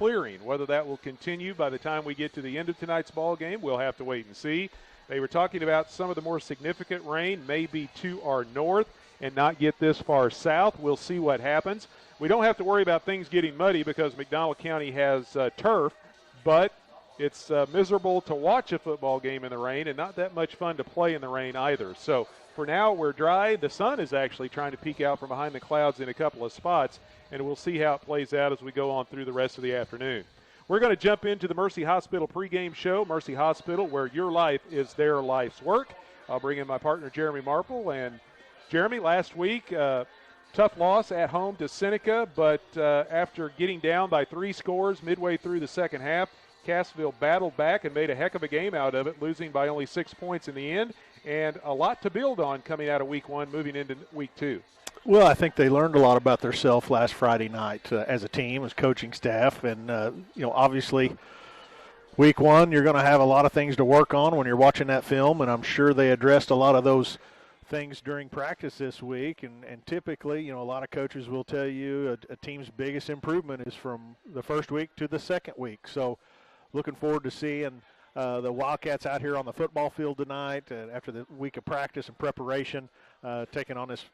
clearing. Whether that will continue by the time we get to the end of tonight's ball game, we'll have to wait and see. They were talking about some of the more significant rain may be to our north and not get this far south. We'll see what happens. We don't have to worry about things getting muddy because McDonald County has turf, but it's miserable to watch a football game in the rain and not that much fun to play in the rain either. So for now, we're dry. The sun is actually trying to peek out from behind the clouds in a couple of spots, and we'll see how it plays out as we go on through the rest of the afternoon. We're going to jump into the Mercy Hospital pregame show. Mercy Hospital, where your life is their life's work. I'll bring in my partner, Jeremy Marple. And Jeremy, last week, tough loss at home to Seneca, but after getting down by 3 scores midway through the second half, Cassville battled back and made a heck of a game out of it, losing by only 6 points in the end, and a lot to build on coming out of week 1, moving into week 2. Well, I think they learned a lot about themselves last Friday night as a team, as coaching staff, and obviously week 1 you're going to have a lot of things to work on when you're watching that film, and I'm sure they addressed a lot of those things during practice this week, and typically, a lot of coaches will tell you a team's biggest improvement is from the first week to the second week. So looking forward to seeing the Wildcats out here on the football field tonight after the week of practice and preparation, taking on this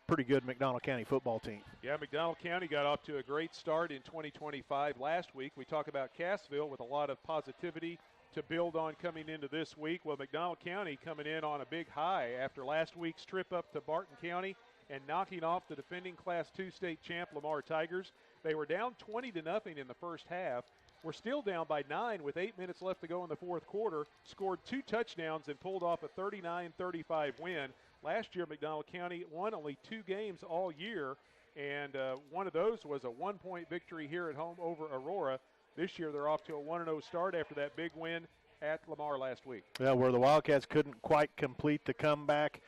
pretty good McDonald County football team. Yeah, McDonald County got off to a great start in 2025 last week. We talk about Cassville with a lot of positivity to build on coming into this week. Well, McDonald County coming in on a big high after last week's trip up to Barton County and knocking off the defending Class II state champ Lamar Tigers. They were down 20-0 in the first half. We're still down by 9 with 8 minutes left to go in the fourth quarter, scored 2 touchdowns and pulled off a 39-35 win. Last year, McDonald County won only 2 games all year, and one of those was a 1-point victory here at home over Aurora. This year, they're off to a 1-0 start after that big win at Lamar last week. Yeah, where the Wildcats couldn't quite complete the comeback,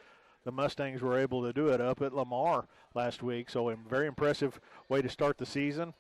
the Mustangs were able to do it up at Lamar last week. So a very impressive way to start the season.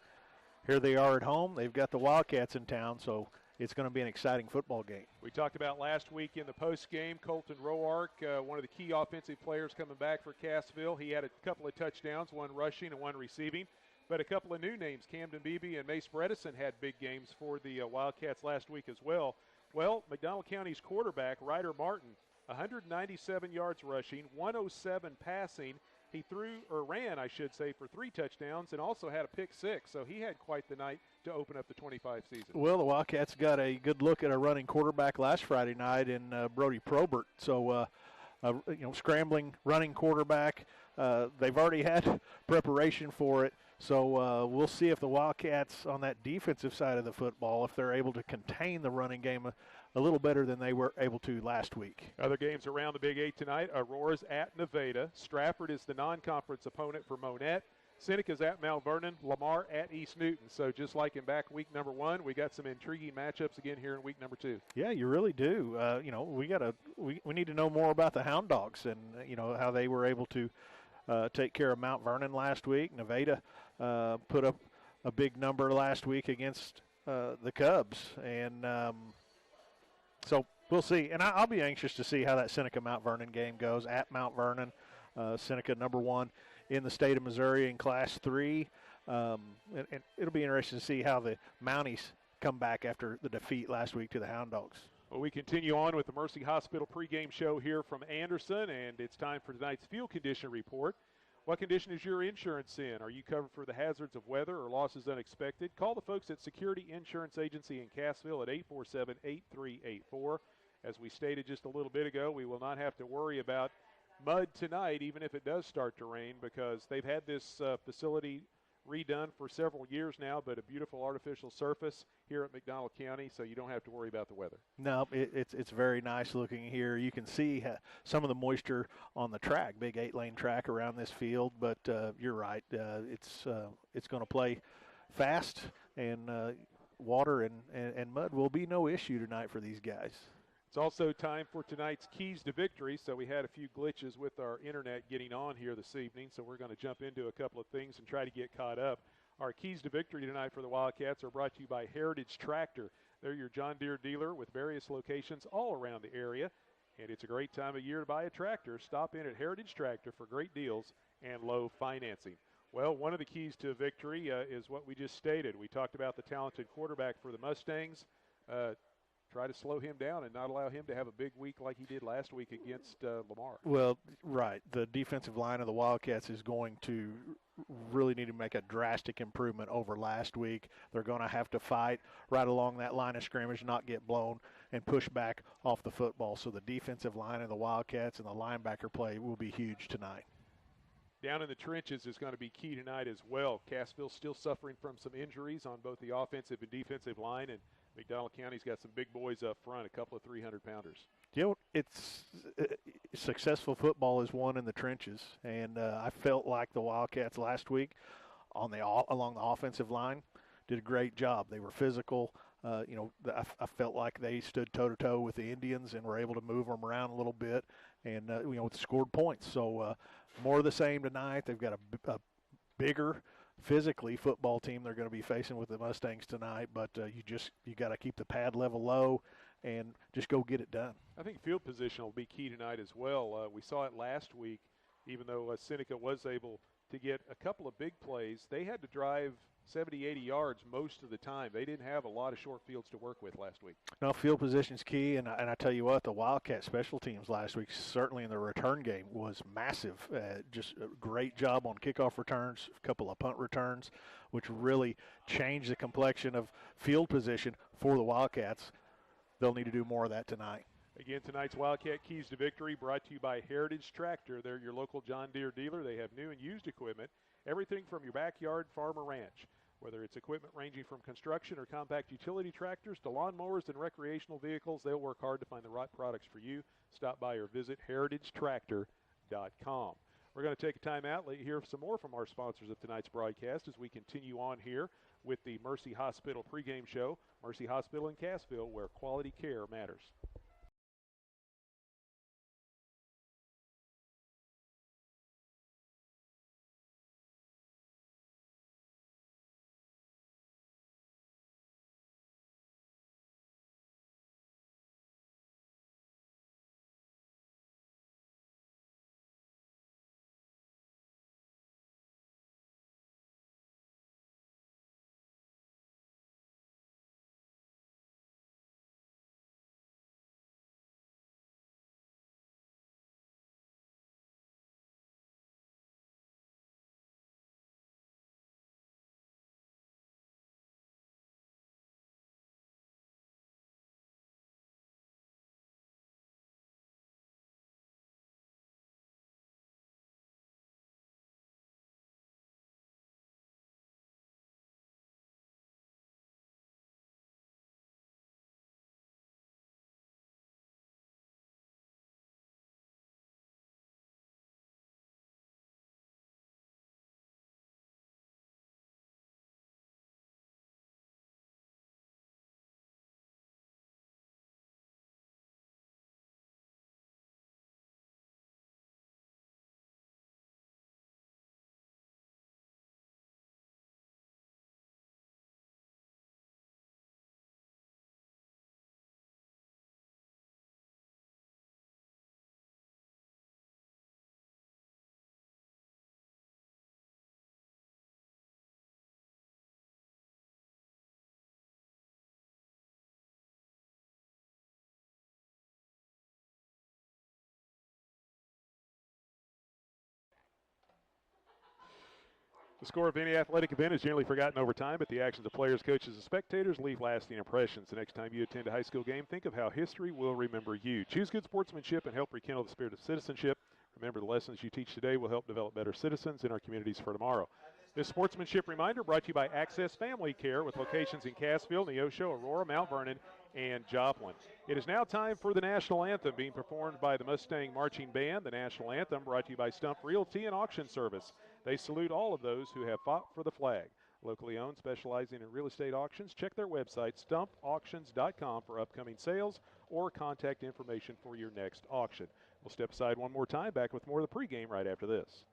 Here they are at home. They've got the Wildcats in town, so it's going to be an exciting football game. We talked about last week in the postgame, Colton Roark, one of the key offensive players coming back for Cassville. He had a couple of touchdowns, one rushing and one receiving. But a couple of new names, Camden Beebe and Mace Bredesen, had big games for the Wildcats last week as well. Well, McDonald County's quarterback, Ryder Martin, 197 yards rushing, 107 passing. He ran, I should say, for 3 touchdowns and also had a pick 6. So he had quite the night to open up the 25 season. Well, the Wildcats got a good look at a running quarterback last Friday night in Brody Probert. So, scrambling running quarterback. They've already had preparation for it. So we'll see if the Wildcats on that defensive side of the football, if they're able to contain the running game a little better than they were able to last week. Other games around the Big 8 tonight. Aurora's at Nevada. Stratford is the non-conference opponent for Monette. Seneca's at Mount Vernon. Lamar at East Newton. So just like in back week number 1, we got some intriguing matchups again here in week number 2. Yeah, you really do. We need to know more about the Hound Dogs and how they were able to take care of Mount Vernon last week. Nevada put up a big number last week against the Cubs, and so we'll see. And I'll be anxious to see how that Seneca-Mount Vernon game goes at Mount Vernon. Seneca number 1 in the state of Missouri in Class 3. And it'll be interesting to see how the Mounties come back after the defeat last week to the Hound Dogs. Well, we continue on with the Mercy Hospital pregame show here from Anderson, and it's time for tonight's field condition report. What condition is your insurance in? Are you covered for the hazards of weather or losses unexpected? Call the folks at Security Insurance Agency in Cassville at 847-8384. As we stated just a little bit ago, we will not have to worry about mud tonight, even if it does start to rain, because they've had this facility redone for several years now, but a beautiful artificial surface here at McDonald County, so you don't have to worry about the weather. No, it's very nice looking here. You can see some of the moisture on the track, big 8-lane track around this field, but you're right. It's going to play fast, and water and mud will be no issue tonight for these guys. It's also time for tonight's Keys to Victory, so we had a few glitches with our internet getting on here this evening, so we're going to jump into a couple of things and try to get caught up. Our Keys to Victory tonight for the Wildcats are brought to you by Heritage Tractor. They're your John Deere dealer with various locations all around the area, and it's a great time of year to buy a tractor. Stop in at Heritage Tractor for great deals and low financing. Well, one of the keys to victory is what we just stated. We talked about the talented quarterback for the Mustangs. Try to slow him down and not allow him to have a big week like he did last week against Lamar. Well, right. The defensive line of the Wildcats is going to really need to make a drastic improvement over last week. They're going to have to fight right along that line of scrimmage, not get blown, and push back off the football. So the defensive line of the Wildcats and the linebacker play will be huge tonight. Down in the trenches is going to be key tonight as well. Cassville still suffering from some injuries on both the offensive and defensive line, and McDonald County's got some big boys up front, a couple of 300-pounders. You know, it's successful football is won in the trenches, and I felt like the Wildcats last week along the offensive line did a great job. They were physical. I felt like they stood toe-to-toe with the Indians and were able to move them around a little bit and, scored points. So more of the same tonight. They've got a bigger, physically football team they're going to be facing with the Mustangs tonight, but you got to keep the pad level low and just go get it done. I think field position will be key tonight as well. We saw it last week, even though Seneca was able to get a couple of big plays. They had to drive 70, 80 yards most of the time. They didn't have a lot of short fields to work with last week. No, field position's key, and I tell you what, the Wildcat special teams last week, certainly in the return game, was massive. Just a great job on kickoff returns, a couple of punt returns, which really changed the complexion of field position for the Wildcats. They'll need to do more of that tonight. Again, tonight's Wildcat Keys to Victory brought to you by Heritage Tractor. They're your local John Deere dealer. They have new and used equipment, everything from your backyard, farm, or ranch. Whether it's equipment ranging from construction or compact utility tractors to lawnmowers and recreational vehicles, they'll work hard to find the right products for you. Stop by or visit heritagetractor.com. We're going to take a time out, let you hear some more from our sponsors of tonight's broadcast as we continue on here with the Mercy Hospital pregame show. Mercy Hospital in Cassville, where quality care matters. The score of any athletic event is generally forgotten over time, but the actions of players, coaches, and spectators leave lasting impressions. The next time you attend a high school game, think of how history will remember you. Choose good sportsmanship and help rekindle the spirit of citizenship. Remember, the lessons you teach today will help develop better citizens in our communities for tomorrow. This sportsmanship reminder brought to you by Access Family Care with locations in Cassville, Neosho, Aurora, Mount Vernon, and Joplin. It is now time for the National Anthem being performed by the Mustang Marching Band. The National Anthem brought to you by Stump Realty and Auction Service. They salute all of those who have fought for the flag. Locally owned, specializing in real estate auctions. Check their website, stumpauctions.com, for upcoming sales or contact information for your next auction. We'll step aside one more time, back with more of the pregame right after this.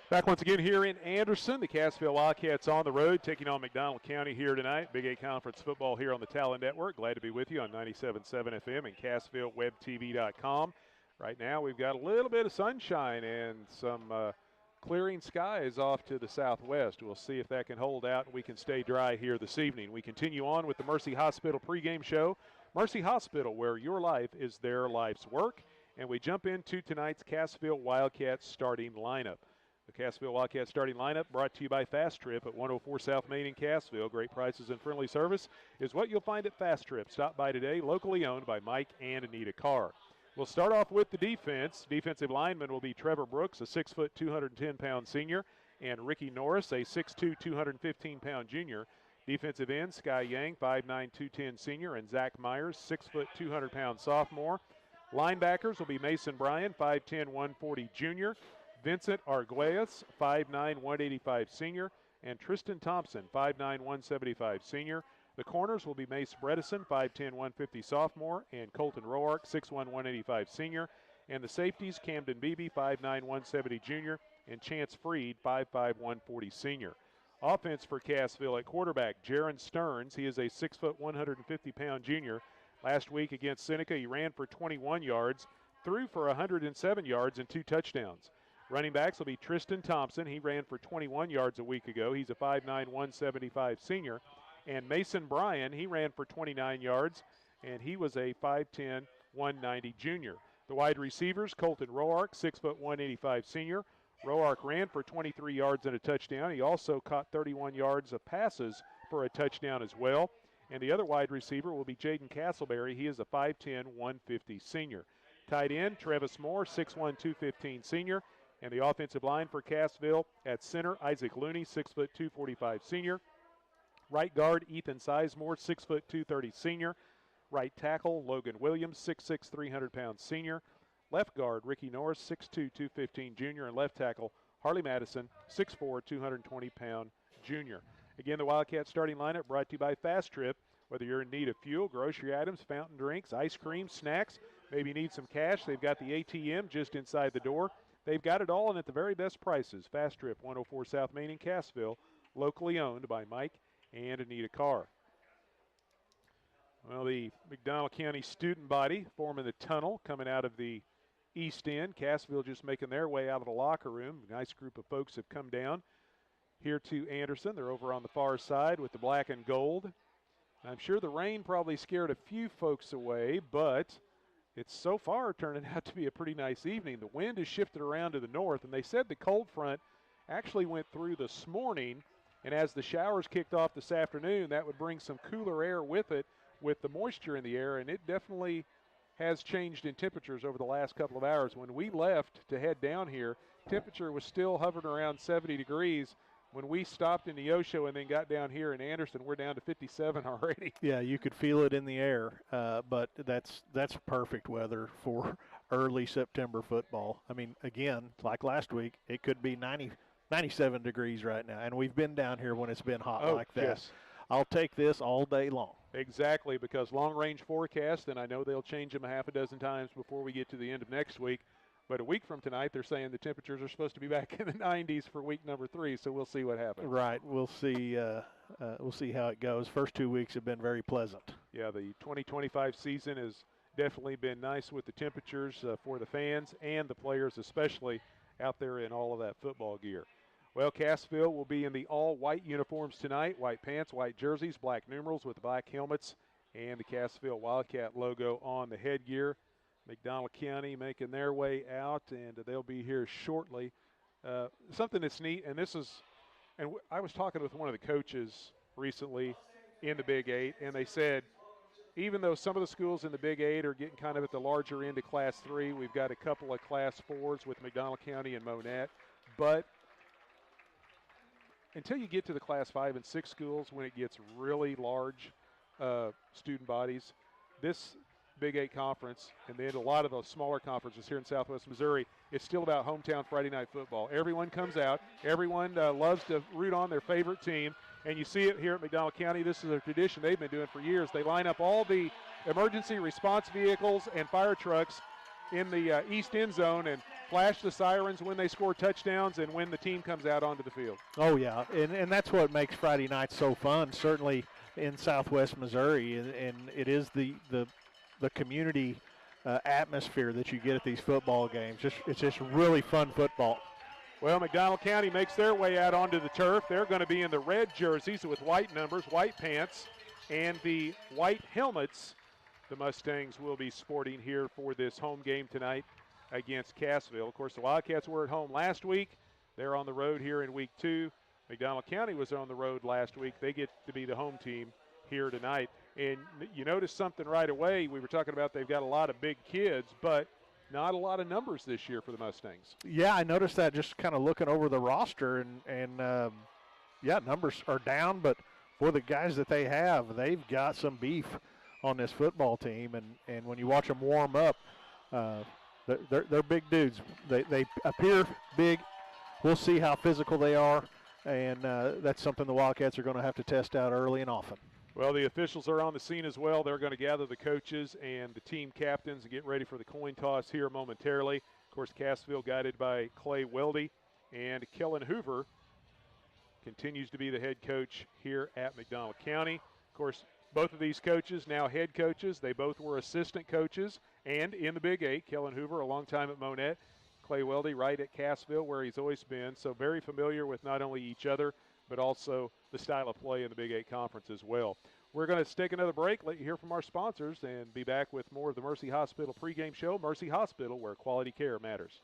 Back once again here in Anderson. The Cassville Wildcats on the road, taking on McDonald County here tonight. Big 8 Conference football here on the Talon Network. Glad to be with you on 97.7 FM and CassvilleWebTV.com. Right now we've got a little bit of sunshine and some clearing skies off to the southwest. We'll see if that can hold out and we can stay dry here this evening. We continue on with the Mercy Hospital pregame show. Mercy Hospital, where your life is their life's work. And we jump into tonight's Cassville Wildcats starting lineup. The Cassville Wildcats starting lineup brought to you by Fast Trip at 104 South Main in Cassville. Great prices and friendly service is what you'll find at Fast Trip. Stop by today, locally owned by Mike and Anita Carr. We'll start off with the defense. Defensive lineman will be Trevor Brooks, a 6', 210-pound senior, and Ricky Norris, a 6'2", 215-pound junior. Defensive end, Sky Yang, 5'9", 210 senior, and Zach Myers, 6', 200-pound sophomore. Linebackers will be Mason Bryan, 5'10", 140 junior. Vincent Arguelles, 5'9", 185 senior, and Tristan Thompson, 5'9", 175 senior. The corners will be Mace Bredesen, 5'10", 150 sophomore, and Colton Roark, 6'1", 185 senior. And the safeties, Camden Beebe, 5'9", 170 junior, and Chance Freed, 5'5", 140 senior. Offense for Cassville at quarterback, Jaron Stearns. He is a 6', 150-pound junior. Last week against Seneca, he ran for 21 yards, threw for 107 yards and 2 touchdowns. Running backs will be Tristan Thompson. He ran for 21 yards a week ago. He's a 5'9", 175 senior. And Mason Bryan, he ran for 29 yards, and he was a 5'10", 190 junior. The wide receivers, Colton Roark, 6', 185 senior. Roark ran for 23 yards and a touchdown. He also caught 31 yards of passes for a touchdown as well. And the other wide receiver will be Jaden Castleberry. He is a 5'10", 150 senior. Tight end, Travis Moore, 6'1", 215 senior. And the offensive line for Cassville at center, Isaac Looney, 6', 245 senior. Right guard, Ethan Sizemore, 6', 230 senior. Right tackle, Logan Williams, 6'6", 300-pound senior. Left guard, Ricky Norris, 6'2", 215 junior. And left tackle, Harley Madison, 6'4", 220-pound junior. Again, the Wildcats starting lineup brought to you by Fast Trip. Whether you're in need of fuel, grocery items, fountain drinks, ice cream, snacks, maybe you need some cash, they've got the ATM just inside the door. They've got it all and at the very best prices. Fast Trip, 104 South Main in Cassville, locally owned by Mike and Anita Carr. Well, the McDonald County student body forming the tunnel coming out of the east end. Cassville just making their way out of the locker room. A nice group of folks have come down here to Anderson. They're over on the far side with the black and gold. I'm sure the rain probably scared a few folks away, but it's so far turning out to be a pretty nice evening. The wind has shifted around to the north, and they said the cold front actually went through this morning, and as the showers kicked off this afternoon, that would bring some cooler air with it with the moisture in the air, and it definitely has changed in temperatures over the last couple of hours. When we left to head down here, temperature was still hovering around 70 degrees. When we stopped in Neosho and then got down here in Anderson, we're down to 57 already. Yeah, you could feel it in the air, but that's perfect weather for early September football. I mean, again, like last week, it could be 97 degrees right now, and we've been down here when it's been hot like that. Yes. I'll take this all day long. Exactly, because long-range forecast, and I know they'll change them a half a dozen times before we get to the end of next week, but a week from tonight, they're saying the temperatures are supposed to be back in the 90s for week number 3, so we'll see what happens. Right. We'll see how it goes. First 2 weeks have been very pleasant. Yeah, the 2025 season has definitely been nice with the temperatures for the fans and the players, especially out there in all of that football gear. Well, Cassville will be in the all-white uniforms tonight, white pants, white jerseys, black numerals with the black helmets, and the Cassville Wildcat logo on the headgear. McDonald County making their way out, and they'll be here shortly. Something that's neat, and I was talking with one of the coaches recently in the Big 8, and they said even though some of the schools in the Big 8 are getting kind of at the larger end of Class 3, we've got a couple of Class 4s with McDonald County and Monette, but until you get to the Class 5 and 6 schools, when it gets really large student bodies, this Big 8 conference, and then a lot of those smaller conferences here in Southwest Missouri, it's still about hometown Friday night football. Everyone comes out. Everyone loves to root on their favorite team, and you see it here at McDonald County. This is a tradition they've been doing for years. They line up all the emergency response vehicles and fire trucks in the east end zone and flash the sirens when they score touchdowns and when the team comes out onto the field. Oh, yeah, and that's what makes Friday night so fun, certainly in southwest Missouri, and it is the community atmosphere that you get at these football games. It's just really fun football. Well, McDonald County makes their way out onto the turf. They're going to be in the red jerseys with white numbers, white pants, and the white helmets the Mustangs will be sporting here for this home game tonight against Cassville. Of course, the Wildcats were at home last week. They're on the road here in week 2. McDonald County was on the road last week. They get to be the home team here tonight. And you notice something right away. We were talking about they've got a lot of big kids, but not a lot of numbers this year for the Mustangs. Yeah, I noticed that just kind of looking over the roster, and numbers are down, but for the guys that they have, they've got some beef on this football team, and when you watch them warm up, they're big dudes. They appear big. We'll see how physical they are, and that's something the Wildcats are going to have to test out early and often. Well, the officials are on the scene as well. They're going to gather the coaches and the team captains and get ready for the coin toss here momentarily. Of course, Cassville guided by Clay Weldy, and Kellen Hoover continues to be the head coach here at McDonald County. Of course, both of these coaches now head coaches. They both were assistant coaches and in the Big 8. Kellen Hoover a long time at Monette. Clay Weldy right at Cassville where he's always been. So very familiar with not only each other but also the style of play in the Big 8 Conference as well. We're going to take another break, let you hear from our sponsors, and be back with more of the Mercy Hospital pregame show. Mercy Hospital, where quality care matters.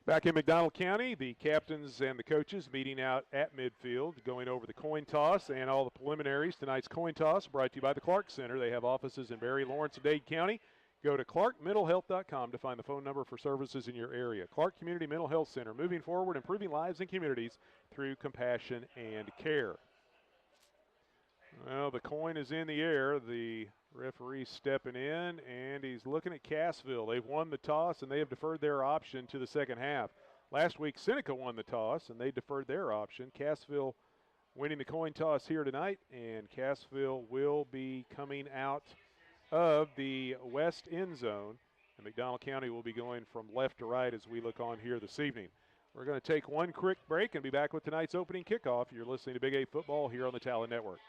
Back in McDonald County, the captains and the coaches meeting out at midfield, going over the coin toss and all the preliminaries. Tonight's coin toss brought to you by the Clark Center. They have offices in Berry, Lawrence, and Dade County. Go to clarkmentalhealth.com to find the phone number for services in your area. Clark Community Mental Health Center, moving forward, improving lives and communities through compassion and care. Well, the coin is in the air. The referee stepping in, and he's looking at Cassville. They've won the toss, and they have deferred their option to the second half. Last week, Seneca won the toss, and they deferred their option. Cassville winning the coin toss here tonight, and Cassville will be coming out of the west end zone, and McDonald County will be going from left to right as we look on here this evening. We're going to take one quick break and be back with tonight's opening kickoff. You're listening to Big 8 Football here on the Talon Network.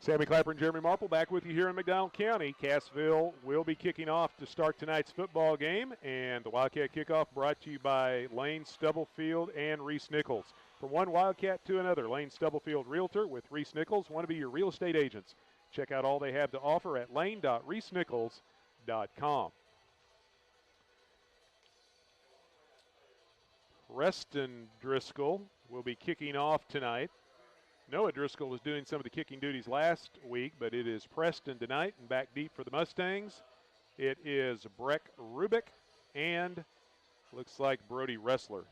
Sammy Clapper and Jeremy Marple back with you here in McDonald County. Cassville will be kicking off to start tonight's football game, and the Wildcat kickoff brought to you by Lane Stubblefield and Reese Nichols. From one Wildcat to another, Lane Stubblefield Realtor with Reese Nichols want to be your real estate agents. Check out all they have to offer at lane.reesenichols.com. Preston Driscoll will be kicking off tonight. Noah Driscoll was doing some of the kicking duties last week, but it is Preston tonight, and back deep for the Mustangs, it is Breck Rubick and looks like Brody Ressler.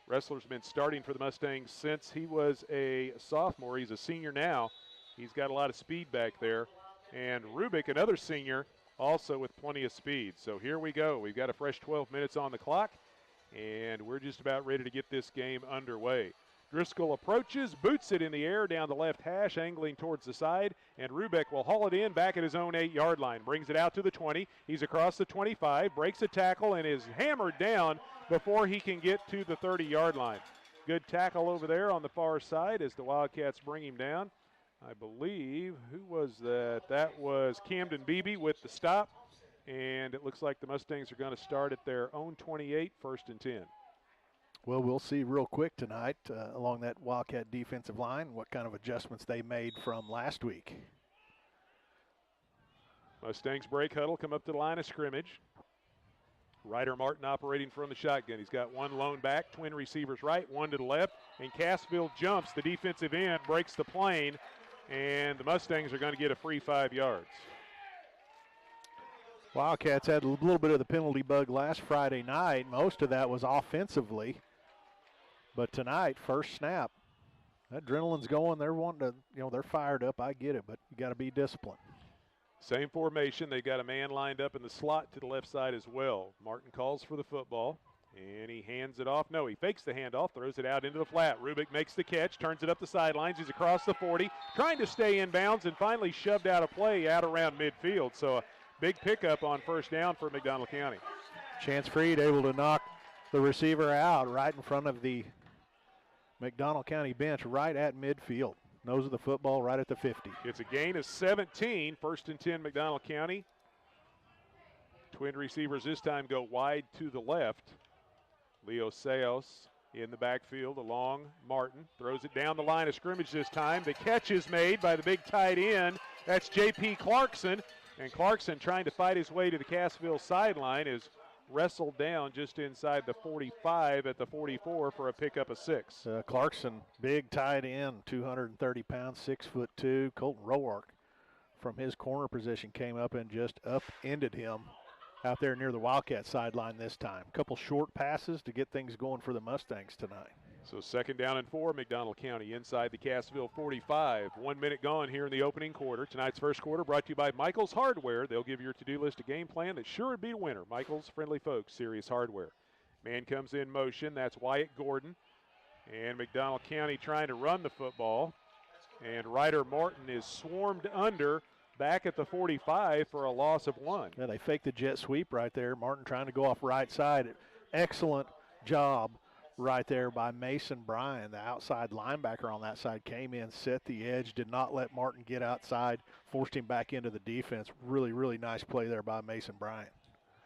Ressler's been starting for the Mustangs since he was a sophomore. He's a senior now. He's got a lot of speed back there. And Rubick, another senior, also with plenty of speed. So here we go. We've got a fresh 12 minutes on the clock, and we're just about ready to get this game underway. Driscoll approaches, boots it in the air down the left hash, angling towards the side, and Rubick will haul it in back at his own 8-yard line. Brings it out to the 20. He's across the 25, breaks a tackle, and is hammered down before he can get to the 30-yard line. Good tackle over there on the far side as the Wildcats bring him down. I believe, who was that? That was Camden Beebe with the stop, and it looks like the Mustangs are going to start at their own 28, 1st and 10. Well, we'll see real quick tonight along that Wildcat defensive line what kind of adjustments they made from last week. Mustangs break huddle, come up to the line of scrimmage. Ryder Martin operating from the shotgun. He's got one lone back, twin receivers right, one to the left, and Cassville jumps. The defensive end breaks the plane, and the Mustangs are going to get a free 5 yards. Wildcats had a little bit of the penalty bug last Friday night. Most of that was offensively. But tonight, first snap, that adrenaline's going. They're wanting to, they're fired up. I get it, but you got to be disciplined. Same formation. They've got a man lined up in the slot to the left side as well. Martin calls for the football, and he hands it off. No, he fakes the handoff, throws it out into the flat. Rubick makes the catch, turns it up the sidelines. He's across the 40, trying to stay in bounds, and finally shoved out of play out around midfield. So a big pickup on first down for McDonald County. Chance Freed able to knock the receiver out right in front of the McDonald County bench, right at midfield. Nose of the football right at the 50. It's a gain of 17, 1st and 10 McDonald County. Twin receivers this time go wide to the left. Leo Seos in the backfield along Martin. Throws it down the line of scrimmage this time. The catch is made by the big tight end. That's J.P. Clarkson. And Clarkson, trying to fight his way to the Cassville sideline, is wrestled down just inside the 45 at the 44 for a pickup of 6. Clarkson, big tight end, 230 pounds, 6'2". Colton Roark from his corner position came up and just upended him out there near the Wildcat sideline this time. A couple short passes to get things going for the Mustangs tonight. So 2nd down and 4, McDonald County inside the Cassville 45. 1 minute gone here in the opening quarter. Tonight's first quarter brought to you by Michael's Hardware. They'll give your to-do list a game plan that sure would be a winner. Michael's Friendly Folks, Serious Hardware. Man comes in motion. That's Wyatt Gordon. And McDonald County trying to run the football. And Ryder Martin is swarmed under back at the 45 for a loss of 1. Yeah, they faked the jet sweep right there. Martin trying to go off right side. Excellent job right there by Mason Bryan. The outside linebacker on that side came in, set the edge, did not let Martin get outside, forced him back into the defense. Really, really nice play there by Mason Bryan.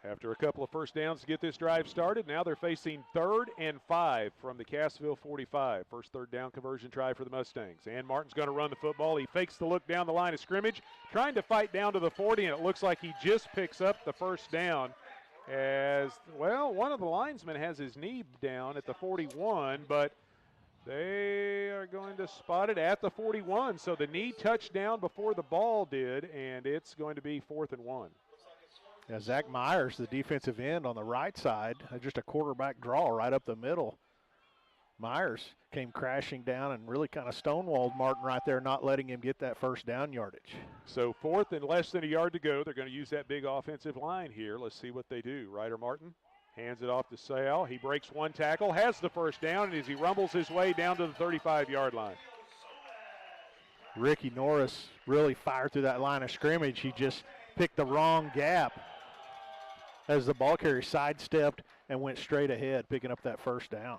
After a couple of first downs to get this drive started, now they're facing 3rd and 5 from the Cassville 45. First third down conversion try for the Mustangs. And Martin's going to run the football. He fakes the look down the line of scrimmage, trying to fight down to the 40, and it looks like he just picks up the first down. As, well, one of the linesmen has his knee down at the 41, but they are going to spot it at the 41. So the knee touched down before the ball did, and it's going to be 4th and 1. Yeah, Zach Myers, the defensive end on the right side, just a quarterback draw right up the middle. Myers came crashing down and really kind of stonewalled Martin right there, not letting him get that first down yardage. So 4th and less than a yard to go. They're going to use that big offensive line here. Let's see what they do. Ryder Martin hands it off to Sale. He breaks one tackle, has the first down, and as he rumbles his way down to the 35-yard line. Ricky Norris really fired through that line of scrimmage. He just picked the wrong gap as the ball carrier sidestepped and went straight ahead, picking up that first down.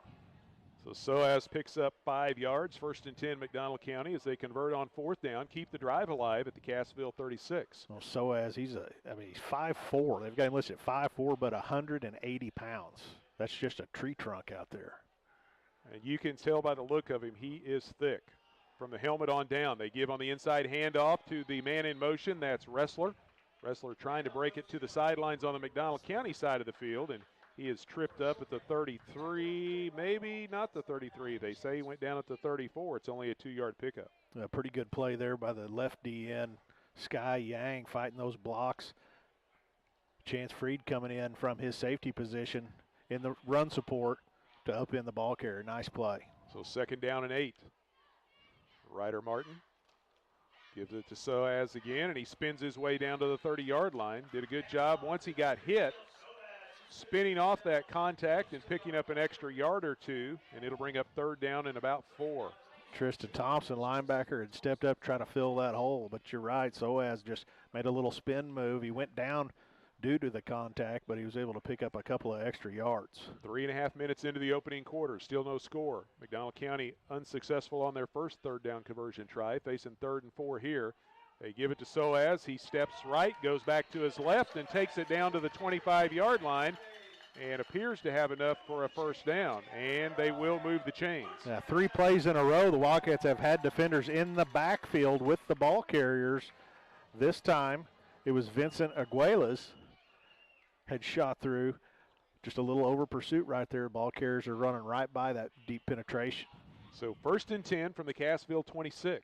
So Soaz picks up 5 yards, 1st and 10 McDonald County as they convert on 4th down, keep the drive alive at the Cassville 36. Well, Soaz, he's 5'4". They've got him listed at 5'4", but 180 pounds. That's just a tree trunk out there. And you can tell by the look of him, he is thick. From the helmet on down, they give on the inside handoff to the man in motion. That's Wrestler. Wrestler trying to break it to the sidelines on the McDonald County side of the field, and he is tripped up at the 33, maybe not the 33. They say he went down at the 34. It's only a 2-yard pickup. A pretty good play there by the left DN, Sky Yang, fighting those blocks. Chance Freed coming in from his safety position in the run support to upend the ball carrier. Nice play. So 2nd down and 8. Ryder Martin gives it to Soaz again, and he spins his way down to the 30-yard line. Did a good job once he got hit, spinning off that contact and picking up an extra yard or two, and it'll bring up 3rd down and about 4. Tristan Thompson, linebacker, had stepped up to try to fill that hole, but you're right, Soaz just made a little spin move. He went down due to the contact, but he was able to pick up a couple of extra yards. 3.5 minutes into the opening quarter, still no score. McDonald County unsuccessful on their first 3rd down conversion try, facing 3rd and 4 here. They give it to Soaz. He steps right, goes back to his left, and takes it down to the 25-yard line and appears to have enough for a first down, and they will move the chains. Yeah, 3 plays in a row, the Wildcats have had defenders in the backfield with the ball carriers. This time it was Vincent Aguilas had shot through. Just a little over pursuit right there. Ball carriers are running right by that deep penetration. So 1st and 10 from the Cassville 26.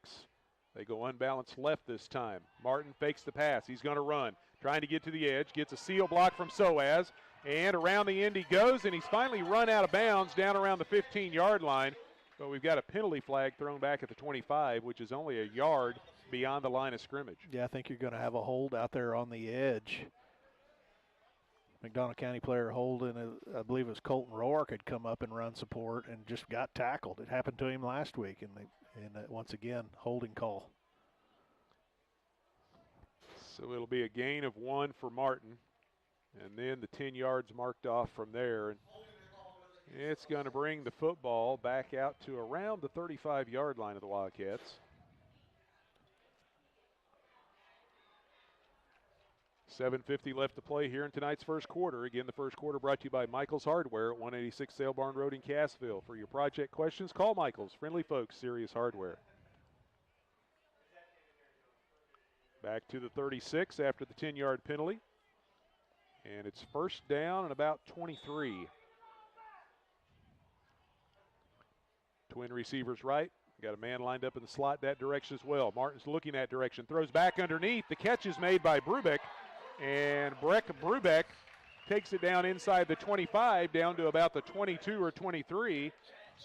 They go unbalanced left this time. Martin fakes the pass. He's going to run. Trying to get to the edge. Gets a seal block from Soaz. And around the end he goes, and he's finally run out of bounds down around the 15-yard line. But we've got a penalty flag thrown back at the 25, which is only a yard beyond the line of scrimmage. Yeah, I think you're going to have a hold out there on the edge. McDonald County player holding, I believe it was Colton Rourke, had come up and run support and just got tackled. It happened to him last week, and once again, holding call. So it'll be a gain of 1 for Martin, and then the 10 yards marked off from there. And it's going to bring the football back out to around the 35-yard line of the Wildcats. 7:50 left to play here in tonight's first quarter. Again, the first quarter brought to you by Michael's Hardware at 186 Sale Barn Road in Cassville. For your project questions, call Michael's. Friendly folks, serious hardware. Back to the 36 after the 10-yard penalty. And it's 1st down and about 23. Twin receivers right. Got a man lined up in the slot that direction as well. Martin's looking that direction. Throws back underneath. The catch is made by Brubeck. And Breck Brubeck takes it down inside the 25, down to about the 22 or 23.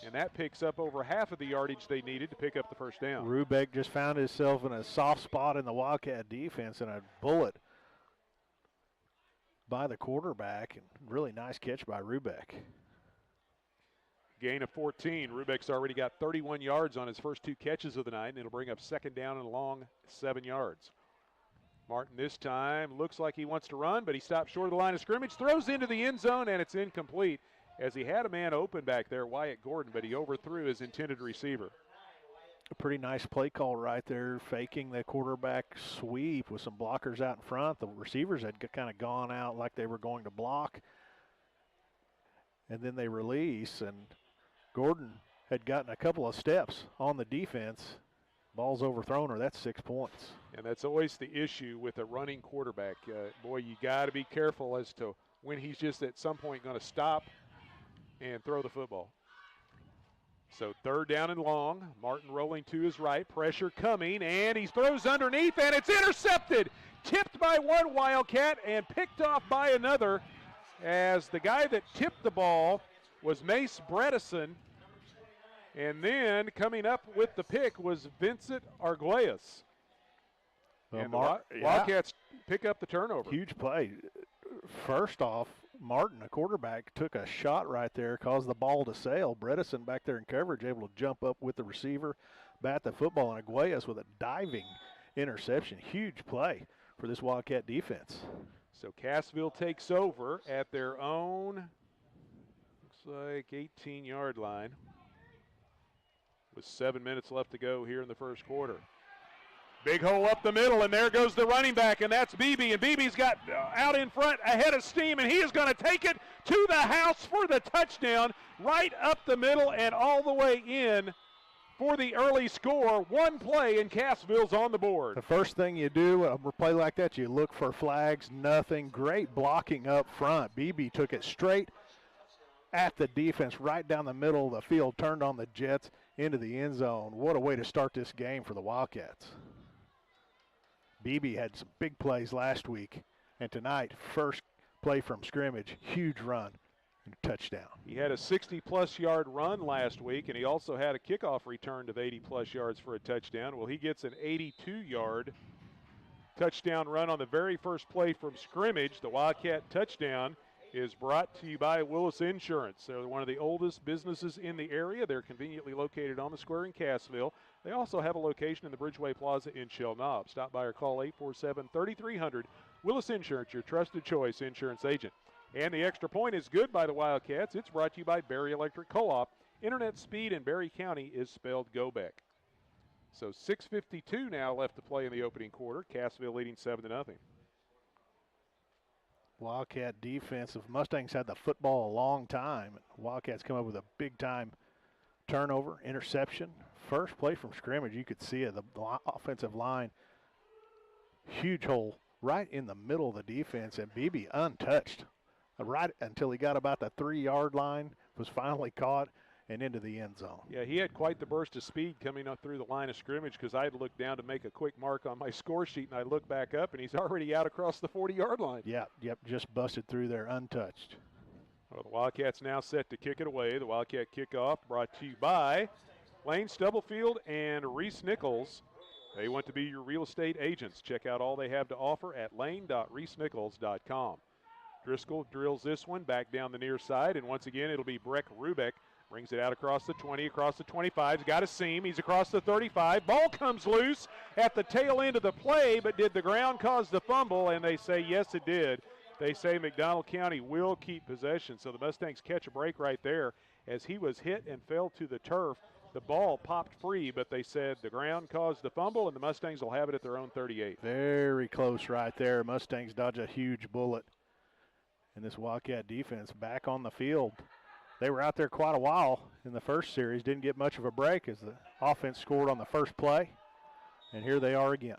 And that picks up over half of the yardage they needed to pick up the first down. Brubeck just found himself in a soft spot in the Wildcat defense, and a bullet by the quarterback. And really nice catch by Brubeck. Gain of 14. Rubeck's already got 31 yards on his first 2 catches of the night, and it'll bring up 2nd down and a long 7 yards. Martin this time looks like he wants to run, but he stops short of the line of scrimmage, throws into the end zone, and it's incomplete as he had a man open back there, Wyatt Gordon, but he overthrew his intended receiver. A pretty nice play call right there, faking the quarterback sweep with some blockers out in front. The receivers had kind of gone out like they were going to block. And then they release, and Gordon had gotten a couple of steps on the defense. Ball's overthrown her. That's 6 points. And that's always the issue with a running quarterback. Boy, you got to be careful as to when he's just at some point going to stop and throw the football. So 3rd down and long. Martin rolling to his right. Pressure coming, and he throws underneath, and it's intercepted. Tipped by one Wildcat and picked off by another, as the guy that tipped the ball was Mace Bredesen. And then coming up with the pick was Vincent Arguelles. And Wildcats pick up the turnover. Huge play. First off, Martin, a quarterback, took a shot right there, caused the ball to sail. Bredesen back there in coverage, able to jump up with the receiver, bat the football, and Arguelles with a diving interception. Huge play for this Wildcat defense. So Cassville takes over at their own, looks like 18-yard line, with 7 minutes left to go here in the first quarter. Big hole up the middle, and there goes the running back, and that's Beebe. And Beebe's got out in front ahead of steam, and he is going to take it to the house for the touchdown, right up the middle and all the way in for the early score. One play, and Cassville's on the board. The first thing you do, a play like that, you look for flags, nothing. Great blocking up front. Beebe took it straight at the defense, right down the middle of the field, turned on the Jets into the end zone. What a way to start this game for the Wildcats. Beebe had some big plays last week, and tonight, first play from scrimmage, huge run and touchdown. He had a 60-plus yard run last week, and he also had a kickoff return of 80-plus yards for a touchdown. Well, he gets an 82-yard touchdown run on the very first play from scrimmage. The Wildcat touchdown is brought to you by Willis Insurance. They're one of the oldest businesses in the area. They're conveniently located on the square in Cassville. They also have a location in the Bridgeway Plaza in Shell Knob. Stop by or call 847-3300. Willis Insurance, your trusted choice insurance agent. And the extra point is good by the Wildcats. It's brought to you by Berry Electric Co-op. Internet speed in Berry County is spelled go back. So 6:52 now left to play in the opening quarter. Cassville leading 7-0. Wildcat defensive. Mustangs had the football a long time. Wildcats come up with a big-time turnover, interception. First play from scrimmage, you could see it, the offensive line. Huge hole right in the middle of the defense, and Beebe untouched right until he got about the 3-yard line, was finally caught and into the end zone. Yeah, he had quite the burst of speed coming up through the line of scrimmage, because I had looked down to make a quick mark on my score sheet, and I look back up, and he's already out across the 40-yard line. Yep, just busted through there untouched. Well, the Wildcats now set to kick it away. The Wildcat kickoff brought to you by Lane Stubblefield and Reese Nichols. They want to be your real estate agents. Check out all they have to offer at lane.reesenichols.com. Driscoll drills this one back down the near side, and once again it'll be Breck Rubeck. Brings it out across the 20, across the 25. He's got a seam. He's across the 35. Ball comes loose at the tail end of the play, but did the ground cause the fumble? And they say, yes, it did. They say McDonald County will keep possession. So the Mustangs catch a break right there as he was hit and fell to the turf. The ball popped free, but they said the ground caused the fumble, and the Mustangs will have it at their own 38. Very close right there. Mustangs dodge a huge bullet. And this Wildcat defense back on the field. They were out there quite a while in the first series, didn't get much of a break as the offense scored on the first play, and here they are again.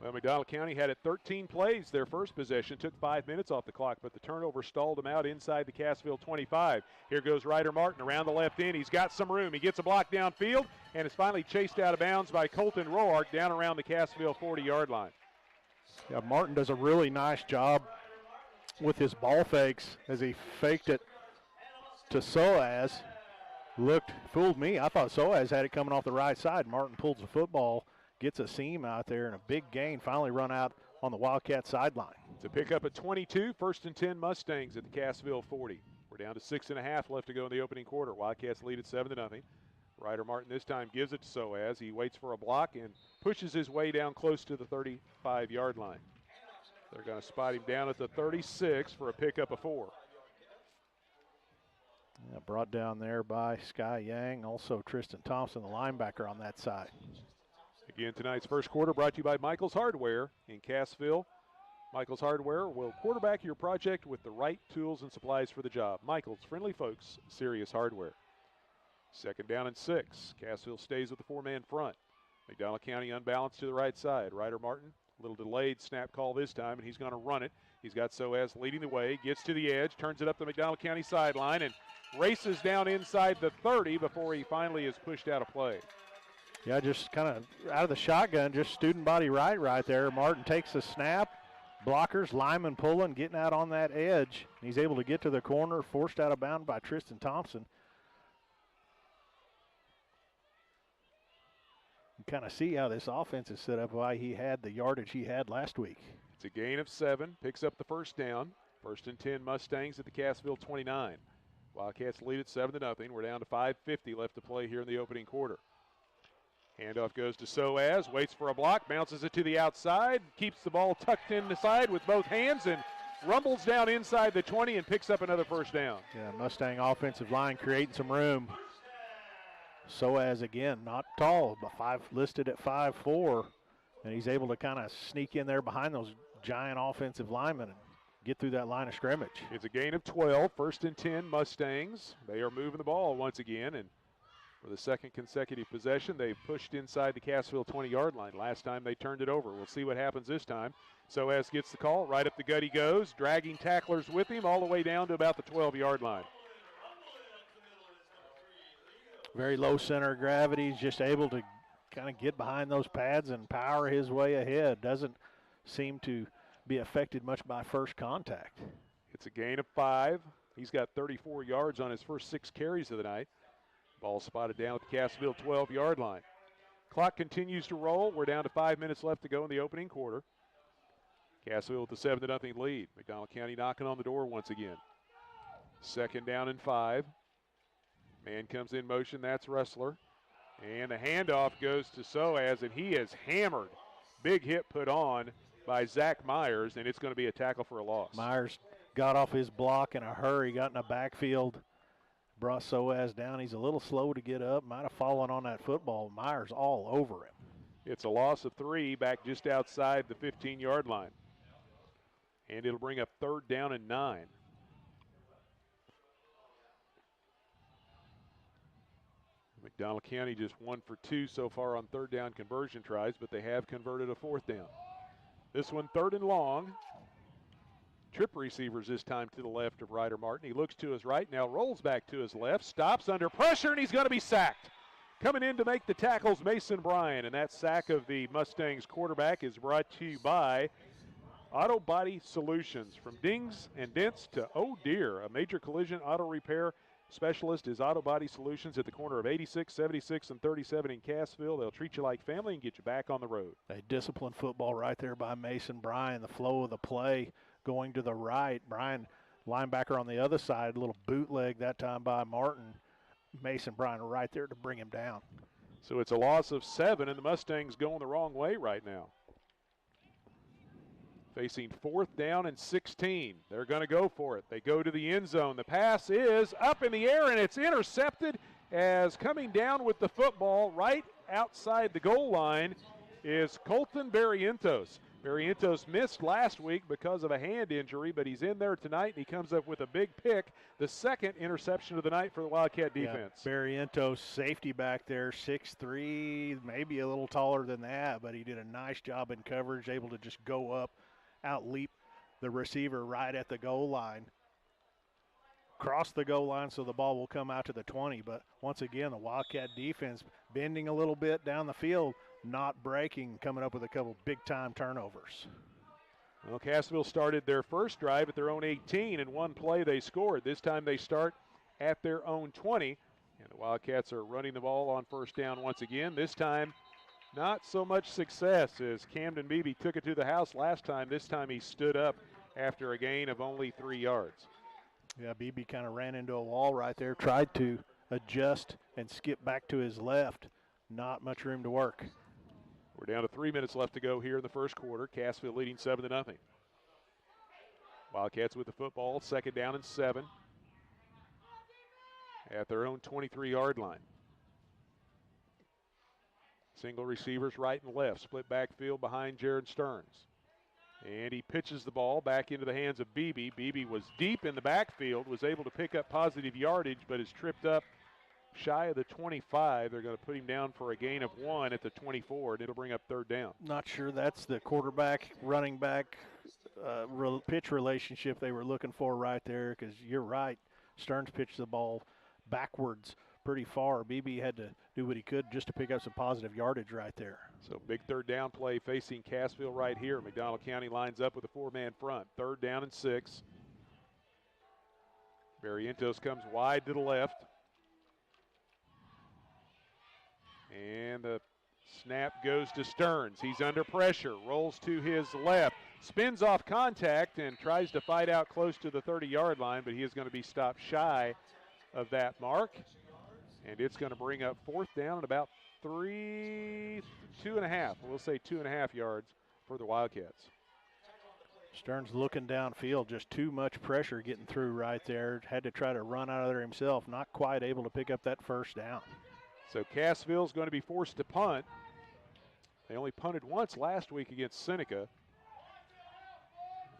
Well, McDonald County had it 13 plays their first possession, took 5 minutes off the clock, but the turnover stalled them out inside the Cassville 25. Here goes Ryder Martin around the left end. He's got some room. He gets a block downfield and is finally chased out of bounds by Colton Roark down around the Cassville 40-yard line. Yeah, Martin does a really nice job with his ball fakes as he faked it to Soaz. Fooled me. I thought Soaz had it coming off the right side. Martin pulls the football, gets a seam out there, and a big gain. Finally run out on the Wildcat sideline. To pick up at 22, 1st and 10 Mustangs at the Cassville 40. We're down to 6.5 left to go in the opening quarter. Wildcats lead at 7-0. Ryder Martin this time gives it to Soaz. He waits for a block and pushes his way down close to the 35-yard line. They're going to spot him down at the 36 for a pickup of 4. Yeah, brought down there by Sky Yang, also Tristan Thompson, the linebacker on that side. Again, tonight's first quarter brought to you by Michael's Hardware in Cassville. Michael's Hardware will quarterback your project with the right tools and supplies for the job. Michael's, friendly folks, serious hardware. Second down and 6. Cassville stays with the 4-man front. McDonald County unbalanced to the right side. Ryder Martin, a little delayed snap call this time, and he's going to run it. He's got Soaz leading the way, gets to the edge, turns it up the McDonald County sideline, and races down inside the 30 before he finally is pushed out of play. Yeah, just kind of out of the shotgun, just student body right there. Martin takes the snap, blockers, lineman pulling, getting out on that edge. He's able to get to the corner, forced out of bounds by Tristan Thompson. You kind of see how this offense is set up, why he had the yardage he had last week. It's a gain of 7, picks up the first down. First and 10 Mustangs at the Cassville 29. Wildcats lead at 7-0. We're down to 5:50 left to play here in the opening quarter. Handoff goes to Soaz, waits for a block, bounces it to the outside, keeps the ball tucked in the side with both hands, and rumbles down inside the 20 and picks up another first down. Yeah, Mustang offensive line creating some room. Soaz again, not tall, but listed at 5'4", and he's able to kind of sneak in there behind those giant offensive linemen and get through that line of scrimmage. It's a gain of 12, first and 10 Mustangs. They are moving the ball once again, and for the second consecutive possession, they pushed inside the Cassville 20-yard line. Last time they turned it over. We'll see what happens this time. Soaz gets the call, right up the gut he goes, dragging tacklers with him all the way down to about the 12-yard line. Very low center of gravity. He's just able to kind of get behind those pads and power his way ahead. Doesn't seem to be affected much by first contact. It's a gain of 5. He's got 34 yards on his first 6 carries of the night. Ball spotted down at the Cassville 12-yard line. Clock continues to roll. We're down to 5 minutes left to go in the opening quarter. Cassville with the 7-0 lead. McDonald County knocking on the door once again. Second down and 5. Man comes in motion. That's Ressler. And the handoff goes to Soaz, and he is hammered. Big hit put on by Zach Myers, and it's going to be a tackle for a loss. Myers got off his block in a hurry, got in the backfield, brought Soaz down. He's a little slow to get up, might have fallen on that football. Myers all over him. It's a loss of 3 back just outside the 15-yard line. And it'll bring up third down and 9. McDonald County just 1 for 2 so far on third down conversion tries, but they have converted a fourth down. This one third and long. Trip receivers this time to the left of Ryder Martin. He looks to his right, now rolls back to his left, stops under pressure, and he's going to be sacked. Coming in to make the tackles, Mason Bryan, and that sack of the Mustangs quarterback is brought to you by Auto Body Solutions. From dings and dents to, oh dear, a major collision auto repair specialist is Auto Body Solutions at the corner of 86, 76, and 37 in Cassville. They'll treat you like family and get you back on the road. A disciplined football right there by Mason Bryan. The flow of the play going to the right. Bryan, linebacker on the other side, a little bootleg that time by Martin. Mason Bryan right there to bring him down. So it's a loss of 7, and the Mustangs going the wrong way right now. Facing fourth down and 16. They're going to go for it. They go to the end zone. The pass is up in the air, and it's intercepted as coming down with the football right outside the goal line is Colton Barrientos. Barrientos missed last week because of a hand injury, but he's in there tonight, and he comes up with a big pick, the second interception of the night for the Wildcat defense. Yeah, Barrientos, safety back there, 6'3", maybe a little taller than that, but he did a nice job in coverage, able to just go up, out-leap the receiver right at the goal line. Cross the goal line so the ball will come out to the 20, but once again, the Wildcat defense bending a little bit down the field, not breaking, coming up with a couple big-time turnovers. Well, Cassville started their first drive at their own 18, and one play they scored. This time they start at their own 20, and the Wildcats are running the ball on first down once again. This time, not so much success as Camden Beebe took it to the house last time. This time he stood up after a gain of only 3 yards. Yeah, Beebe kind of ran into a wall right there, tried to adjust and skip back to his left. Not much room to work. We're down to 3 minutes left to go here in the first quarter. Cassville leading 7-0. Wildcats with the football, second down and 7. at their own 23-yard line. Single receivers right and left, split backfield behind Jared Stearns. And he pitches the ball back into the hands of Beebe. Beebe was deep in the backfield, was able to pick up positive yardage, but is tripped up shy of the 25. They're going to put him down for a gain of 1 at the 24, and it'll bring up third down. Not sure that's the quarterback, running back pitch relationship they were looking for right there, because you're right. Stearns pitched the ball backwards pretty far. Beebe had to do what he could just to pick up some positive yardage right there. So big third down play facing Cassville right here. McDonald County lines up with a 4-man front. 3rd down and 6. Barrientos comes wide to the left. And the snap goes to Stearns. He's under pressure, rolls to his left, spins off contact and tries to fight out close to the 30-yard line, but he is going to be stopped shy of that mark. And it's going to bring up 4th down and about 2.5. We'll say 2.5 yards for the Wildcats. Stearns looking downfield, just too much pressure getting through right there. Had to try to run out of there himself, not quite able to pick up that 1st down. So Cassville's going to be forced to punt. They only punted once last week against Seneca,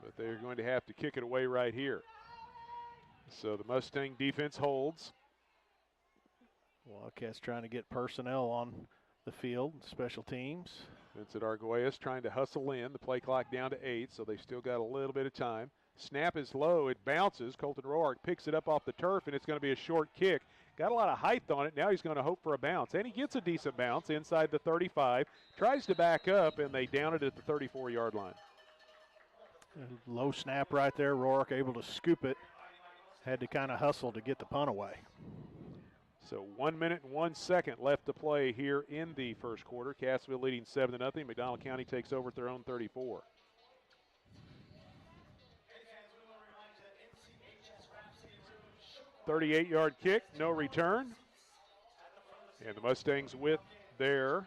but they're going to have to kick it away right here. So the Mustang defense holds. Wildcats trying to get personnel on the field, special teams. Vincent Arguelles trying to hustle in. The play clock down to 8, so they still got a little bit of time. Snap is low. It bounces. Colton Roark picks it up off the turf, and it's going to be a short kick. Got a lot of height on it. Now he's going to hope for a bounce, and he gets a decent bounce inside the 35. Tries to back up, and they down it at the 34-yard line. Low snap right there. Roark able to scoop it. Had to kind of hustle to get the punt away. So 1 minute and 1 second left to play here in the first quarter. Cassville leading 7-0. McDonald County takes over at their own 34. $38-yard kick, no return. And the Mustangs with their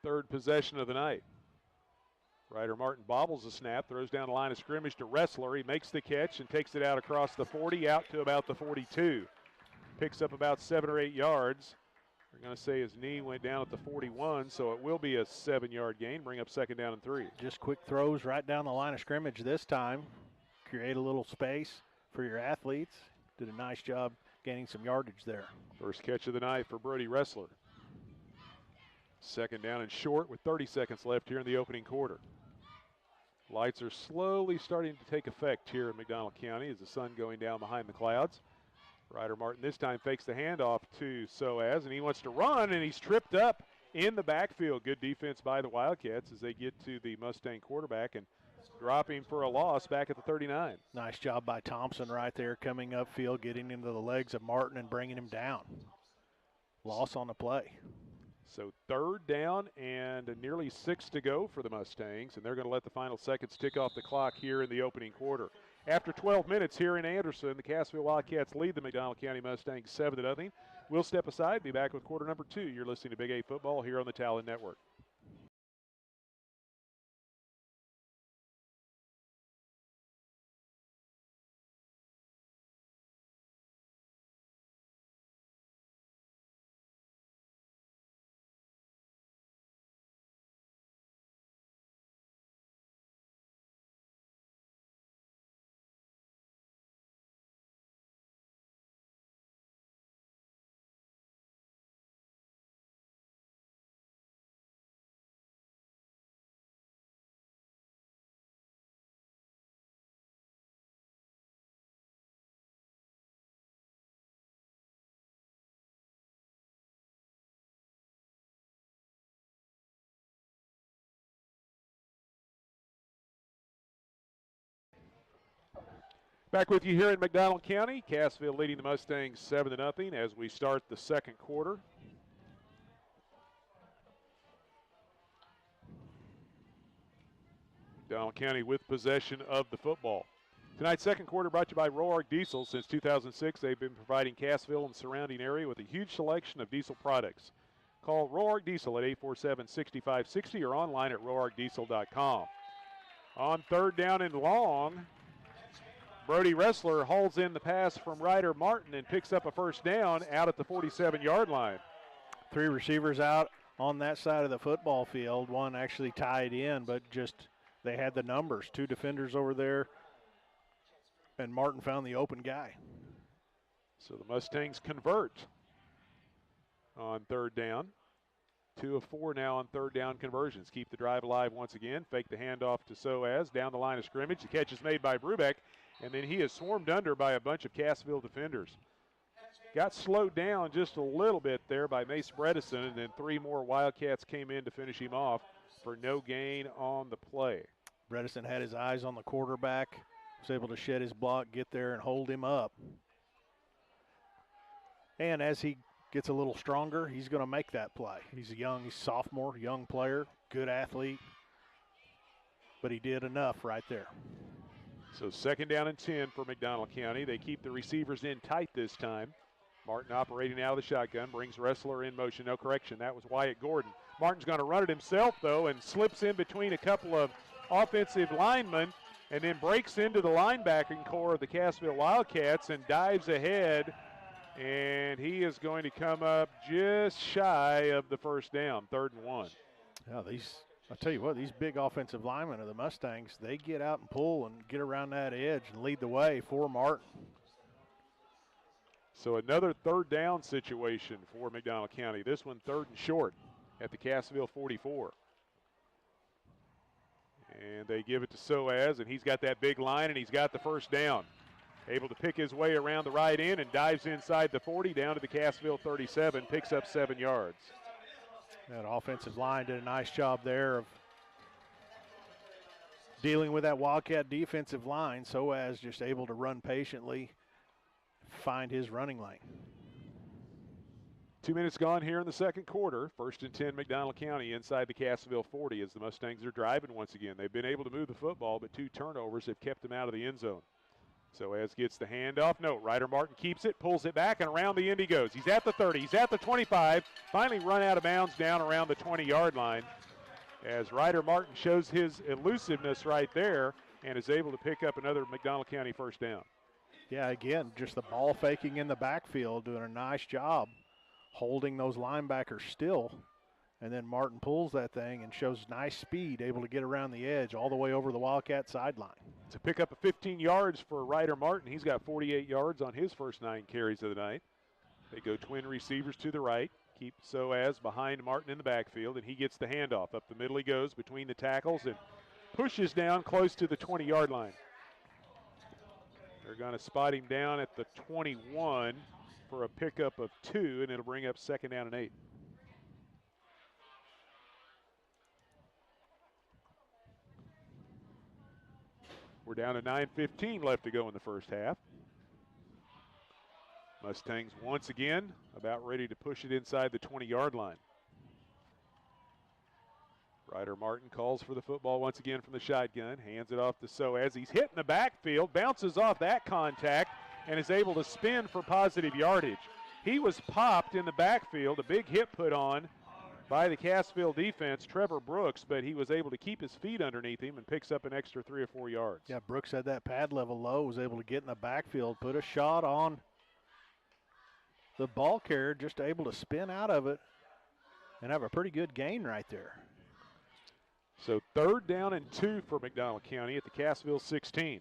third possession of the night. Ryder Martin bobbles the snap, throws down the line of scrimmage to Wrestler. He makes the catch and takes it out across the 40, out to about the 42. Picks up about 7 or 8 yards. We're going to say his knee went down at the 41, so it will be a 7-yard gain, bring up 2nd down and 3. Just quick throws right down the line of scrimmage this time. Create a little space for your athletes. Did a nice job gaining some yardage there. First catch of the night for Brody Wrestler. 2nd down and short with 30 seconds left here in the opening quarter. Lights are slowly starting to take effect here in McDonald County as the sun going down behind the clouds. Ryder Martin this time fakes the handoff to Soaz, and he wants to run, and he's tripped up in the backfield. Good defense by the Wildcats as they get to the Mustang quarterback and drop him for a loss back at the 39. Nice job by Thompson right there, coming upfield, getting into the legs of Martin and bringing him down. Loss on the play. So 3rd down and nearly 6 to go for the Mustangs, and they're going to let the final seconds tick off the clock here in the opening quarter. After 12 minutes here in Anderson, the Cassville Wildcats lead the McDonald County Mustangs 7-0. We'll step aside, be back with quarter number 2. You're listening to Big A Football here on the Talon Network. Back with you here in McDonald County. Cassville leading the Mustangs 7-0 as we start the second quarter. McDonald County with possession of the football. Tonight's second quarter brought to you by Roark Diesel. Since 2006, they've been providing Cassville and surrounding area with a huge selection of diesel products. Call Roark Diesel at 847-6560 or online at roarkdiesel.com. On 3rd down and long, Brody Ressler hauls in the pass from Ryder Martin and picks up a first down out at the 47-yard line. 3 receivers out on that side of the football field. One actually tied in, but just they had the numbers. 2 defenders over there, and Martin found the open guy. So the Mustangs convert on 3rd down. 2 of 4 now on 3rd down conversions. Keep the drive alive once again. Fake the handoff to Soaz down the line of scrimmage. The catch is made by Brubeck, and then he is swarmed under by a bunch of Cassville defenders. Got slowed down just a little bit there by Mace Bredesen, and then 3 more Wildcats came in to finish him off for no gain on the play. Bredesen had his eyes on the quarterback, was able to shed his block, get there, and hold him up. And as he gets a little stronger, he's going to make that play. He's a sophomore, young player, good athlete, but he did enough right there. So 2nd down and 10 for McDonald County. They keep the receivers in tight this time. Martin operating out of the shotgun, brings Ressler in motion. No correction, that was Wyatt Gordon. Martin's going to run it himself, though, and slips in between a couple of offensive linemen and then breaks into the linebacking core of the Cassville Wildcats and dives ahead. And he is going to come up just shy of the first down, 3rd and 1. Yeah, I'll tell you what, these big offensive linemen of the Mustangs, they get out and pull and get around that edge and lead the way for Martin. So another 3rd down situation for McDonald County. This one 3rd and short at the Cassville 44. And they give it to Soaz, and he's got that big line, and he's got the first down. Able to pick his way around the right end and dives inside the 40 down to the Cassville 37, picks up 7 yards. That offensive line did a nice job there of dealing with that Wildcat defensive line. Soaz just able to run patiently, find his running lane. 2 minutes gone here in the 2nd quarter. 1st and 10 McDonald County inside the Cassville 40 as the Mustangs are driving once again. They've been able to move the football, but 2 turnovers have kept them out of the end zone. Soaz gets the handoff. No, Ryder Martin keeps it, pulls it back, and around the end he goes. He's at the 30, he's at the 25, finally run out of bounds down around the 20-yard line as Ryder Martin shows his elusiveness right there and is able to pick up another McDonald County first down. Yeah, again, just the ball faking in the backfield, doing a nice job holding those linebackers still. And then Martin pulls that thing and shows nice speed, able to get around the edge all the way over the Wildcat sideline. To pick up a 15 yards for Ryder Martin. He's got 48 yards on his first 9 carries of the night. They go twin receivers to the right. Keep Soaz behind Martin in the backfield, and he gets the handoff. Up the middle he goes between the tackles and pushes down close to the 20-yard line. They're going to spot him down at the 21 for a pickup of 2, and it'll bring up 2nd down and 8. We're down to 9:15 left to go in the first half. Mustangs once again about ready to push it inside the 20-yard line. Ryder Martin calls for the football once again from the shotgun, hands it off to Soaz. He's hit in the backfield, bounces off that contact, and is able to spin for positive yardage. He was popped in the backfield, a big hit put on by the Cassville defense, Trevor Brooks, but he was able to keep his feet underneath him and picks up an extra 3 or 4 yards. Yeah, Brooks had that pad level low, was able to get in the backfield, put a shot on the ball carrier, just able to spin out of it and have a pretty good gain right there. So 3rd down and 2 for McDonald County at the Cassville 16.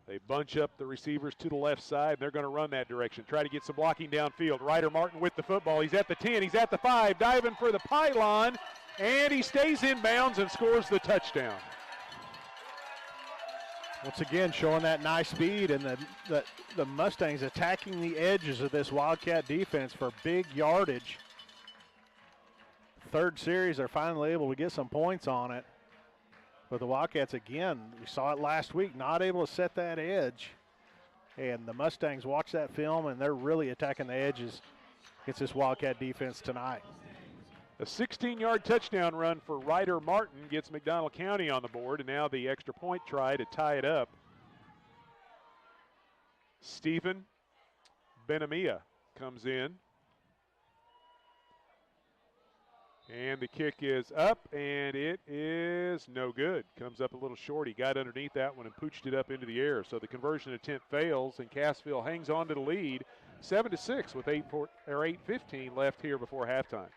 They bunch up the receivers to the left side. They're going to run that direction. Try to get some blocking downfield. Ryder Martin with the football. He's at the 10. He's at the 5. Diving for the pylon. And he stays in bounds and scores the touchdown. Once again, showing that nice speed, and the Mustangs attacking the edges of this Wildcat defense for big yardage. 3rd series, they're finally able to get some points on it. But the Wildcats, again, we saw it last week, not able to set that edge. And the Mustangs watch that film, and they're really attacking the edges against this Wildcat defense tonight. A 16-yard touchdown run for Ryder Martin gets McDonald County on the board, and now the extra point try to tie it up. Stephen Benamia comes in. And the kick is up, and it is no good. Comes up a little short. He got underneath that one and pooched it up into the air. So the conversion attempt fails, and Cassville hangs on to the lead, 7-6 with 8:15 left here before halftime.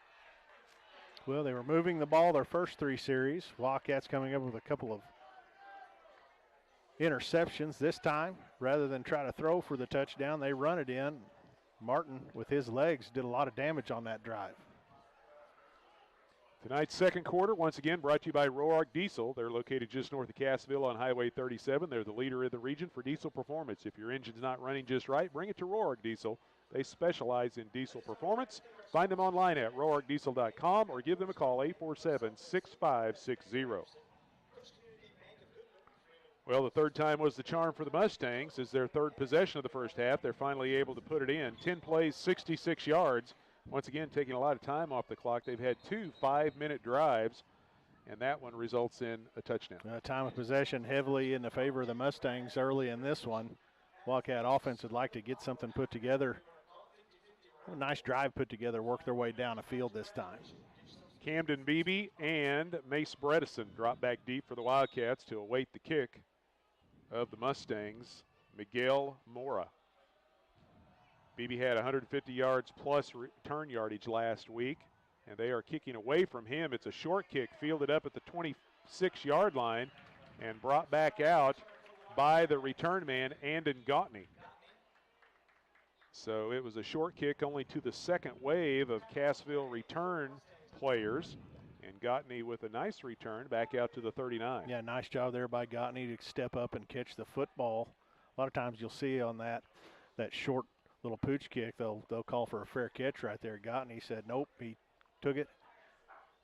Well, they were moving the ball their first 3 series. Wildcats coming up with a couple of interceptions this time. Rather than try to throw for the touchdown, they run it in. Martin, with his legs, did a lot of damage on that drive. Tonight's second quarter, once again, brought to you by Roark Diesel. They're located just north of Cassville on Highway 37. They're the leader in the region for diesel performance. If your engine's not running just right, bring it to Roark Diesel. They specialize in diesel performance. Find them online at roarkdiesel.com or give them a call, 847-6560. Well, the third time was the charm for the Mustangs. As their third possession of the first half, they're finally able to put it in. 10 plays, 66 yards. Once again, taking a lot of time off the clock. They've had 2 5-minute drives, and that one results in a touchdown. Time of possession heavily in the favor of the Mustangs early in this one. Wildcat offense would like to get something put together. A nice drive put together, work their way down the field this time. Camden Beebe and Mace Bredesen drop back deep for the Wildcats to await the kick of the Mustangs, Miguel Mora. Beebe had 150 yards plus return yardage last week, and they are kicking away from him. It's a short kick fielded up at the 26-yard line and brought back out by the return man, Andon Gautney. So it was a short kick only to the second wave of Cassville return players, and Gautney with a nice return back out to the 39. Yeah, nice job there by Gautney to step up and catch the football. A lot of times you'll see on that short little pooch kick, they'll call for a fair catch right there. Gautney said nope, he took it,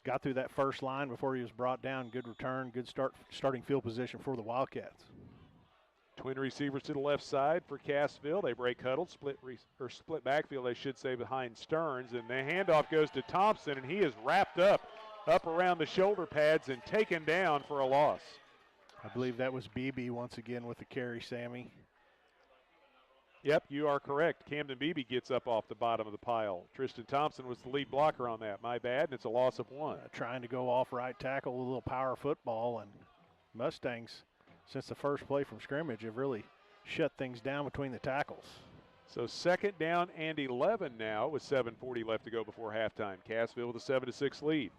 got through that first line before he was brought down. Good return, good starting field position for the Wildcats. Twin receivers to the left side for Cassville. They break huddle, split backfield, I should say, behind Stearns, and the handoff goes to Thompson, and he is wrapped up around the shoulder pads and taken down for a loss. I believe that was Beebe once again with the carry, Sammy. Yep, you are correct. Camden Beebe gets up off the bottom of the pile. Tristan Thompson was the lead blocker on that. My bad, and it's a loss of 1. Trying to go off right tackle, a little power football, and Mustangs, since the first play from scrimmage, have really shut things down between the tackles. So second down and 11 now with 7:40 left to go before halftime. Cassville with a 7-6 lead.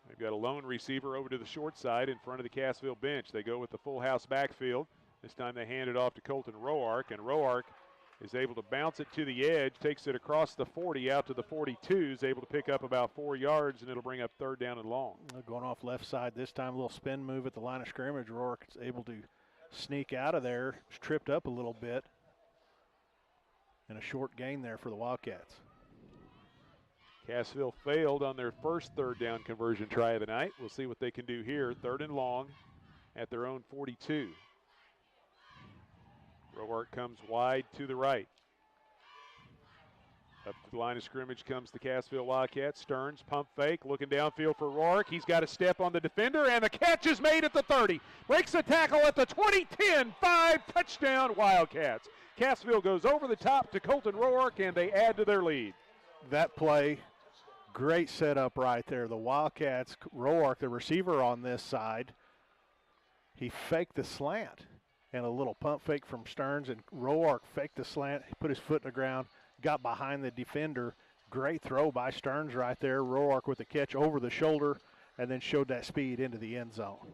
They've got a lone receiver over to the short side in front of the Cassville bench. They go with the full house backfield. This time they hand it off to Colton Roark, and Roark is able to bounce it to the edge, takes it across the 40 out to the 42, is able to pick up about 4 yards, and it'll bring up third down and long. Going off left side this time, a little spin move at the line of scrimmage. Roark is able to sneak out of there, was tripped up a little bit, and a short gain there for the Wildcats. Cassville failed on their first third down conversion try of the night. We'll see what they can do here. Third and long at their own 42. Roark comes wide to the right. Up to the line of scrimmage comes the Cassville Wildcats. Stearns, pump fake, looking downfield for Roark. He's got a step on the defender, and the catch is made at the 30. Breaks the tackle at the 20, 10, 5, touchdown Wildcats. Cassville goes over the top to Colton Roark, and they add to their lead. That play, great setup right there. The Wildcats, Roark, the receiver on this side, he faked the slant. And a little pump fake from Stearns, and Roark faked the slant. He put his foot in the ground, got behind the defender. Great throw by Stearns right there. Roark with the catch over the shoulder, and then showed that speed into the end zone.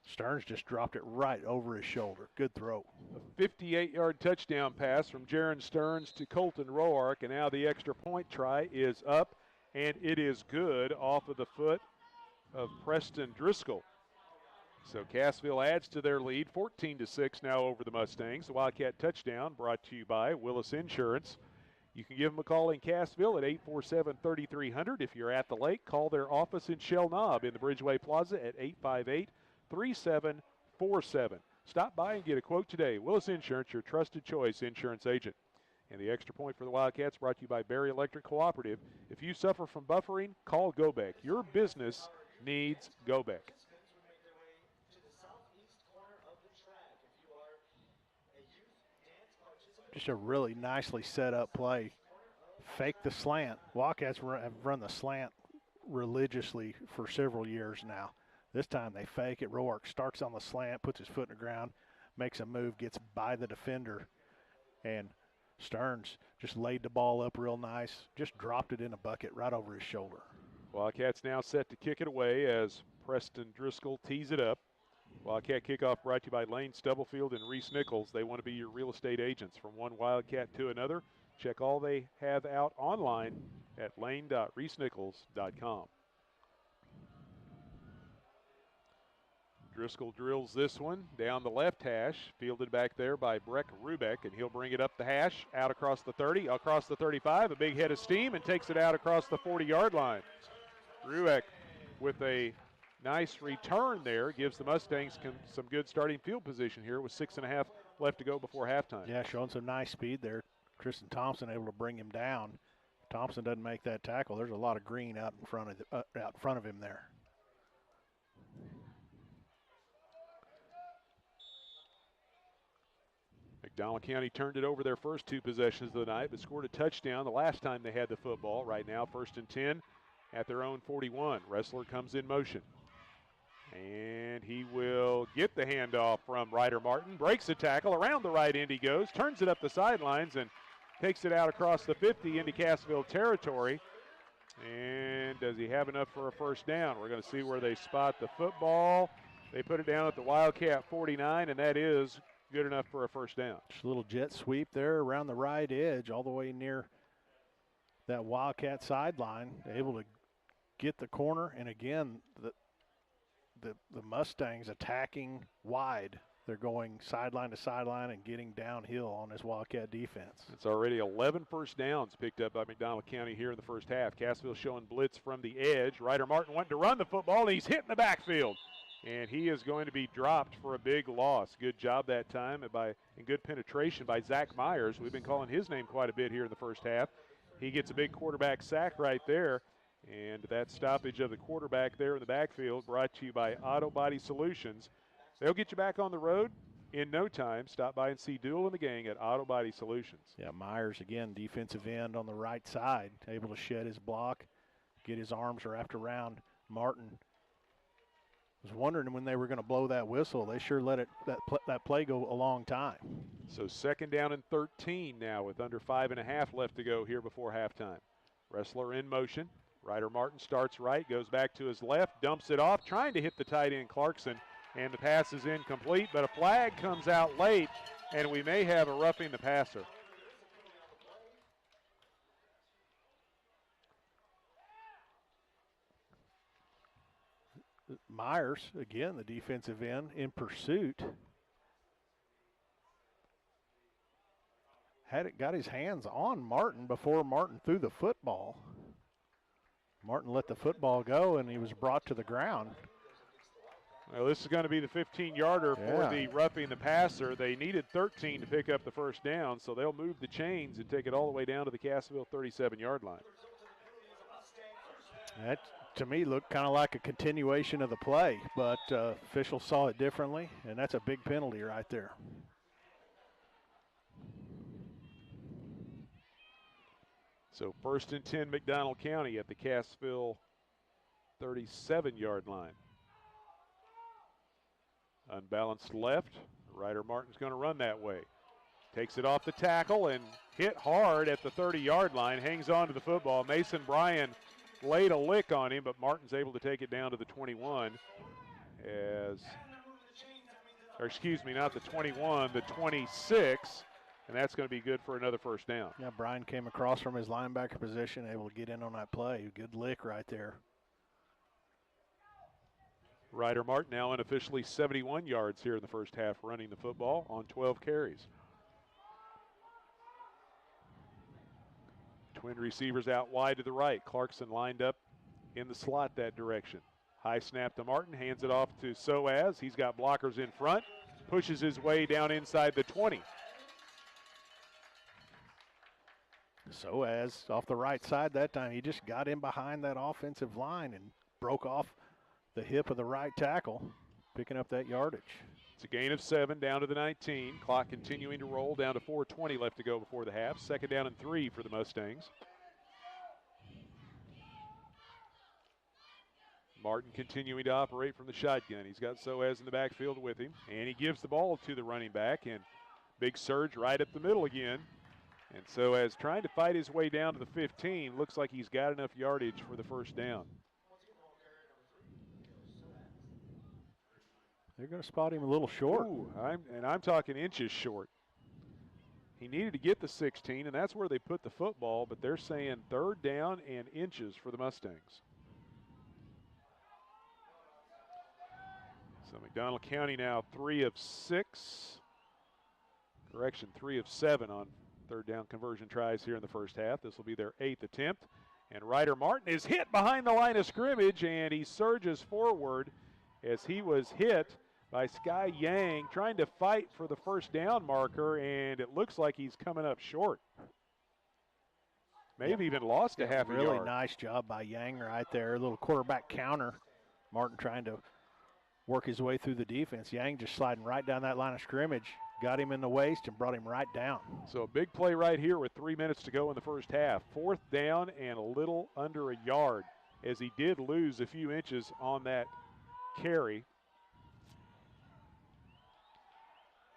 Stearns just dropped it right over his shoulder. Good throw. A 58-yard touchdown pass from Jaron Stearns to Colton Roark, and now the extra point try is up, and it is good off of the foot of Preston Driscoll. So Cassville adds to their lead, 14-6 now over the Mustangs. The Wildcat touchdown brought to you by Willis Insurance. You can give them a call in Cassville at 847-3300. If you're at the lake, call their office in Shell Knob in the Bridgeway Plaza at 858-3747. Stop by and get a quote today. Willis Insurance, your trusted choice insurance agent. And the extra point for the Wildcats brought to you by Berry Electric Cooperative. If you suffer from buffering, call Gobeck. Your business needs Gobeck. Just a really nicely set up play fake the slant. Wildcats have run the slant religiously for several years now. This time they fake it. Roark starts on the slant, puts his foot in the ground, makes a move, gets by the defender, and Stearns just laid the ball up real nice, just dropped it in a bucket right over his shoulder. Wildcats now set to kick it away as Preston Driscoll tees it up. Wildcat kickoff brought to you by Lane Stubblefield and Reese Nichols. They want to be your real estate agents from one Wildcat to another. Check all they have out online at lane.reesenichols.com. Driscoll drills this one down the left hash, fielded back there by Breck Rubeck, and he'll bring it up the hash, out across the 30, across the 35, a big head of steam, and takes it out across the 40-yard line. Rubeck with a nice return there, gives the Mustangs some good starting field position here with 6.5 left to go before halftime. Yeah, showing some nice speed there. Tristan Thompson able to bring him down. Thompson doesn't make that tackle. There's a lot of green out in front of him there. McDonald County turned it over their first 2 possessions of the night, but scored a touchdown the last time they had the football. Right now, 1st and 10 at their own 41. Wrestler comes in motion. And he will get the handoff from Ryder Martin. Breaks the tackle. Around the right end he goes. Turns it up the sidelines and takes it out across the 50 into Cassville territory. And does he have enough for a first down? We're going to see where they spot the football. They put it down at the Wildcat 49, and that is good enough for a first down. Just a little jet sweep there around the right edge all the way near that Wildcat sideline. Able to get the corner, and again, the Mustangs attacking wide. They're going sideline to sideline and getting downhill on this Wildcat defense. It's already 11 first downs picked up by McDonald County here in the first half. Cassville showing blitz from the edge. Ryder Martin wanting to run the football, and he's hit in the backfield. And he is going to be dropped for a big loss. Good job that time and good penetration by Zach Myers. We've been calling his name quite a bit here in the first half. He gets a big quarterback sack right there. And that stoppage of the quarterback there in the backfield brought to you by Auto Body Solutions. They'll get you back on the road in no time. Stop by and see Dool and the gang at Auto Body Solutions. Yeah, Myers, again, defensive end on the right side, able to shed his block, get his arms wrapped around Martin. Was wondering when they were going to blow that whistle. They sure let that play go a long time. So 2nd down and 13 now with under 5.5 left to go here before halftime. Wrestler in motion. Ryder Martin starts right, goes back to his left, dumps it off, trying to hit the tight end Clarkson, and the pass is incomplete, but a flag comes out late, and we may have a roughing the passer. Myers, again, the defensive end, in pursuit. Got his hands on Martin before Martin threw the football. Martin let the football go, and he was brought to the ground. Well, this is going to be the 15-yarder for the roughing the passer. They needed 13 to pick up the first down, so they'll move the chains and take it all the way down to the Cassville 37-yard line. That, to me, looked kind of like a continuation of the play, but officials saw it differently, and that's a big penalty right there. So 1st and 10 McDonald County at the Cassville 37-yard line. Unbalanced left. Ryder Martin's going to run that way. Takes it off the tackle and hit hard at the 30-yard line. Hangs on to the football. Mason Bryan laid a lick on him, but Martin's able to take it down to the 21 not the 21, the 26. And that's going to be good for another first down. Yeah, Bryan came across from his linebacker position, able to get in on that play. Good lick right there. Ryder Martin now unofficially 71 yards here in the first half running the football on 12 carries. Twin receivers out wide to the right. Clarkson lined up in the slot that direction. High snap to Martin, hands it off to Soaz. He's got blockers in front, pushes his way down inside the 20. Soaz off the right side that time. He just got in behind that offensive line and broke off the hip of the right tackle, picking up that yardage. It's a gain of 7 down to the 19. Clock continuing to roll down to 4:20 left to go before the half. 2nd down and 3 for the Mustangs. Martin continuing to operate from the shotgun. He's got Soaz in the backfield with him, and he gives the ball to the running back, and big surge right up the middle again. And Soaz trying to fight his way down to the 15. Looks like he's got enough yardage for the first down. They're going to spot him a little short. Ooh, I'm talking inches short. He needed to get the 16, and that's where they put the football, but they're saying third down and inches for the Mustangs. So McDonald County now 3 of 6. Correction, 3 of 7 on third down conversion tries here in the first half. This will be their 8th attempt. And Ryder Martin is hit behind the line of scrimmage, and he surges forward as he was hit by Sky Yang trying to fight for the first down marker, and it looks like he's coming up short. Maybe even lost a half a yard. Really nice job by Yang right there. A little quarterback counter. Martin trying to work his way through the defense. Yang just sliding right down that line of scrimmage. Got him in the waist and brought him right down. So a big play right here with 3 minutes to go in the first half. Fourth down and a little under a yard, as he did lose a few inches on that carry.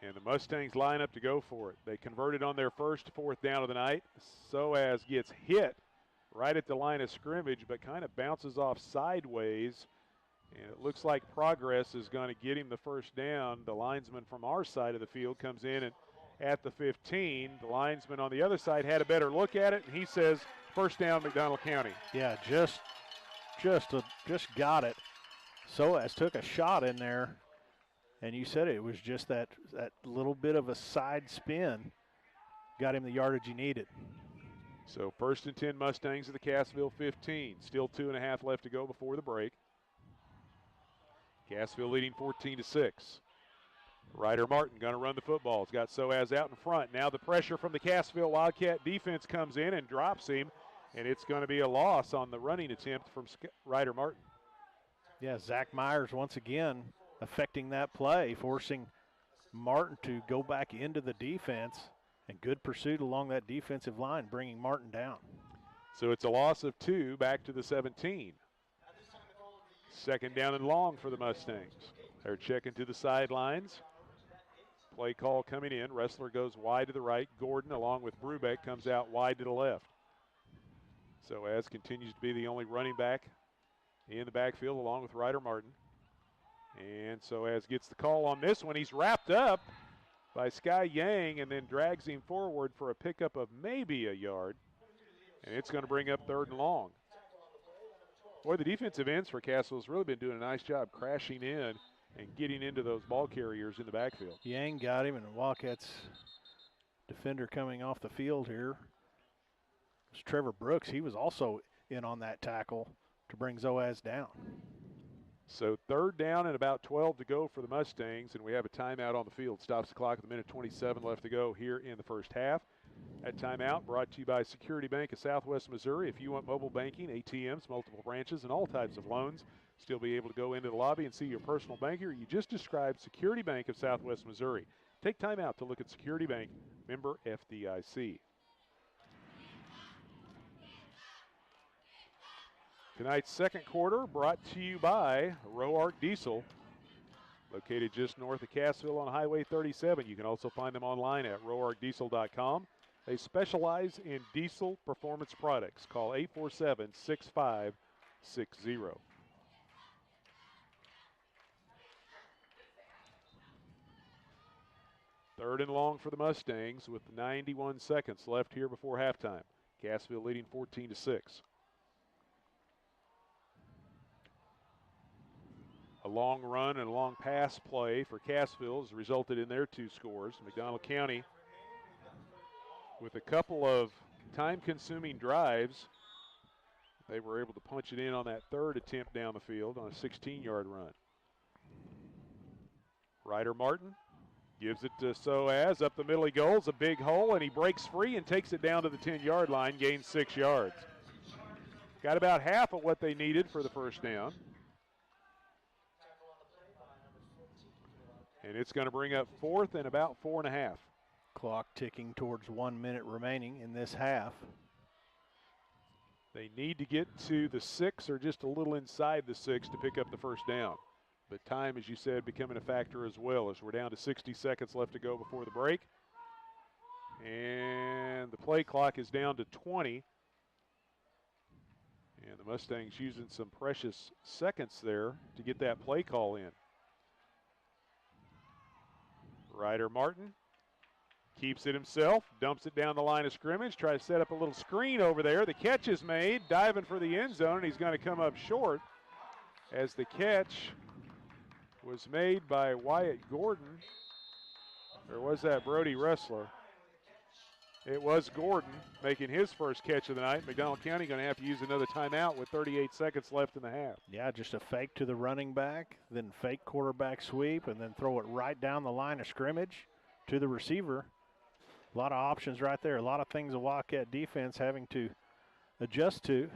And the Mustangs line up to go for it. They converted on their first fourth down of the night. Soaz gets hit right at the line of scrimmage, but kind of bounces off sideways. And it looks like Progress is going to get him the first down. The linesman from our side of the field comes in and at the 15. The linesman on the other side had a better look at it, and he says first down McDonald County. Yeah, just got it. Soaz took a shot in there. And you said it was just that little bit of a side spin got him the yardage he needed. So 1st and 10 Mustangs at the Cassville 15. Still 2.5 left to go before the break. Cassville leading 14-6. Ryder Martin going to run the football. He's got Soaz out in front. Now the pressure from the Cassville Wildcat defense comes in and drops him, and it's going to be a loss on the running attempt from Ryder Martin. Yeah, Zach Myers once again affecting that play, forcing Martin to go back into the defense, and good pursuit along that defensive line, bringing Martin down. So it's a loss of 2 back to the 17. Second down and long for the Mustangs. They're checking to the sidelines. Play call coming in. Wrestler goes wide to the right. Gordon, along with Brubeck, comes out wide to the left. Soaz continues to be the only running back in the backfield along with Ryder Martin. And Soaz gets the call on this one. He's wrapped up by Sky Yang and then drags him forward for a pickup of maybe a yard. And it's going to bring up 3rd and long. Boy, the defensive ends for Cassville has really been doing a nice job crashing in and getting into those ball carriers in the backfield. Yang got him, and the Wildcats defender coming off the field here was Trevor Brooks. He was also in on that tackle to bring Soaz down. So 3rd down and about 12 to go for the Mustangs, and we have a timeout on the field. Stops the clock at the minute 27 left to go here in the first half. That timeout brought to you by Security Bank of Southwest Missouri. If you want mobile banking, ATMs, multiple branches, and all types of loans, still be able to go into the lobby and see your personal banker. You just described Security Bank of Southwest Missouri. Take time out to look at Security Bank, member FDIC. Tonight's second quarter brought to you by Roark Diesel, located just north of Cassville on Highway 37. You can also find them online at roarkdiesel.com. They specialize in diesel performance products. Call 847-6560. 3rd and long for the Mustangs with 91 seconds left here before halftime. Cassville leading 14-6. A long run and a long pass play for Cassville has resulted in their 2 scores. McDonald County, with a couple of time-consuming drives, they were able to punch it in on that 3rd attempt down the field on a 16-yard run. Ryder Martin gives it to Soaz. Up the middle he goes, a big hole, and he breaks free and takes it down to the 10-yard line, gains 6 yards. Got about half of what they needed for the first down. And it's going to bring up 4th and about 4.5. Clock ticking towards 1 minute remaining in this half. They need to get to the 6 or just a little inside the 6 to pick up the first down. But time, as you said, becoming a factor as well, as we're down to 60 seconds left to go before the break. And the play clock is down to 20. And the Mustangs using some precious seconds there to get that play call in. Ryder Martin keeps it himself, dumps it down the line of scrimmage, tries to set up a little screen over there. The catch is made, diving for the end zone, and he's going to come up short as the catch was made by Wyatt Gordon. Or was that Brody Ressler? It was Gordon making his first catch of the night. McDonald County going to have to use another timeout with 38 seconds left in the half. Yeah, just a fake to the running back, then fake quarterback sweep, and then throw it right down the line of scrimmage to the receiver. A lot of options right there. A lot of things a Wildcat defense having to adjust to.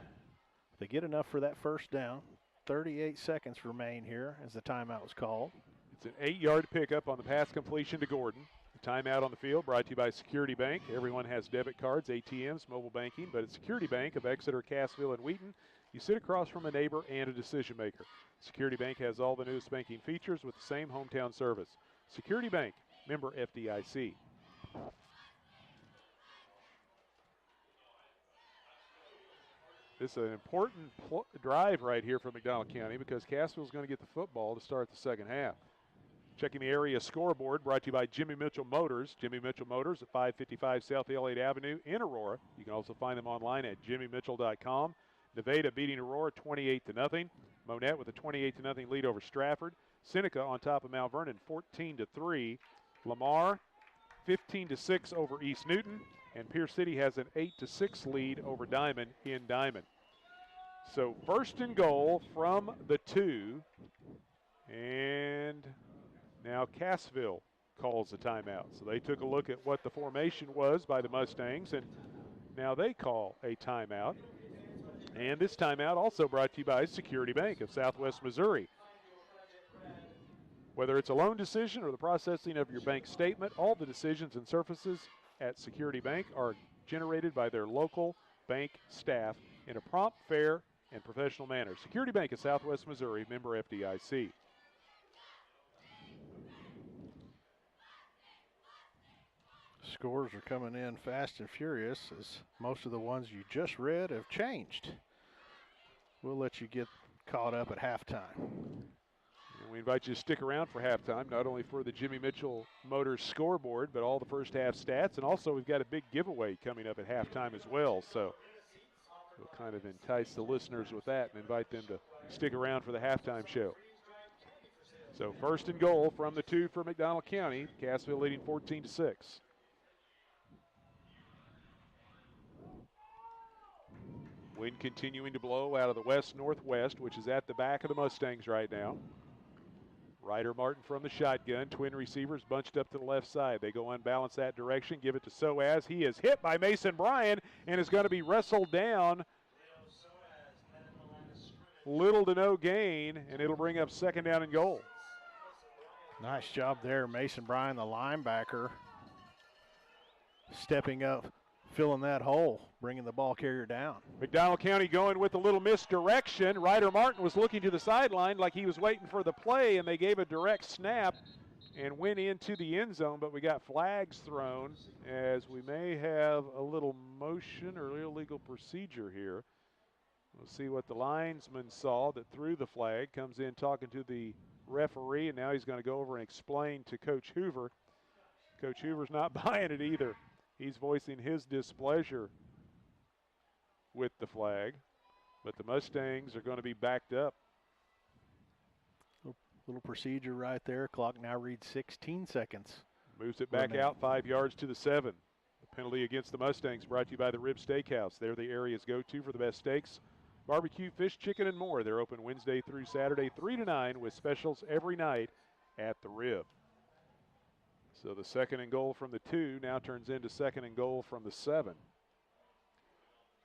They get enough for that first down. 38 seconds remain here as the timeout was called. It's an 8-yard pickup on the pass completion to Gordon. The timeout on the field brought to you by Security Bank. Everyone has debit cards, ATMs, mobile banking, but at Security Bank of Exeter, Cassville, and Wheaton, you sit across from a neighbor and a decision maker. Security Bank has all the newest banking features with the same hometown service. Security Bank, member FDIC. This is an important drive right here for McDonald County because Cassville is going to get the football to start the second half. Checking the area scoreboard, brought to you by Jimmy Mitchell Motors. Jimmy Mitchell Motors at 555 South Elliott Avenue in Aurora. You can also find them online at jimmymitchell.com. Nevada beating Aurora 28-0. Monette with a 28-0 lead over Stratford. Seneca on top of Mount Vernon 14-3. Lamar 15-6 over East Newton. And Pierce City has an 8-6 lead over Diamond in Diamond. So first and goal from the 2. And now Cassville calls the timeout. So they took a look at what the formation was by the Mustangs, and now they call a timeout. And this timeout also brought to you by Security Bank of Southwest Missouri. Whether it's a loan decision or the processing of your bank statement, all the decisions and services at Security Bank are generated by their local bank staff in a prompt, fair, and professional manner. Security Bank of Southwest Missouri, member FDIC. Scores are coming in fast and furious as most of the ones you just read have changed. We'll let you get caught up at halftime. And we invite you to stick around for halftime, not only for the Jimmy Mitchell Motors scoreboard, but all the first half stats. And also we've got a big giveaway coming up at halftime as well. So we'll kind of entice the listeners with that and invite them to stick around for the halftime show. So first and goal from the 2 for McDonald County. Cassville leading 14-6. Wind continuing to blow out of the west-northwest, which is at the back of the Mustangs right now. Ryder Martin from the shotgun. Twin receivers bunched up to the left side. They go unbalanced that direction, give it to Soaz. He is hit by Mason Bryan and is going to be wrestled down. Little to no gain, and it'll bring up second down and goal. Nice job there, Mason Bryan, the linebacker, stepping up, filling that hole, bringing the ball carrier down. McDonald County going with a little misdirection. Ryder Martin was looking to the sideline like he was waiting for the play, and they gave a direct snap and went into the end zone, but we got flags thrown as we may have a little motion or illegal procedure here. We'll see what the linesman saw that threw the flag, comes in talking to the referee, and now he's going to go over and explain to Coach Hoover. Coach Hoover's not buying it either. He's voicing his displeasure with the flag, but the Mustangs are going to be backed up. Little procedure right there. Clock now reads 16 seconds. Moves it back out 5 yards to the 7. The penalty against the Mustangs brought to you by the Rib Steakhouse. They're the area's go-to for the best steaks, barbecue, fish, chicken, and more. They're open Wednesday through Saturday, 3 to 9, with specials every night at the Rib. So the second and goal from the 2 now turns into second and goal from the 7.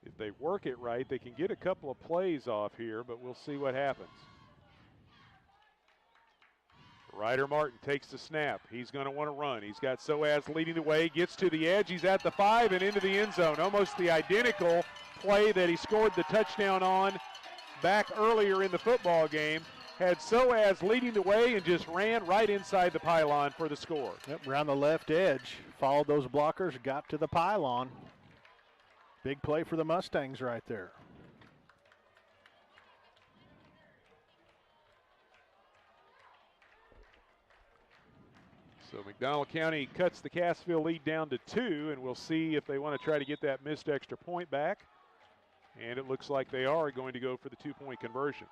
If they work it right, they can get a couple of plays off here, but we'll see what happens. Ryder Martin takes the snap. He's going to want to run. He's got Soaz leading the way, gets to the edge. He's at the 5 and into the end zone. Almost the identical play that he scored the touchdown on back earlier in the football game. Had Soaz leading the way and just ran right inside the pylon for the score. Yep, around the left edge. Followed those blockers, got to the pylon. Big play for the Mustangs right there. So McDonald County cuts the Cassville lead down to 2, and we'll see if they want to try to get that missed extra point back. And it looks like they are going to go for the 2-point conversion.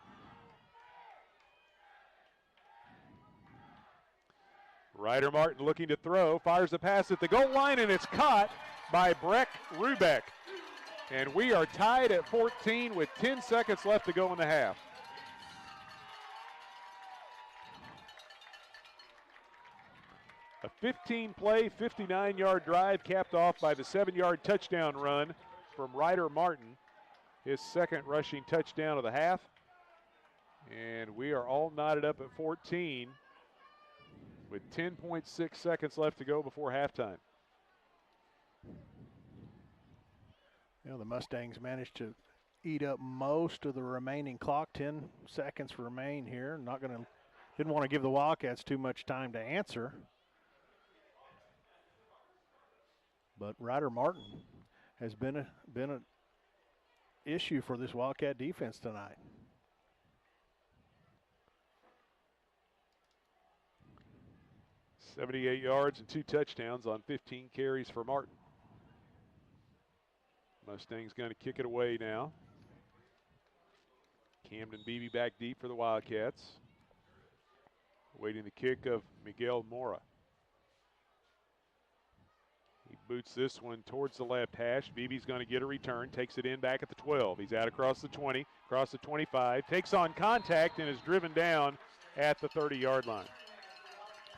Ryder Martin looking to throw, fires the pass at the goal line, and it's caught by Breck Rubeck. And we are tied at 14 with 10 seconds left to go in the half. A 15-play, 59-yard drive capped off by the 7-yard touchdown run from Ryder Martin, his second rushing touchdown of the half. And we are all knotted up at 14 with 10.6 seconds left to go before halftime. You know, the Mustangs managed to eat up most of the remaining clock. 10 seconds remain here. Didn't want to give the Wildcats too much time to answer. But Ryder Martin has been an issue for this Wildcat defense tonight. $78 yards and 2 touchdowns on 15 carries for Martin. Mustang's going to kick it away now. Camden Beebe back deep for the Wildcats. Waiting the kick of Miguel Mora. He boots this one towards the left hash. Beebe's going to get a return, takes it in back at the 12. He's out across the 20, across the 25, takes on contact and is driven down at the 30-yard line.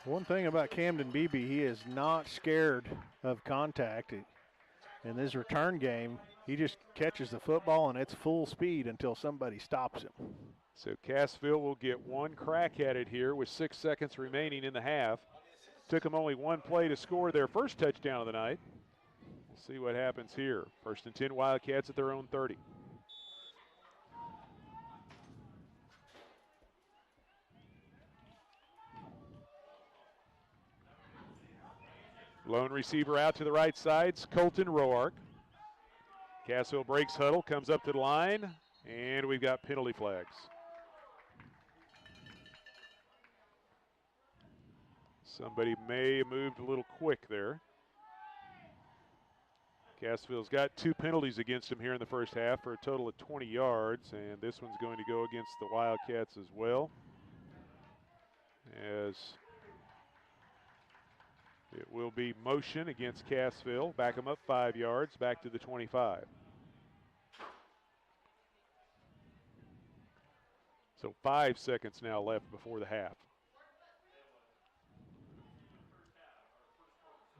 One thing about Camden Beebe, he is not scared of contact. In this return game, he just catches the football and it's full speed until somebody stops him. So Cassville will get one crack at it here with 6 seconds remaining in the half. Took them only one play to score their first touchdown of the night. We'll see what happens here. 1st and 10 Wildcats at their own 30. Lone receiver out to the right side's Colton Roark. Cassville breaks huddle, comes up to the line, and we've got penalty flags. Somebody may have moved a little quick there. Cassville's got 2 penalties against him here in the first half for a total of 20 yards, and this one's going to go against the Wildcats as well, as it will be motion against Cassville. Back them up 5 yards, back to the 25. So 5 seconds now left before the half.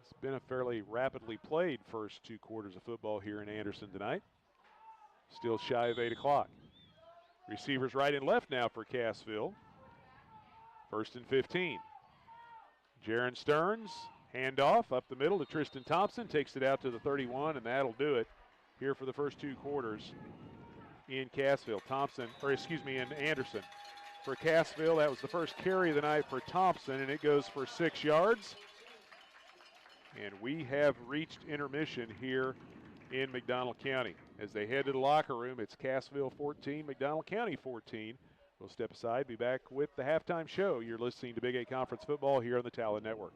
It's been a fairly rapidly played first 2 quarters of football here in Anderson tonight. Still shy of 8 o'clock. Receivers right and left now for Cassville. 1st and 15. Jaron Stearns, handoff up the middle to Tristan Thompson, takes it out to the 31, and that'll do it here for the first 2 quarters in Cassville. In Anderson. For Cassville, that was the first carry of the night for Thompson, and it goes for 6 yards. And we have reached intermission here in McDonald County. As they head to the locker room, it's Cassville 14, McDonald County 14. We'll step aside, be back with the halftime show. You're listening to Big 8 Conference Football here on the Talon Network.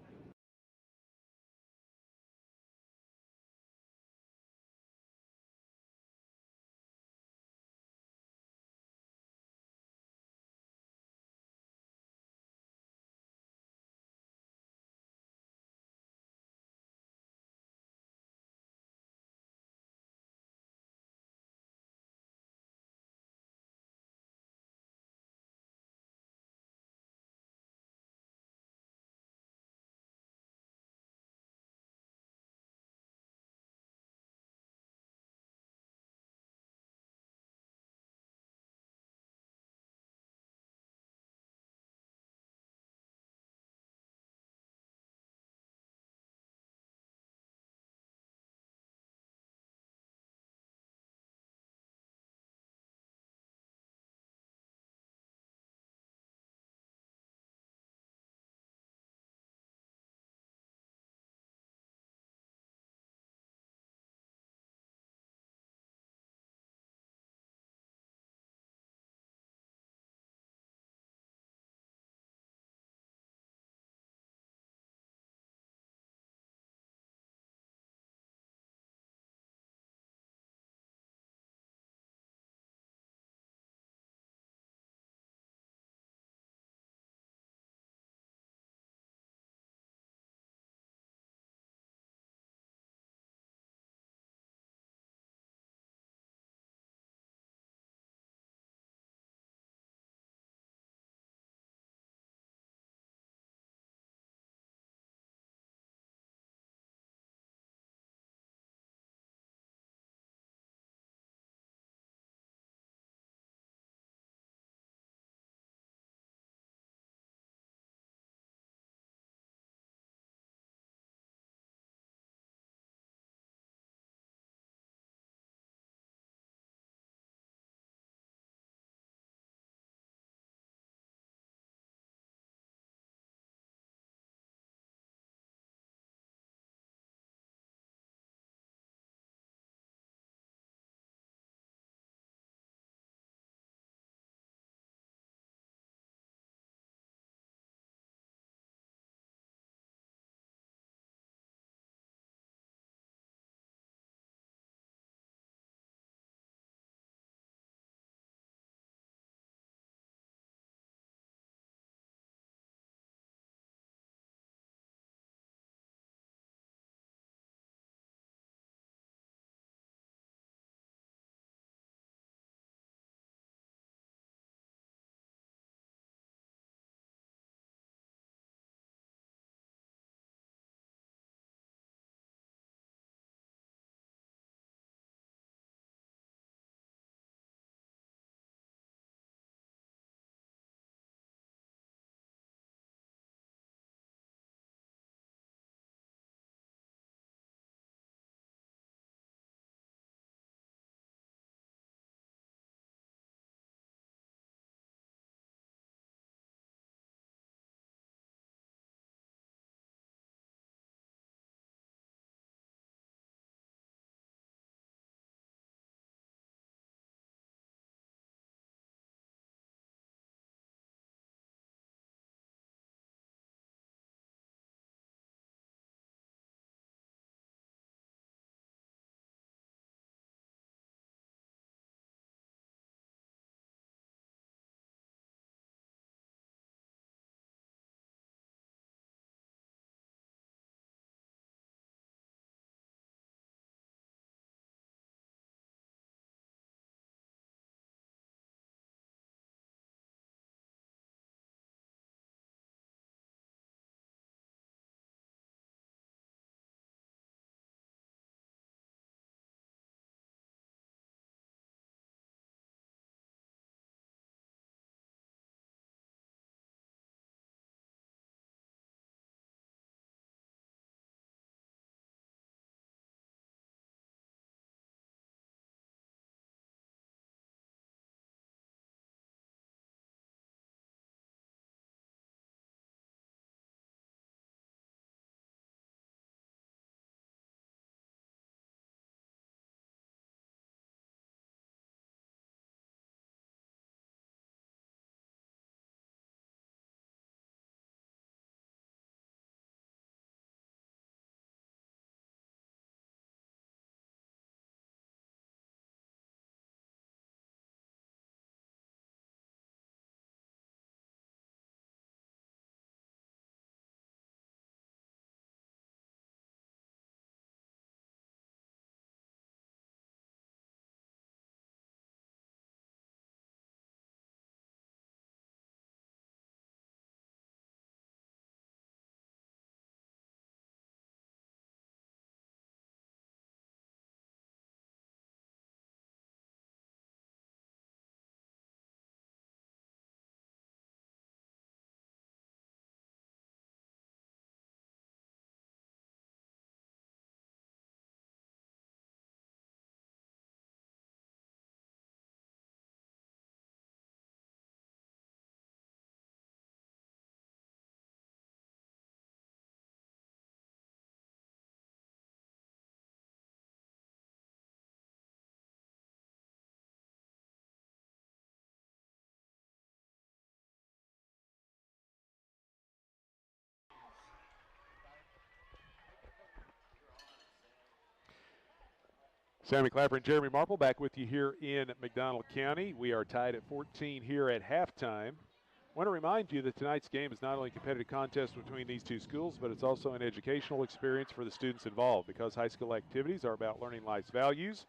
Sammy Clapper and Jeremy Marple back with you here in McDonald County. We are tied at 14 here at halftime. I want to remind you that tonight's game is not only a competitive contest between these two schools, but it's also an educational experience for the students involved. Because high school activities are about learning life's values,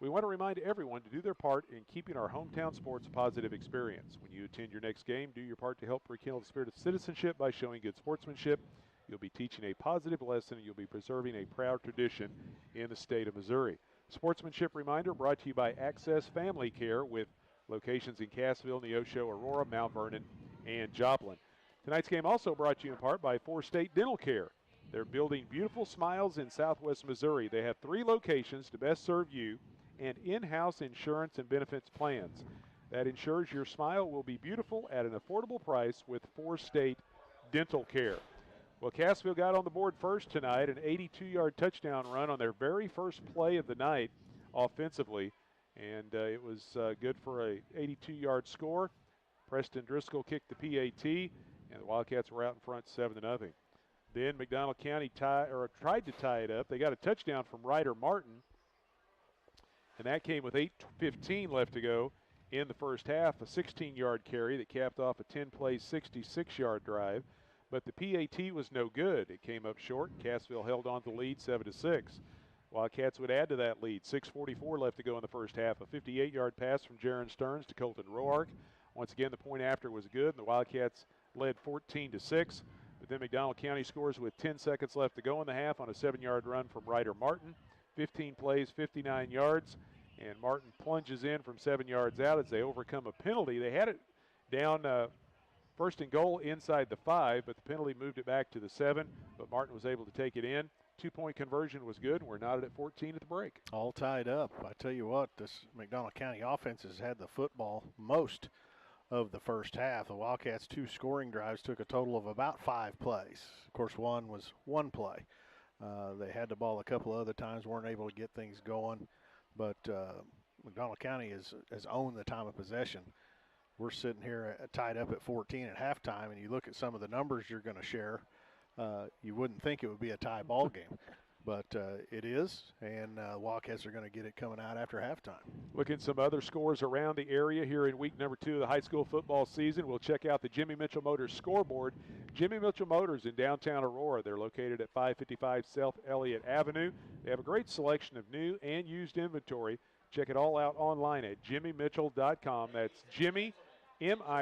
we want to remind everyone to do their part in keeping our hometown sports a positive experience. When you attend your next game, do your part to help rekindle the spirit of citizenship by showing good sportsmanship. You'll be teaching a positive lesson, and you'll be preserving a proud tradition in the state of Missouri. Sportsmanship reminder brought to you by Access Family Care with locations in Cassville, Neosho, Aurora, Mount Vernon, and Joplin. Tonight's game also brought to you in part by Four State Dental Care. They're building beautiful smiles in southwest Missouri. They have 3 locations to best serve you and in-house insurance and benefits plans. That ensures your smile will be beautiful at an affordable price with Four State Dental Care. Well, Cassville got on the board first tonight, an 82-yard touchdown run on their very first play of the night offensively, and it was good for a 82-yard score. Preston Driscoll kicked the PAT, and the Wildcats were out in front 7-0. Then McDonald County tried to tie it up. They got a touchdown from Ryder Martin, and that came with 8:15 left to go in the first half, a 16-yard carry that capped off a 10-play, 66-yard drive. But the PAT was no good. It came up short. Cassville held on to the lead 7-6. Wildcats would add to that lead. 6:44 left to go in the first half. A 58-yard pass from Jaron Stearns to Colton Roark. Once again, the point after was good, and the Wildcats led 14-6. But then McDonald County scores with 10 seconds left to go in the half on a 7-yard run from Ryder Martin. 15 plays, 59 yards, and Martin plunges in from 7 yards out as they overcome a penalty. They had it down first and goal inside the 5, but the penalty moved it back to the 7, but Martin was able to take it in. 2-point conversion was good, and we're knotted at 14 at the break. All tied up. I tell you what, this McDonald County offense has had the football most of the first half. The Wildcats' 2 scoring drives took a total of about 5 plays. Of course, one was 1 play. They had the ball a couple of other times, weren't able to get things going, but McDonald County has owned the time of possession. We're sitting here tied up at 14 at halftime, and you look at some of the numbers you're going to share, you wouldn't think it would be a tie ball game, but it is, and Wildcats are going to get it coming out after halftime. Look at some other scores around the area here in week number 2 of the high school football season. We'll check out the Jimmy Mitchell Motors scoreboard. Jimmy Mitchell Motors in downtown Aurora. They're located at 555 South Elliott Avenue. They have a great selection of new and used inventory. Check it all out online at jimmymitchell.com. That's Jimmy, MICHEL.com.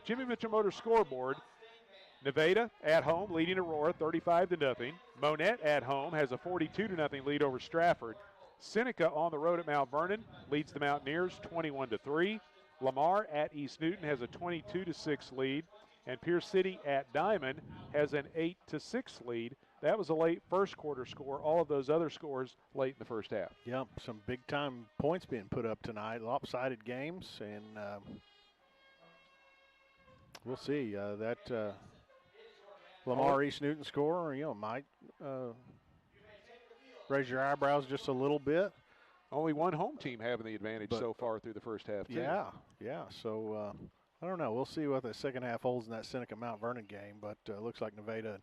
Jimmy Mitchell Motors scoreboard. Nevada at home leading Aurora 35-0. Monette at home has a 42-0 lead over Stratford. Seneca on the road at Mount Vernon leads the Mountaineers 21-3. Lamar at East Newton has a 22-6 lead. And Pierce City at Diamond has an 8-6 lead. That was a late first quarter score. All of those other scores late in the first half. Yep, some big-time points being put up tonight. Lopsided games, and we'll see. That Lamar East Newton score, might raise your eyebrows just a little bit. Only one home team having the advantage so far through the first half, too. Yeah. So, I don't know. We'll see what the second half holds in that Seneca-Mount Vernon game, but looks like Nevada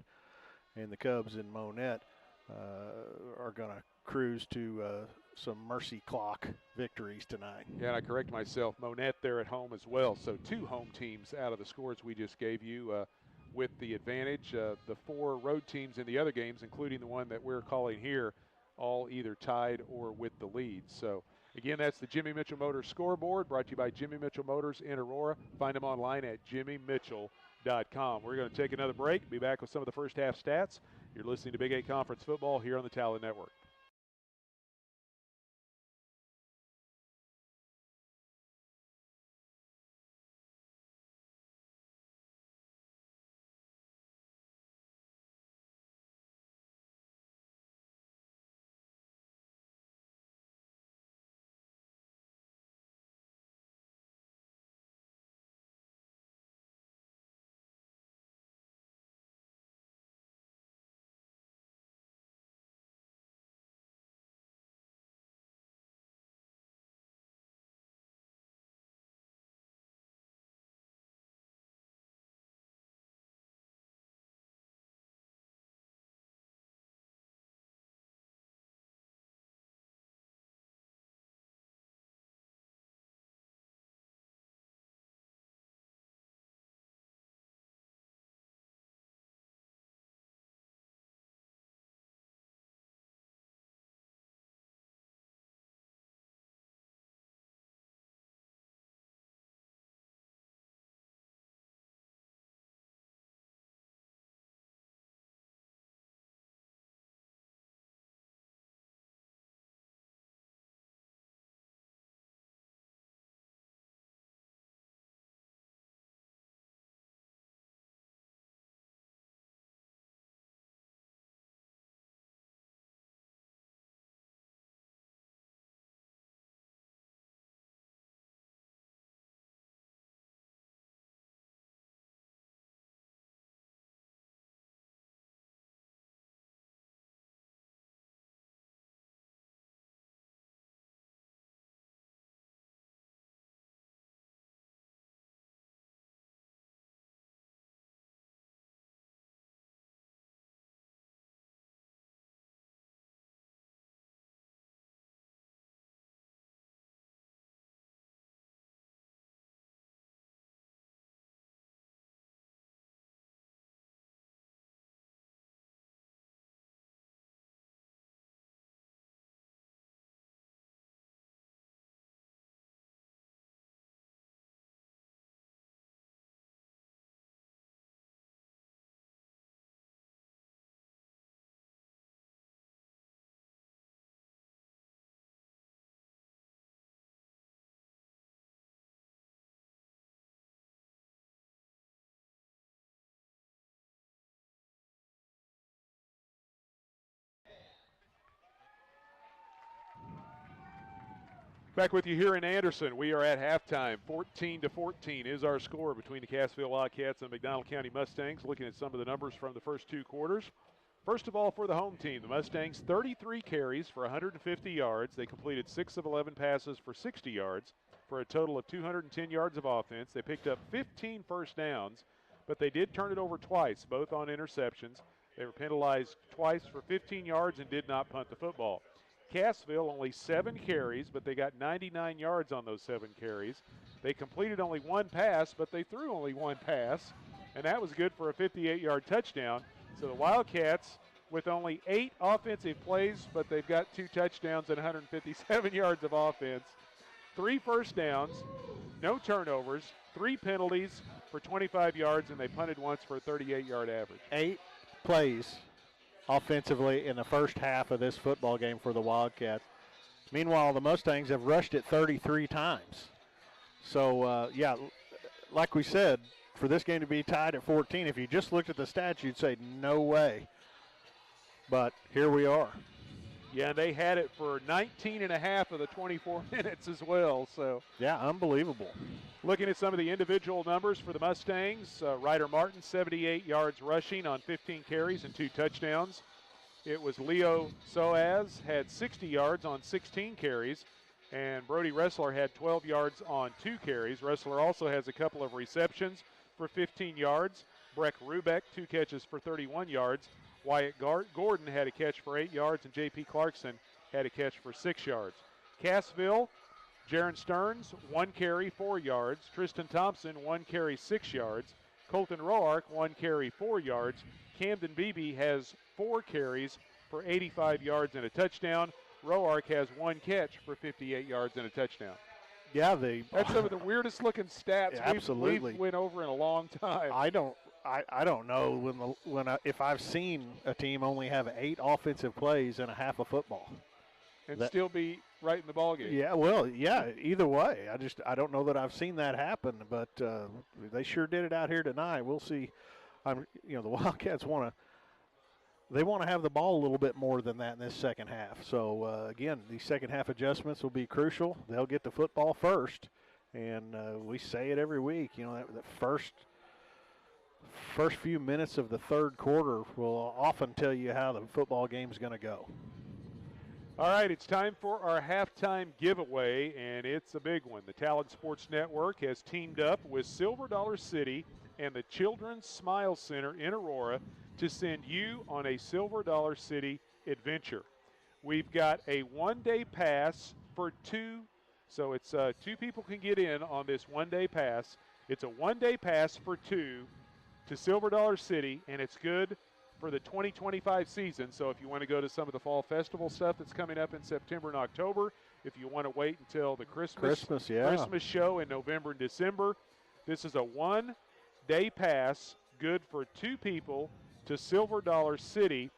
and the Cubs in Monette are going to cruise to some mercy clock victories tonight. Yeah, and I correct myself. Monette there at home as well. So 2 home teams out of the scores we just gave you with the advantage. The 4 road teams in the other games, including the one that we're calling here, all either tied or with the lead. So, again, that's the Jimmy Mitchell Motors scoreboard brought to you by Jimmy Mitchell Motors in Aurora. Find them online at jimmymitchell.com. We're going to take another break, be back with some of the first half stats. You're listening to Big 8 Conference Football here on the Talon Network. Back with you here in Anderson. We are at halftime. 14-14 is our score between the Cassville Wildcats and McDonald County Mustangs. Looking at some of the numbers from the first two quarters. First of all, for the home team, the Mustangs, 33 carries for 150 yards. They completed 6 of 11 passes for 60 yards for a total of 210 yards of offense. They picked up 15 first downs, but they did turn it over twice, both on interceptions. They were penalized twice for 15 yards and did not punt the football. Cassville only 7 carries, but they got 99 yards on those 7 carries. They completed only 1 pass, but they threw only 1 pass, and that was good for a 58-yard touchdown. So the Wildcats with only 8 offensive plays, but they've got 2 touchdowns and 157 yards of offense. 3 first downs, no turnovers, 3 penalties for 25 yards, and they punted once for a 38-yard average. 8 plays offensively in the first half of this football game for the Wildcats. Meanwhile, the Mustangs have rushed it 33 times. So, like we said, for this game to be tied at 14, if you just looked at the stats, you'd say no way. But here we are. Yeah, they had it for 19 and a half of the 24 minutes as well. So yeah, unbelievable. Looking at some of the individual numbers for the Mustangs, Ryder Martin, 78 yards rushing on 15 carries and 2 touchdowns. It was Leo Soaz, had 60 yards on 16 carries, and Brody Ressler had 12 yards on 2 carries. Ressler also has a couple of receptions for 15 yards. Breck Rubeck, 2 catches for 31 yards. Wyatt Gordon had a catch for 8 yards, and J.P. Clarkson had a catch for 6 yards. Cassville, Jaron Stearns, 1 carry, 4 yards. Tristan Thompson, 1 carry, 6 yards. Colton Roark, 1 carry, 4 yards. Camden Beebe has 4 carries for 85 yards and a touchdown. Roark has 1 catch for 58 yards and a touchdown. Yeah, that's some of the weirdest looking stats we've went over in a long time. I don't know if I've seen a team only have 8 offensive plays in a half of football and still be right in the ballgame. Yeah, well, yeah. Either way, I don't know that I've seen that happen, but they sure did it out here tonight. We'll see. The Wildcats want to have the ball a little bit more than that in this second half. So again, these second half adjustments will be crucial. They'll get the football first, and we say it every week. That first few minutes of the third quarter will often tell you how the football game is going to go. All right, it's time for our halftime giveaway, and it's a big one. The Talent Sports Network has teamed up with Silver Dollar City and the Children's Smile Center in Aurora to send you on a Silver Dollar City adventure. We've got a one-day pass for 2, so it's 2 people can get in on this one-day pass. It's a one-day pass for 2 to Silver Dollar City, and it's good for the 2025 season. So if you want to go to some of the fall festival stuff that's coming up in September and October, if you want to wait until the Christmas show in November and December, this is a one-day pass, good for 2 people to Silver Dollar City.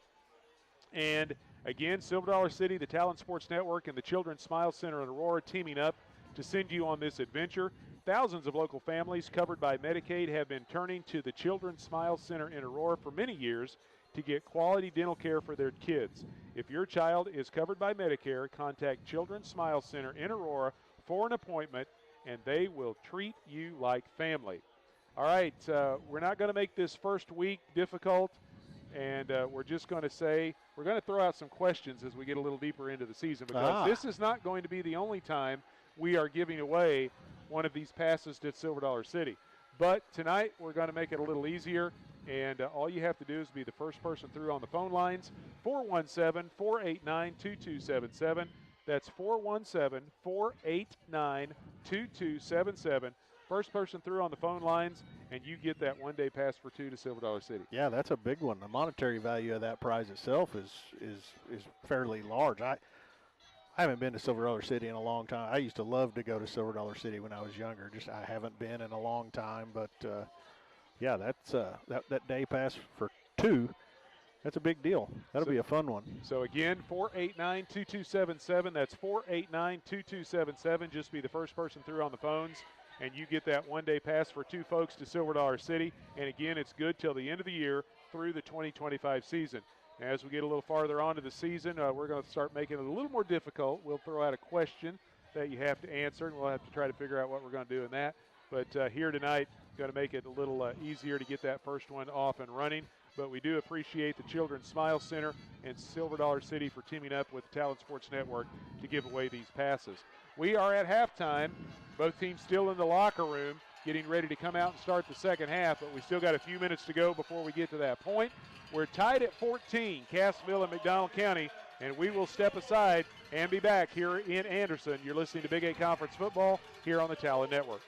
And again, Silver Dollar City, the Talent Sports Network, and the Children's Smile Center in Aurora teaming up to send you on this adventure. Thousands of local families covered by Medicaid have been turning to the Children's Smile Center in Aurora for many years to get quality dental care for their kids. If your child is covered by Medicare, contact Children's Smile Center in Aurora for an appointment, and they will treat you like family. All right, we're not going to make this first week difficult, and we're just going to say we're going to throw out some questions as we get a little deeper into the season, because this is not going to be the only time we are giving away one of these passes to Silver Dollar City. But tonight we're going to make it a little easier, and all you have to do is be the first person through on the phone lines, 417-489-2277. That's 417-489-2277. First person through on the phone lines, and you get that one-day pass for 2 to Silver Dollar City. Yeah, that's a big one. The monetary value of that prize itself is fairly large. I haven't been to Silver Dollar City in a long time. I used to love to go to Silver Dollar City when I was younger. I haven't been in a long time, but that's that day pass for 2. That's a big deal. That'll be a fun one. So again, 489-2277. That's 489-2277. Just be the first person through on the phones, and you get that one-day pass for 2 folks to Silver Dollar City. And again, it's good till the end of the year through the 2025 season. As we get a little farther on to the season, we're going to start making it a little more difficult. We'll throw out a question that you have to answer, and we'll have to try to figure out what we're going to do in that. But here tonight, going to make it a little easier to get that first one off and running. But we do appreciate the Children's Smile Center and Silver Dollar City for teaming up with the Talent Sports Network to give away these passes. We are at halftime. Both teams still in the locker room, getting ready to come out and start the second half, but we still got a few minutes to go before we get to that point. We're tied at 14, Cassville and McDonald County, and we will step aside and be back here in Anderson. You're listening to Big 8 Conference Football here on the Talent Network.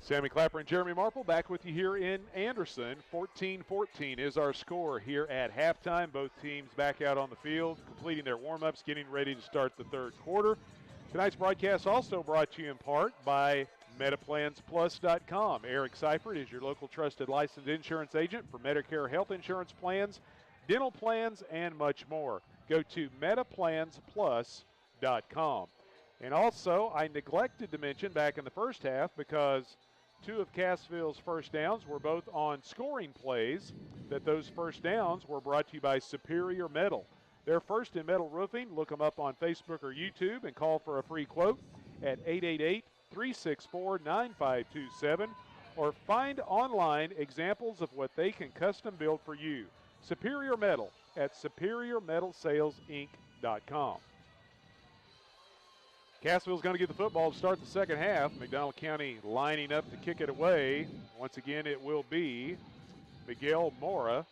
Sammy Clapper and Jeremy Marple back with you here in Anderson. 14-14 is our score here at halftime. Both teams back out on the field, completing their warm-ups, getting ready to start the third quarter. Tonight's broadcast also brought to you in part by MetaPlansPlus.com. Eric Seifert is your local trusted licensed insurance agent for Medicare health insurance plans, dental plans, and much more. Go to MetaPlansPlus.com. And also, I neglected to mention back in the first half, because two of Cassville's first downs were both on scoring plays, that those first downs were brought to you by Superior Metal. They're first in metal roofing. Look them up on Facebook or YouTube and call for a free quote at 888-364-9527, or find online examples of what they can custom build for you. Superior Metal at SuperiorMetalSalesInc.com. Cassville's going to get the football to start the second half. McDonald County lining up to kick it away. Once again, it will be Miguel Mora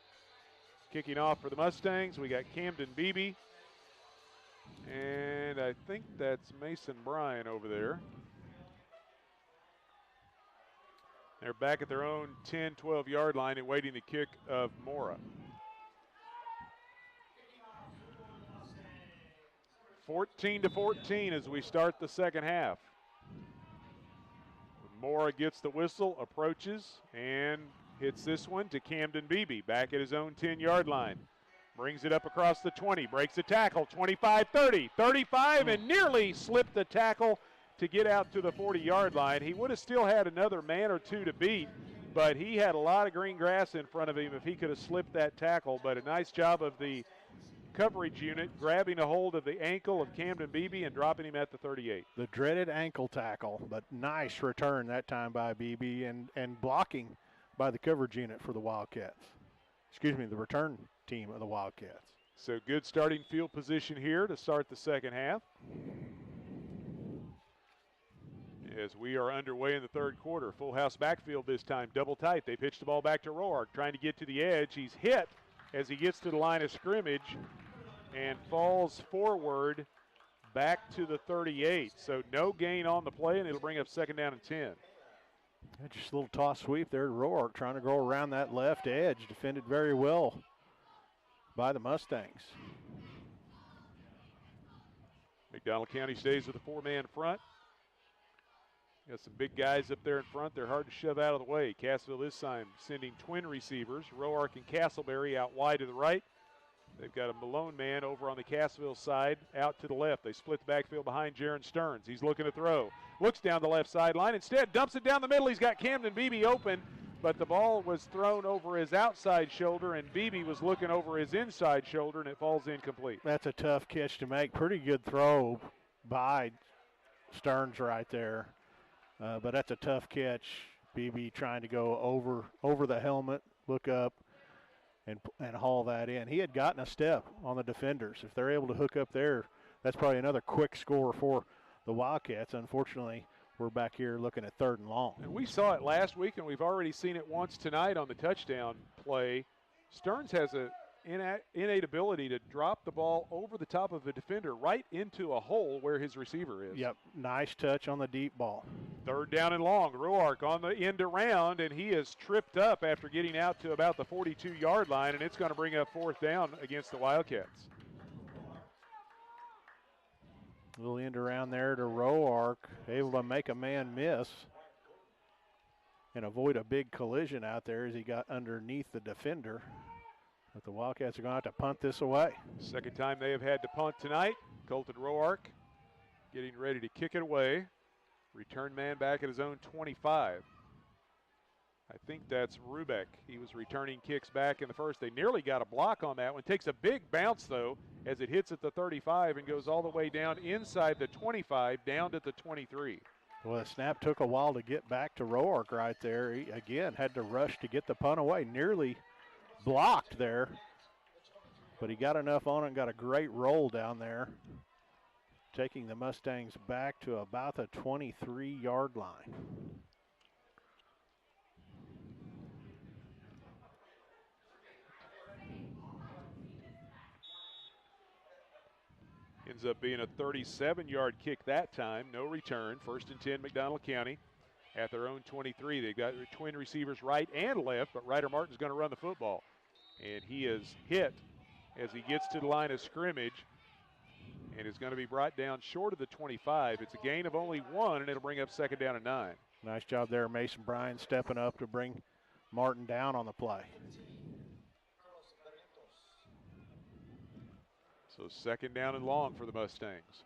kicking off for the Mustangs. We got Camden Beebe, and I think that's Mason Bryan over there. They're back at their own 10, 12-yard line and waiting the kick of Mora. 14-14 as we start the second half. Mora gets the whistle, approaches, and hits this one to Camden Beebe, back at his own 10-yard line. Brings it up across the 20, breaks a tackle, 25, 30, 35, and nearly slipped the tackle to get out to the 40-yard line. He would have still had another man or two to beat, but he had a lot of green grass in front of him if he could have slipped that tackle. But a nice job of the coverage unit grabbing a hold of the ankle of Camden Beebe and dropping him at the 38. The dreaded ankle tackle, but nice return that time by Beebe, and blocking by the coverage unit for the Wildcats. Excuse me, the return team of the Wildcats. So good starting field position here to start the second half. As we are underway in the third quarter. Full house backfield this time, double tight. They pitch the ball back to Roark, trying to get to the edge. He's hit as he gets to the line of scrimmage and falls forward back to the 38. So no gain on the play, and it'll bring up second down and 10. Just a little toss sweep there to Roark, trying to go around that left edge. Defended very well by the Mustangs. McDonald County stays with a four-man front. Got some big guys up there in front. They're hard to shove out of the way. Cassville this time sending twin receivers, Roark and Castleberry out wide to the right. They've got a Malone man over on the Cassville side out to the left. They split the backfield behind Jaron Stearns. He's looking to throw. Looks down the left sideline. Instead, dumps it down the middle. He's got Camden Beebe open, but the ball was thrown over his outside shoulder, and Beebe was looking over his inside shoulder, and it falls incomplete. That's a tough catch to make. Pretty good throw by Stearns right there. But that's a tough catch. Beebe trying to go over the helmet, look up, and haul that in. He had gotten a step on the defenders. If they're able to hook up there, that's probably another quick score for the Wildcats. Unfortunately, we're back here looking at third and long. And we saw it last week, and we've already seen it once tonight on the touchdown play. Stearns has an innate ability to drop the ball over the top of the defender right into a hole where his receiver is. Yep, nice touch on the deep ball. Third down and long. Roark on the end around, and he is tripped up after getting out to about the 42-yard line, and it's going to bring up fourth down against the Wildcats. A little end around there to Roark, able to make a man miss and avoid a big collision out there as he got underneath the defender. But the Wildcats are going to have to punt this away. Second time they have had to punt tonight. Colton Roark getting ready to kick it away. Return man back at his own 25. I think that's Rubeck. He was returning kicks back in the first. They nearly got a block on that one. Takes a big bounce, though, as it hits at the 35 and goes all the way down inside the 25, down to the 23. Well, the snap took a while to get back to Roark right there. He, again, had to rush to get the punt away. Nearly blocked there, but he got enough on it and got a great roll down there, taking the Mustangs back to about the 23-yard line. Ends up being a 37-yard kick that time. No return. First and 10, McDonald County. at their own 23. They've got twin receivers right and left, but Ryder Martin's going to run the football. And he is hit as he gets to the line of scrimmage and is going to be brought down short of the 25. It's a gain of only 1, and it'll bring up 2nd down and 9. Nice job there, Mason Bryan stepping up to bring Martin down on the play. So 2nd down and long for the Mustangs.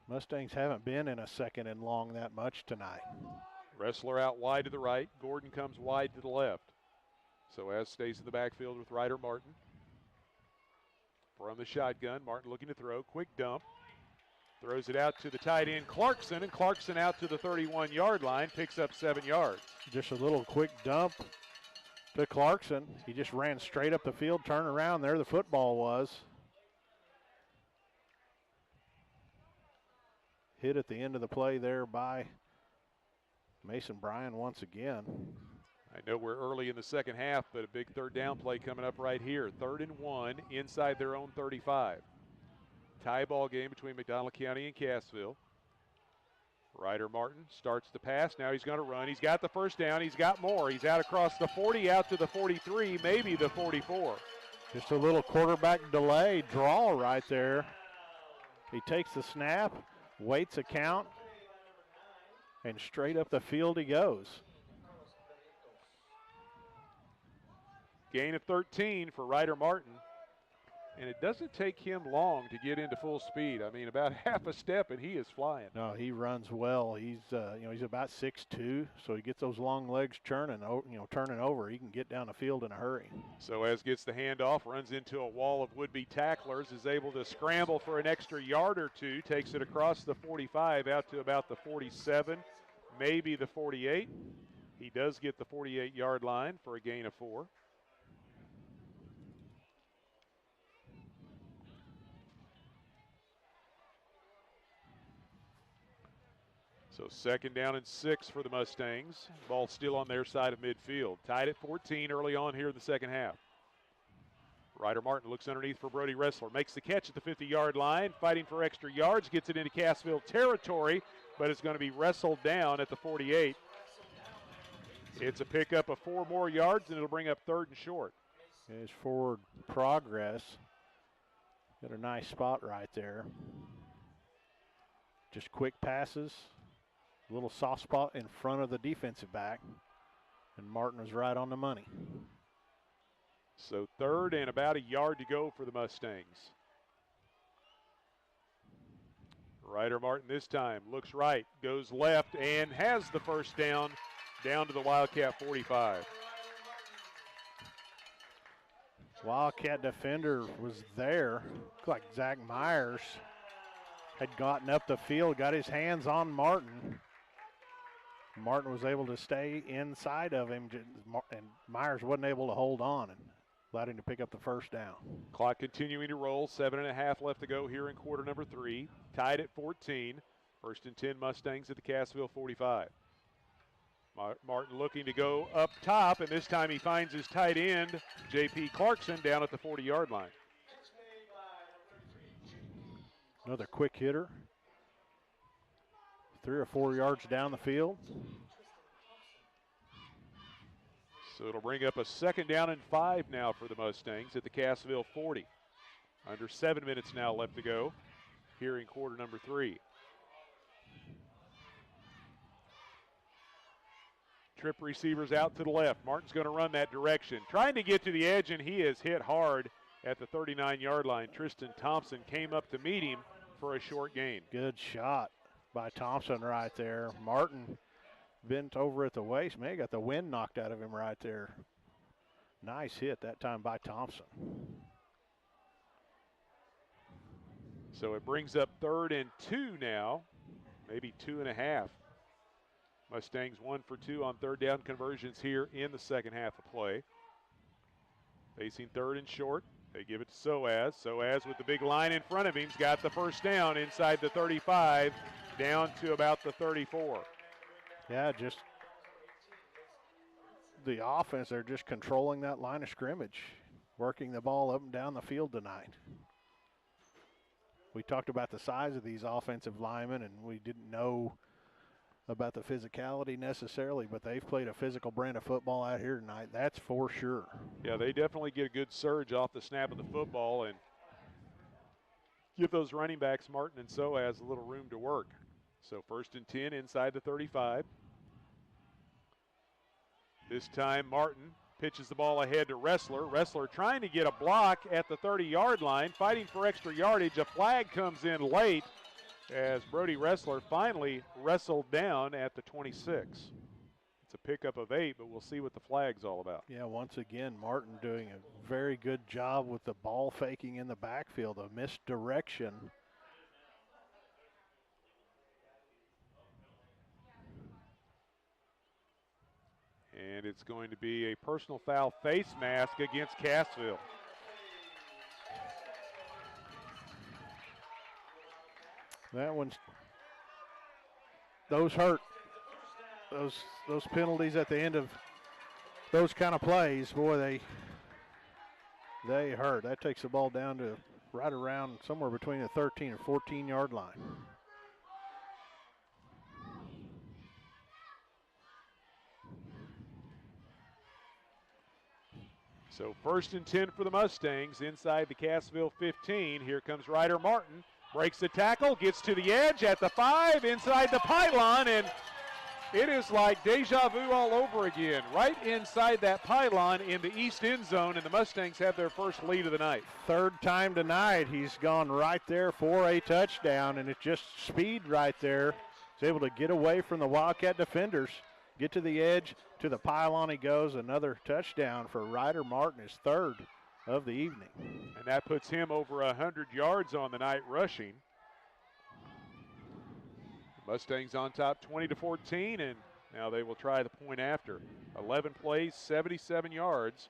Mustangs haven't been in a 2nd and long that much tonight. Wrestler out wide to the right. Gordon comes wide to the left. Soaz stays in the backfield with Ryder Martin. From the shotgun, Martin looking to throw. Quick dump. Throws it out to the tight end, Clarkson, and Clarkson out to the 31-yard line, picks up 7 yards. Just a little quick dump to Clarkson. He just ran straight up the field, turned around. There the football was. Hit at the end of the play there by Mason Bryan once again. I know we're early in the second half, but a big 3rd down play coming up right here. 3rd and 1 inside their own 35. Tie ball game between McDonald County and Cassville. Ryder Martin starts the pass. Now he's going to run. He's got the 1st down. He's got more. He's out across the 40, out to the 43, maybe the 44. Just a little quarterback delay draw right there. He takes the snap, waits a count, and straight up the field he goes. Gain of 13 for Ryder Martin. And it doesn't take him long to get into full speed. I mean, about half a step and he is flying. No, he runs well. He's he's about 6'2", so he gets those long legs turning over. He can get down the field in a hurry. Soaz gets the handoff, runs into a wall of would-be tacklers, is able to scramble for an extra yard or two, takes it across the 45 out to about the 47, maybe the 48. He does get the 48-yard line for a gain of 4. So 2nd down and 6 for the Mustangs. Ball still on their side of midfield. Tied at 14 early on here in the second half. Ryder Martin looks underneath for Brody Wrestler. Makes the catch at the 50-yard line. Fighting for extra yards. Gets it into Cassville territory, but it's going to be wrestled down at the 48. It's a pickup of 4 more yards, and it'll bring up 3rd and short. His forward progress. Got a nice spot right there. Just quick passes. A little soft spot in front of the defensive back, and Martin was right on the money. So 3rd and about a yard to go for the Mustangs. Ryder Martin this time looks right, goes left, and has the 1st down to the Wildcat 45. Wildcat defender was there. Looked like Zach Myers had gotten up the field, got his hands on Martin. Martin was able to stay inside of him, and Myers wasn't able to hold on and allowed him to pick up the 1st down. Clock continuing to roll. 7.5 left to go here in quarter number 3. Tied at 14. 1st and 10 Mustangs at the Cassville 45. Martin looking to go up top, and this time he finds his tight end, J.P. Clarkson, down at the 40-yard line. Another quick hitter. 3 or 4 yards down the field. So it'll bring up a 2nd down and 5 now for the Mustangs at the Cassville 40. Under 7 minutes now left to go here in quarter number 3. Trip receivers out to the left. Martin's going to run that direction. Trying to get to the edge, and he is hit hard at the 39-yard line. Tristan Thompson came up to meet him for a short gain. Good shot by Thompson right there. Martin bent over at the waist. Man, got the wind knocked out of him right there. Nice hit that time by Thompson. So it brings up 3rd and 2 now, maybe 2.5. Mustangs 1 for 2 on 3rd down conversions here in the second half of play. Facing 3rd and short. They give it to Soaz. Soaz with the big line in front of him. He's got the 1st down inside the 35, down to about the 34. Yeah, just the offense, they're just controlling that line of scrimmage, working the ball up and down the field tonight. We talked about the size of these offensive linemen, and we didn't know about the physicality necessarily, but they've played a physical brand of football out here tonight. That's for sure. Yeah, they definitely get a good surge off the snap of the football and give those running backs, Martin and Soaz, a little room to work. So 1st and 10 inside the 35. This time Martin pitches the ball ahead to Wrestler. Wrestler trying to get a block at the 30-yard line, fighting for extra yardage. A flag comes in late as Brody Wrestler finally wrestled down at the 26. It's a pickup of 8, but we'll see what the flag's all about. Yeah, once again, Martin doing a very good job with the ball faking in the backfield, a misdirection. And it's going to be a personal foul face mask against Cassville. That one's, those hurt. Those penalties at the end of those kind of plays, boy, they hurt. That takes the ball down to right around somewhere between the 13 and 14-yard line. So 1st and 10 for the Mustangs inside the Cassville 15. Here comes Ryder Martin. Breaks the tackle, gets to the edge at the 5, inside the pylon, and it is like deja vu all over again. Right inside that pylon in the east end zone, and the Mustangs have their first lead of the night. Third time tonight, he's gone right there for a touchdown, and it's just speed right there. He's able to get away from the Wildcat defenders, get to the edge, to the pylon he goes. Another touchdown for Ryder Martin, his third of the evening. And that puts him over 100 yards on the night rushing. Mustangs on top 20-14, and now they will try the point after. 11 plays, 77 yards.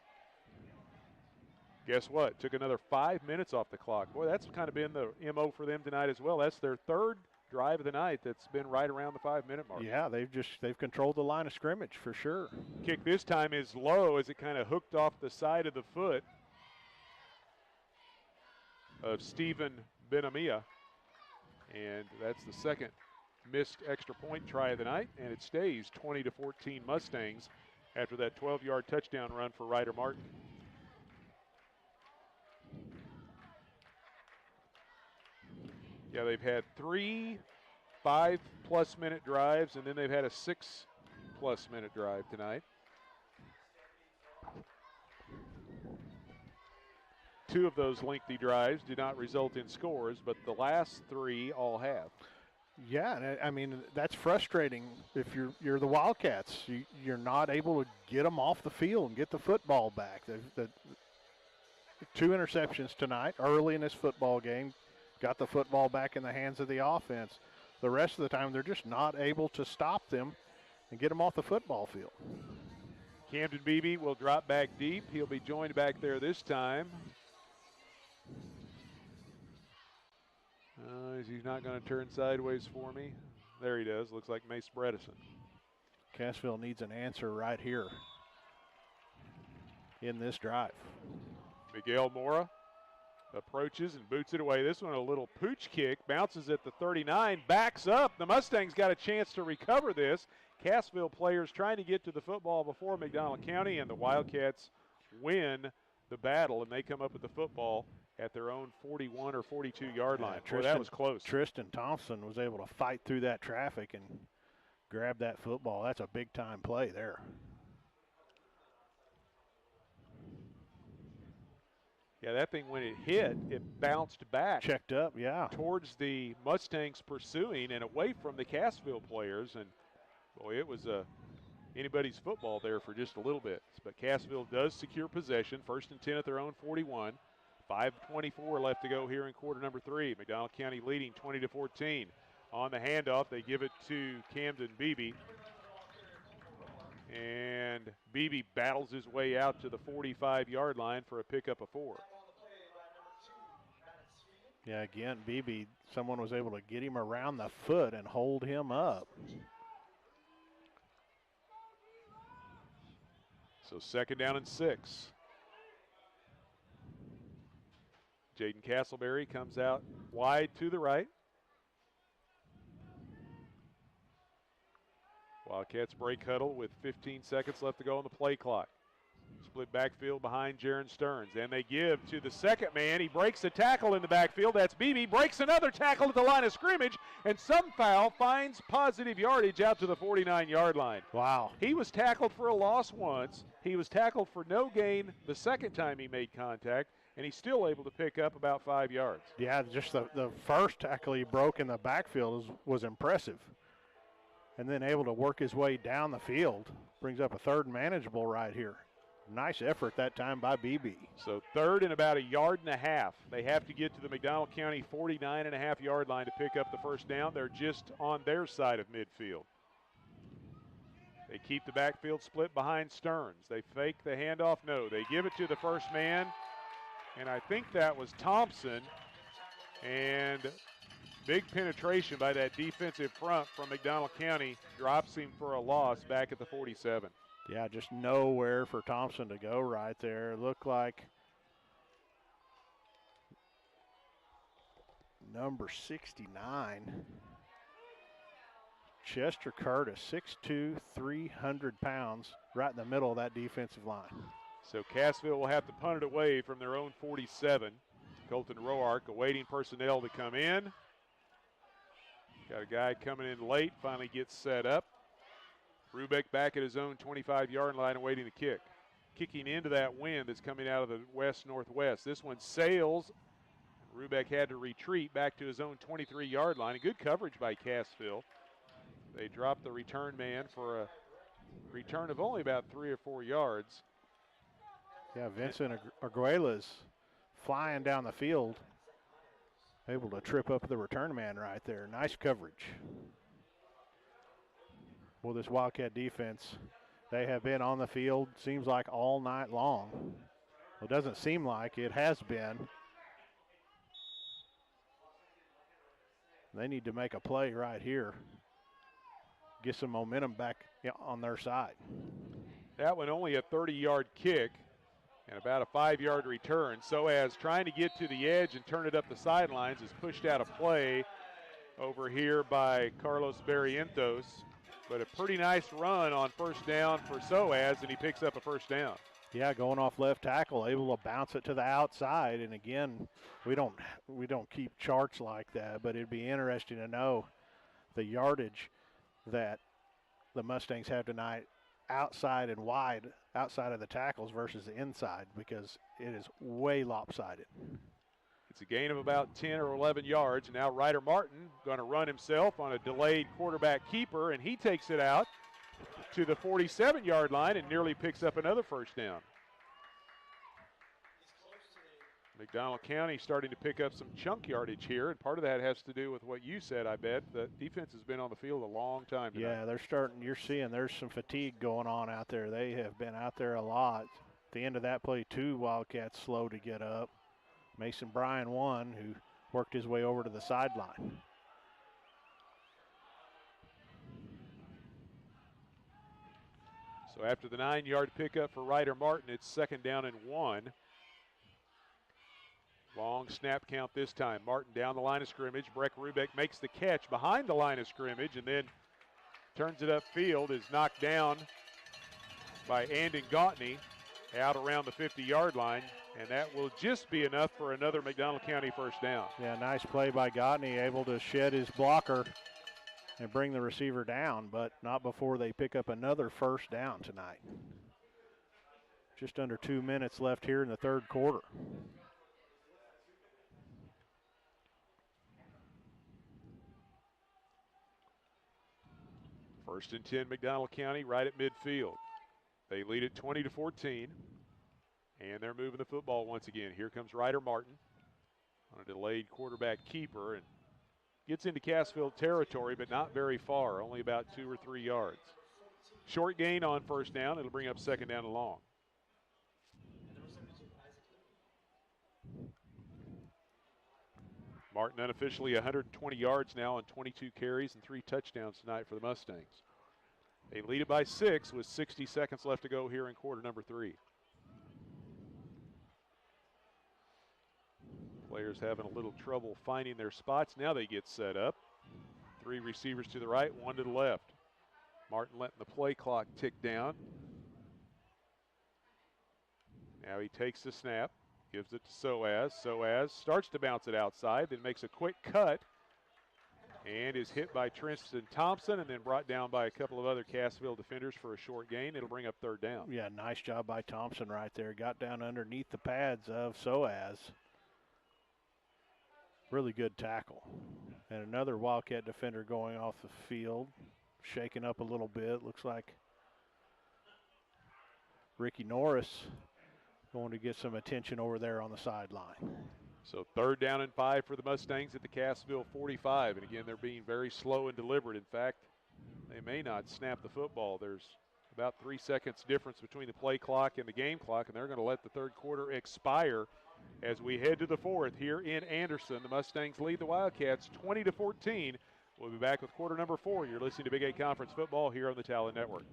Guess what? Took another 5 minutes off the clock. Boy, that's kind of been the MO for them tonight as well. That's their third drive of the night that's been right around the 5-minute mark. Yeah, they've controlled the line of scrimmage for sure. Kick this time is low as it kind of hooked off the side of the foot of Stephen Benamia. And that's the second missed extra point try of the night, and it stays 20-14 Mustangs after that 12-yard touchdown run for Ryder Martin. Yeah, they've had 3 5+ minute drives, and then they've had a 6+ minute drive tonight. 2 of those lengthy drives did not result in scores, but the last 3 all have. Yeah, and I mean, that's frustrating if you're the Wildcats. You're not able to get them off the field and get the football back. The 2 interceptions tonight early in this football game got the football back in the hands of the offense. The rest of the time, they're just not able to stop them and get them off the football field. Camden Beebe will drop back deep. He'll be joined back there this time. He's not going to turn sideways for me. There he does. Looks like Mace Bredesen. Cassville needs an answer right here in this drive. Miguel Mora approaches and boots it away. This one a little pooch kick. Bounces at the 39. Backs up. The Mustangs got a chance to recover this. Cassville players trying to get to the football before McDonald County, and the Wildcats win the battle, and they come up with the football at their own 41 or 42-yard line. Boy, that was close. Tristan Thompson was able to fight through that traffic and grab that football. That's a big-time play there. Yeah, that thing, when it hit, it bounced back. Checked up, yeah. Towards the Mustangs pursuing and away from the Cassville players. And, boy, it was anybody's football there for just a little bit. But Cassville does secure possession. 1st and 10 at their own 41. 5:24 left to go here in quarter number 3. McDonald County leading 20-14. On the handoff, they give it to Camden Beebe. And Beebe battles his way out to the 45-yard line for a pickup of 4. Yeah, again, Beebe, someone was able to get him around the foot and hold him up. So 2nd down and 6. Jaden Castleberry comes out wide to the right. Wildcats break huddle with 15 seconds left to go on the play clock. Split backfield behind Jaron Stearns. And they give to the second man. He breaks a tackle in the backfield. That's Beebe. Breaks another tackle at the line of scrimmage. And some foul finds positive yardage out to the 49-yard line. Wow. He was tackled for a loss once. He was tackled for no gain the second time he made contact. And he's still able to pick up about 5 yards. Yeah, just the first tackle he broke in the backfield was impressive. And then able to work his way down the field. Brings up a third manageable right here. Nice effort that time by BB. So third and about 1.5 yards. They have to get to the McDonald County 49.5-yard line to pick up the first down. They're just on their side of midfield. They keep the backfield split behind Stearns. They fake the handoff. No, they give it to the first man. And I think that was Thompson. And big penetration by that defensive front from McDonald County drops him for a loss back at the 47. Yeah, just nowhere for Thompson to go right there. Looked like number 69, Chester Curtis, 6'2", 300 pounds, right in the middle of that defensive line. So Cassville will have to punt it away from their own 47. Colton Roark awaiting personnel to come in. Got a guy coming in late, finally gets set up. Rubeck back at his own 25-yard line awaiting the kick. Kicking into that wind that's coming out of the west-northwest. This one sails. Rubeck had to retreat back to his own 23-yard line. A good coverage by Cassville. They dropped the return man for a return of only about 3 or 4 yards. Yeah, Vincent Arguela's flying down the field. Able to trip up the return man right there. Nice coverage. Well, this Wildcat defense, they have been on the field, seems like all night long. Well, it doesn't seem like it has been. They need to make a play right here. Get some momentum back on their side. That one only a 30-yard kick and about a 5-yard return. So as trying to get to the edge and turn it up the sidelines is pushed out of play over here by Carlos Barrientos. But a pretty nice run on first down for Soaz, and he picks up a first down. Yeah, going off left tackle, able to bounce it to the outside. And again, we don't keep charts like that, but it'd be interesting to know the yardage that the Mustangs have tonight outside and wide, outside of the tackles versus the inside, because it is way lopsided. It's a gain of about 10 or 11 yards. And now Ryder Martin going to run himself on a delayed quarterback keeper, and he takes it out to the 47-yard line and nearly picks up another first down. McDonald County starting to pick up some chunk yardage here, and part of that has to do with what you said, I bet. The defense has been on the field a long time tonight. Yeah, you're seeing there's some fatigue going on out there. They have been out there a lot. At the end of that play, 2 Wildcats slow to get up. Mason Bryan, 1, who worked his way over to the sideline. So after the 9-yard pickup for Ryder Martin, it's 2nd down and 1. Long snap count this time. Martin down the line of scrimmage. Breck Rubeck makes the catch behind the line of scrimmage and then turns it upfield. Is knocked down by Andon Gautney out around the 50-yard line. And that will just be enough for another McDonald County first down. Yeah, nice play by Gautney, able to shed his blocker and bring the receiver down, but not before they pick up another first down tonight. Just under 2 minutes left here in the third quarter. First and 10, McDonald County right at midfield. They lead it 20-14. And they're moving the football once again. Here comes Ryder Martin on a delayed quarterback keeper and gets into Cassville territory, but not very far, only about 2 or 3 yards. Short gain on first down. It'll bring up 2nd down and long. Martin unofficially 120 yards now on 22 carries and 3 touchdowns tonight for the Mustangs. They lead it by 6 with 60 seconds left to go here in quarter number 3. Players having a little trouble finding their spots. Now they get set up. 3 receivers to the right, 1 to the left. Martin letting the play clock tick down. Now he takes the snap, gives it to Soaz. Soaz starts to bounce it outside, then makes a quick cut, and is hit by Tristan Thompson and then brought down by a couple of other Cassville defenders for a short gain. It'll bring up third down. Yeah, nice job by Thompson right there. Got down underneath the pads of Soaz. Really good tackle. And another Wildcat defender going off the field, shaking up a little bit. Looks like Ricky Norris going to get some attention over there on the sideline. So third down and 5 for the Mustangs at the Cassville 45. And again, they're being very slow and deliberate. In fact, they may not snap the football. There's about 3 seconds difference between the play clock and the game clock, and they're going to let the third quarter expire as we head to the fourth here in Anderson. The Mustangs lead the Wildcats 20-14. We'll be back with quarter number 4. You're listening to Big 8 Conference football here on the Talon Network.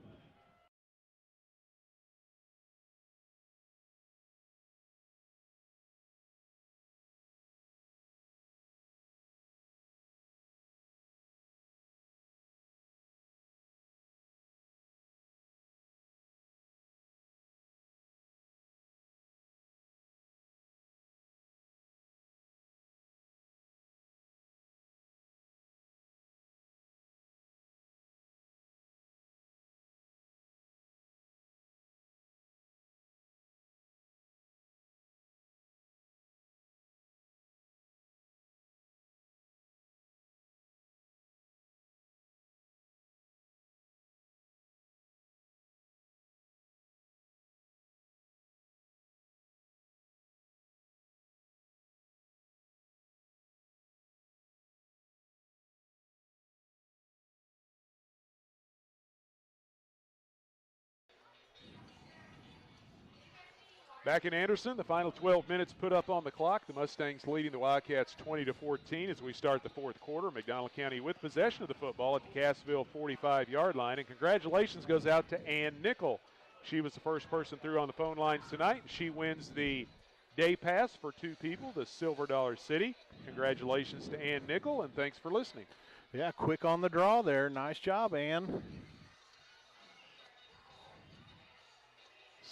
Back in Anderson, the final 12 minutes put up on the clock. The Mustangs leading the Wildcats 20-14 as we start the fourth quarter. McDonald County with possession of the football at the Cassville 45-yard line. And congratulations goes out to Ann Nickel. She was the first person through on the phone lines tonight. She wins the day pass for 2 people to Silver Dollar City. Congratulations to Ann Nickel, and thanks for listening. Yeah, quick on the draw there. Nice job, Ann.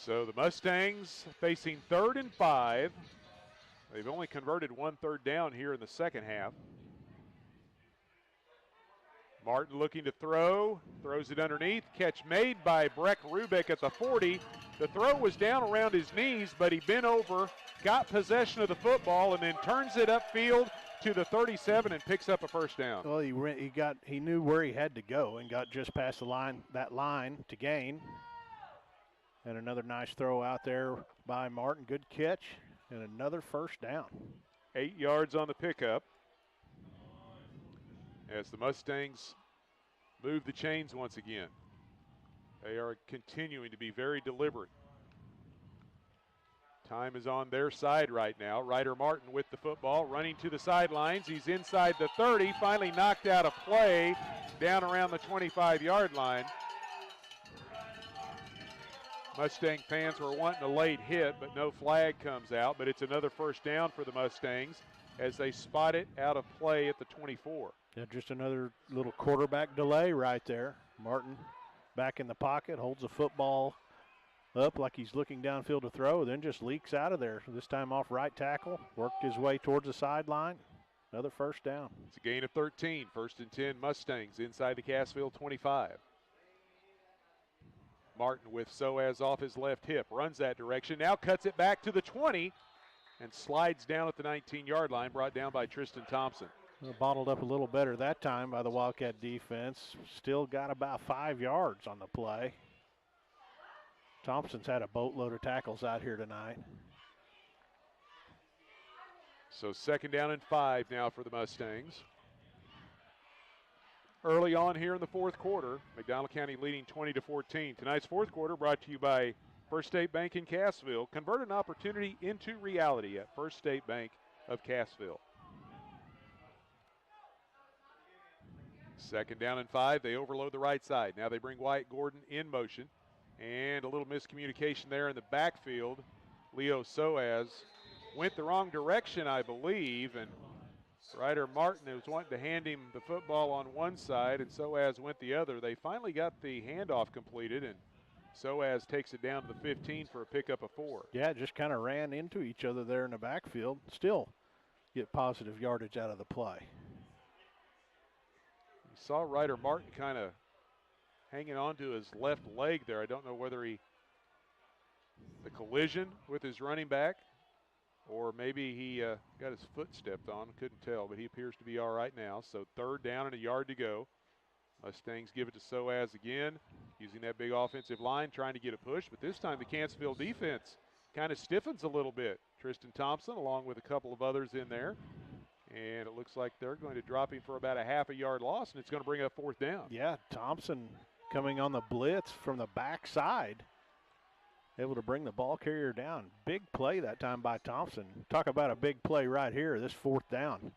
So the Mustangs facing 3rd and 5. They've only converted 1 third down here in the second half. Martin looking to throw, throws it underneath. Catch made by Breck Rubick at the 40. The throw was down around his knees, but he bent over, got possession of the football, and then turns it upfield to the 37 and picks up a first down. Well, he knew where he had to go and got just past the line to gain. And another nice throw out there by Martin. Good catch and another first down. 8 yards on the pickup as the Mustangs move the chains once again. They are continuing to be very deliberate. Time is on their side right now. Ryder Martin with the football, running to the sidelines. He's inside the 30, finally knocked out a play down around the 25-yard line. Mustang fans were wanting a late hit, but no flag comes out. But it's another first down for the Mustangs as they spot it out of play at the 24. Yeah, just another little quarterback delay right there. Martin back in the pocket, holds the football up like he's looking downfield to throw, then just leaks out of there. This time off right tackle, worked his way towards the sideline. Another first down. It's a gain of 13. 1st and 10 Mustangs inside the Cassville 25. Martin with Soaz off his left hip, runs that direction, now cuts it back to the 20 and slides down at the 19-yard line, brought down by Tristan Thompson. Bottled up a little better that time by the Wildcat defense. Still got about 5 yards on the play. Thompson's had a boatload of tackles out here tonight. So 2nd down and 5 now for the Mustangs. Early on here in the fourth quarter, McDonald County leading 20-14. Tonight's fourth quarter brought to you by First State Bank in Cassville. Convert an opportunity into reality at First State Bank of Cassville. 2nd down and 5. They overload the right side. Now they bring Wyatt Gordon in motion. And a little miscommunication there in the backfield. Leo Soaz went the wrong direction, I believe, and Ryder Martin was wanting to hand him the football on one side, and Soaz went the other. They finally got the handoff completed, and Soaz takes it down to the 15 for a pickup of 4. Yeah, just kind of ran into each other there in the backfield. Still get positive yardage out of the play. You saw Ryder Martin kind of hanging on to his left leg there. I don't know whether the collision with his running back, or maybe he got his foot stepped on. Couldn't tell, but he appears to be all right now. So 3rd down and a yard to go. Mustangs give it to Soaz again, using that big offensive line, trying to get a push. But this time the Cassville defense kind of stiffens a little bit. Tristan Thompson along with a couple of others in there. And it looks like they're going to drop him for about a half a yard loss, and it's going to bring up 4th down. Yeah, Thompson coming on the blitz from the backside, able to bring the ball carrier down. Big play that time by Thompson. Talk about a big play right here, this 4th down.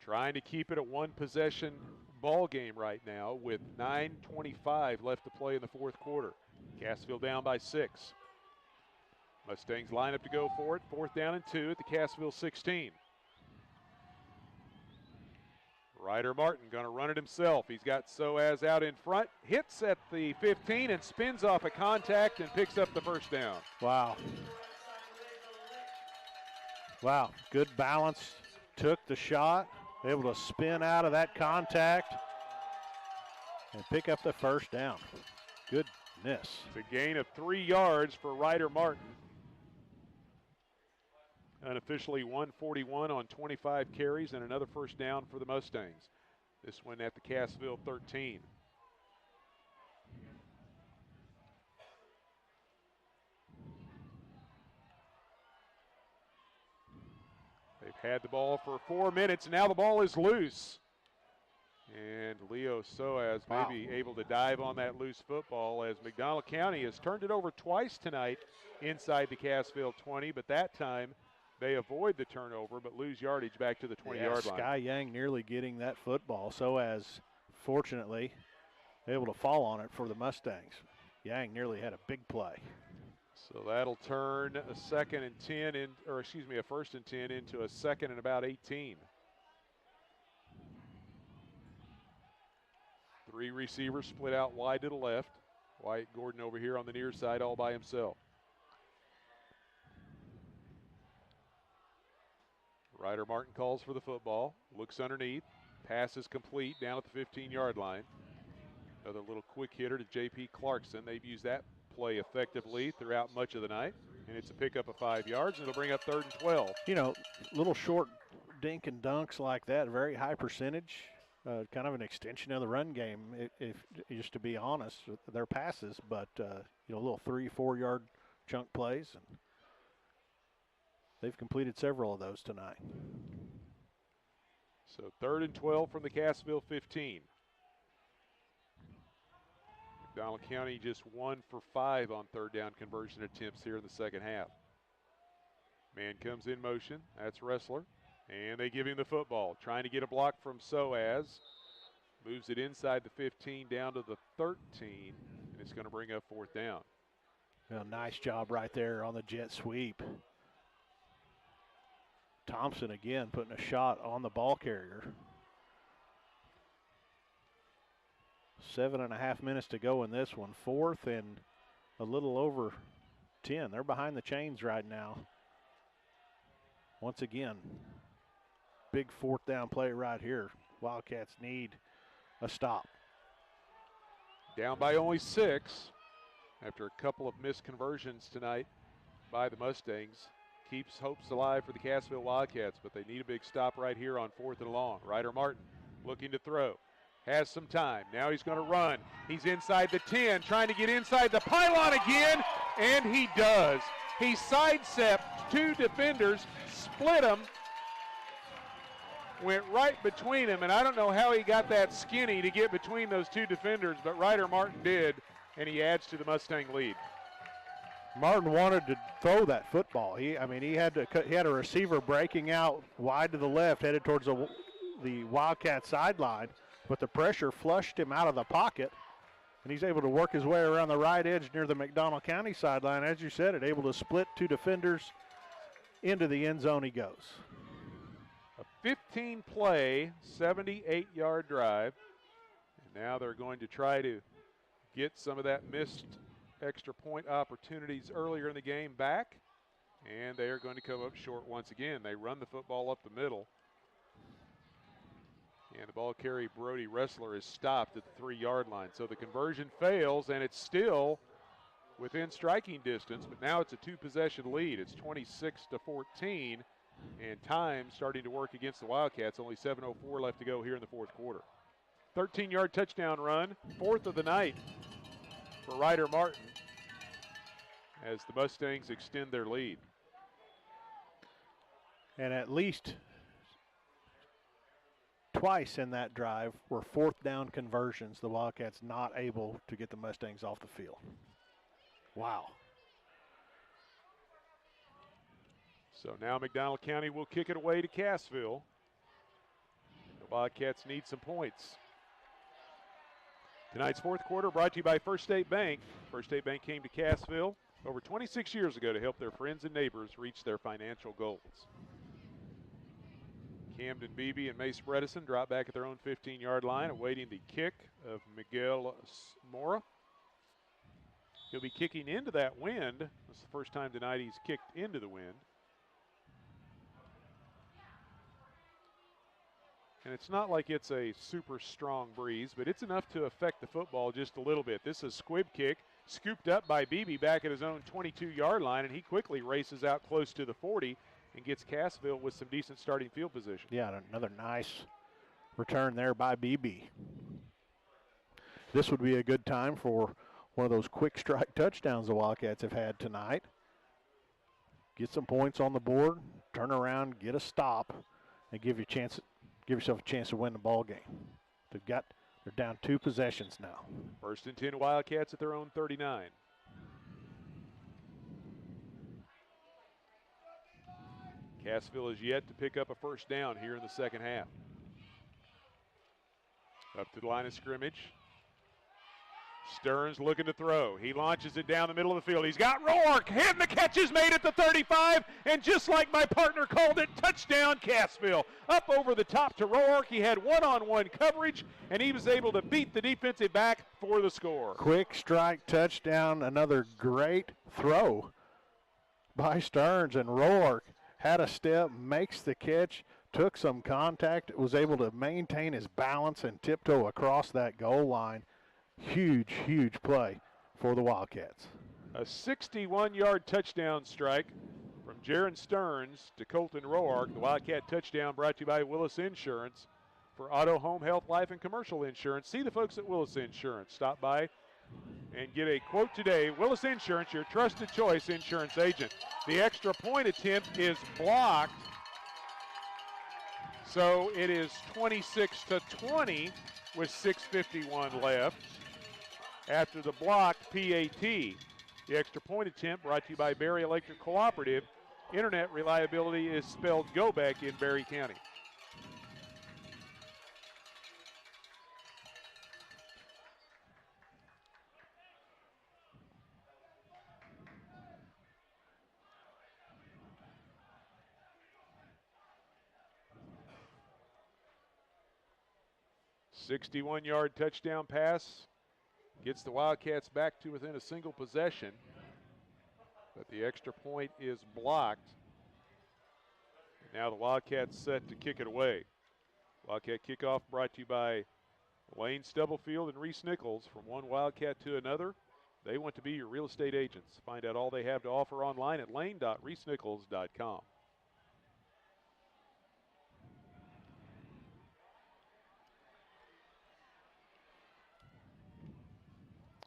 Trying to keep it a one-possession ball game right now with 9:25 left to play in the 4th quarter. Cassville down by 6. Mustangs line up to go for it. 4th down and 2 at the Cassville 16. Ryder Martin going to run it himself. He's got Soaz out in front, hits at the 15 and spins off a contact and picks up the 1st down. Wow. Wow, good balance. Took the shot, able to spin out of that contact and pick up the 1st down. Goodness. It's a gain of 3 yards for Ryder Martin. Unofficially 141 on 25 carries and another 1st down for the Mustangs. This one at the Cassville 13. They've had the ball for 4 minutes. Now the ball is loose. And Leo Soaz may be able to dive on that loose football, as McDonald County has turned it over twice tonight inside the Cassville 20, but that time they avoid the turnover but lose yardage back to the 20-yard line. Sky Yang nearly getting that football. Soaz, fortunately, able to fall on it for the Mustangs. Yang nearly had a big play. So that'll turn a 2nd and 10 a 1st and 10 into a 2nd and about 18. 3 receivers split out wide to the left. Wyatt Gordon over here on the near side all by himself. Ryder Martin calls for the football, looks underneath, pass is complete down at the 15-yard line. Another little quick hitter to J.P. Clarkson. They've used that play effectively throughout much of the night, and it's a pickup of 5 yards, and it'll bring up 3rd and 12. You know, little short dink and dunks like that, very high percentage, kind of an extension of the run game, if just to be honest, their passes, but, little 3-4 yard chunk plays, and they've completed several of those tonight. So 3rd and 12 from the Cassville 15. McDonald County just 1 for 5 on 3rd down conversion attempts here in the 2nd half. Man comes in motion. That's Ressler. And they give him the football. Trying to get a block from Soaz. Moves it inside the 15 down to the 13. And it's going to bring up 4th down. Well, nice job right there on the jet sweep. Thompson again putting a shot on the ball carrier. 7.5 minutes to go in this one. 4th and a little over 10. They're behind the chains right now. Once again, big 4th down play right here. Wildcats need a stop. Down by only 6 after a couple of missed conversions tonight by the Mustangs. Keeps hopes alive for the Cassville Wildcats, but they need a big stop right here on 4th and long. Ryder Martin looking to throw. Has some time. Now he's going to run. He's inside the 10, trying to get inside the pylon again, and he does. He sidestepped 2 defenders, split them, went right between them, and I don't know how he got that skinny to get between those 2 defenders, but Ryder Martin did, and he adds to the Mustang lead. Martin wanted to throw that football. He had a receiver breaking out wide to the left, headed towards the Wildcat sideline, but the pressure flushed him out of the pocket, and he's able to work his way around the right edge near the McDonald County sideline. As you said, able to split 2 defenders. Into the end zone he goes. A 15-play, 78-yard drive. And now they're going to try to get some of that missed extra point opportunities earlier in the game back. And they are going to come up short once again. They run the football up the middle. And the ball carrier, Brody Ressler, is stopped at the 3-yard line. So the conversion fails, and it's still within striking distance, but now it's a 2-possession lead. It's 26-14, and time starting to work against the Wildcats. Only 7:04 left to go here in the fourth quarter. 13-yard touchdown run, 4th of the night for Ryder Martin as the Mustangs extend their lead. And at least twice in that drive were 4th down conversions, the Wildcats not able to get the Mustangs off the field. Wow. So now McDonald County will kick it away to Cassville. The Wildcats need some points. Tonight's fourth quarter brought to you by First State Bank. First State Bank came to Cassville over 26 years ago to help their friends and neighbors reach their financial goals. Camden Beebe and Mace Bredesen drop back at their own 15-yard line, awaiting the kick of Miguel Mora. He'll be kicking into that wind. This is the first time tonight he's kicked into the wind. And it's not like it's a super strong breeze, but it's enough to affect the football just a little bit. This is a squib kick, scooped up by Beebe back at his own 22-yard line, and he quickly races out close to the 40 and gets Cassville with some decent starting field position. Yeah, another nice return there by Beebe. This would be a good time for one of those quick strike touchdowns the Wildcats have had tonight. Get some points on the board, turn around, get a stop, and give yourself a chance to win the ball game. They're down 2 possessions now. 1st and 10 Wildcats at their own 39. Cassville is yet to pick up a first down here in the second half. Up to the line of scrimmage. Stearns looking to throw. He launches it down the middle of the field. He's got Roark, and the catch is made at the 35, and just like my partner called it, touchdown Cassville. Up over the top to Roark. He had one-on-one coverage, and he was able to beat the defensive back for the score. Quick strike touchdown, another great throw by Stearns, and Roark had a step, makes the catch, took some contact, was able to maintain his balance and tiptoe across that goal line. Huge, huge play for the Wildcats. A 61-yard touchdown strike from Jaron Stearns to Colton Roark. The Wildcat touchdown brought to you by Willis Insurance. For auto, home, health, life, and commercial insurance, see the folks at Willis Insurance. Stop by and get a quote today. Willis Insurance, your trusted choice insurance agent. The extra point attempt is blocked. So it is 26-20 with 6:51 left. After the blocked PAT. The extra point attempt brought to you by Berry Electric Cooperative. Internet reliability is spelled go back in Berry County. "61-yard touchdown pass. Gets the Wildcats back to within a single possession, but the extra point is blocked. And now the Wildcats set to kick it away. Wildcat kickoff brought to you by Lane Stubblefield and Reese Nichols. From one Wildcat to another, they want to be your real estate agents. Find out all they have to offer online at lane.reesenichols.com.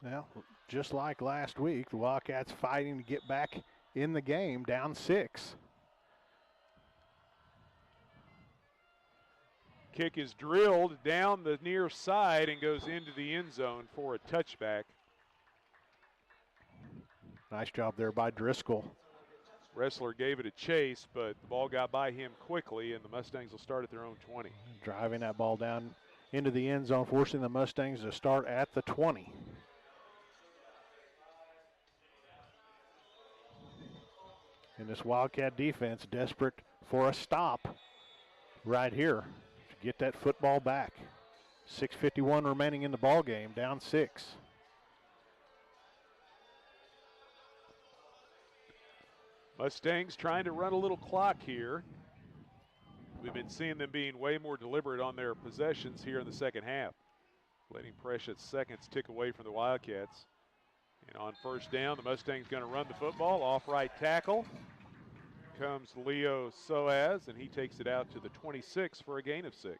Well, just like last week, the Wildcats fighting to get back in the game, down 6. Kick is drilled down the near side and goes into the end zone for a touchback. Nice job there by Driscoll. Ressler gave it a chase, but the ball got by him quickly, and the Mustangs will start at their own 20. Driving that ball down into the end zone, forcing the Mustangs to start at the 20. And this Wildcat defense desperate for a stop. right here to get that football back. 6:51 remaining in the ball game, down 6. Mustangs trying to run a little clock here. We've been seeing them being way more deliberate on their possessions here in the second half, letting precious seconds tick away from the Wildcats. And on first down, the Mustangs going to run the football. Off right tackle comes Leo Soaz, and he takes it out to the 26 for a gain of 6.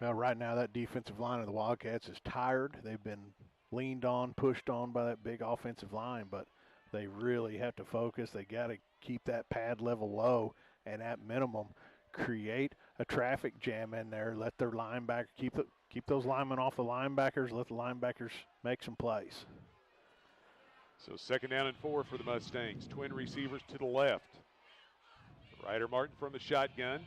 Well, right now that defensive line of the Wildcats is tired. They've been leaned on, pushed on by that big offensive line, but they really have to focus. They got to keep that pad level low, and at minimum, create a traffic jam in there. Let their linebacker keep those linemen off the linebackers. Let the linebackers make some plays. So 2nd down and 4 for the Mustangs. Twin receivers to the left. Ryder Martin from the shotgun.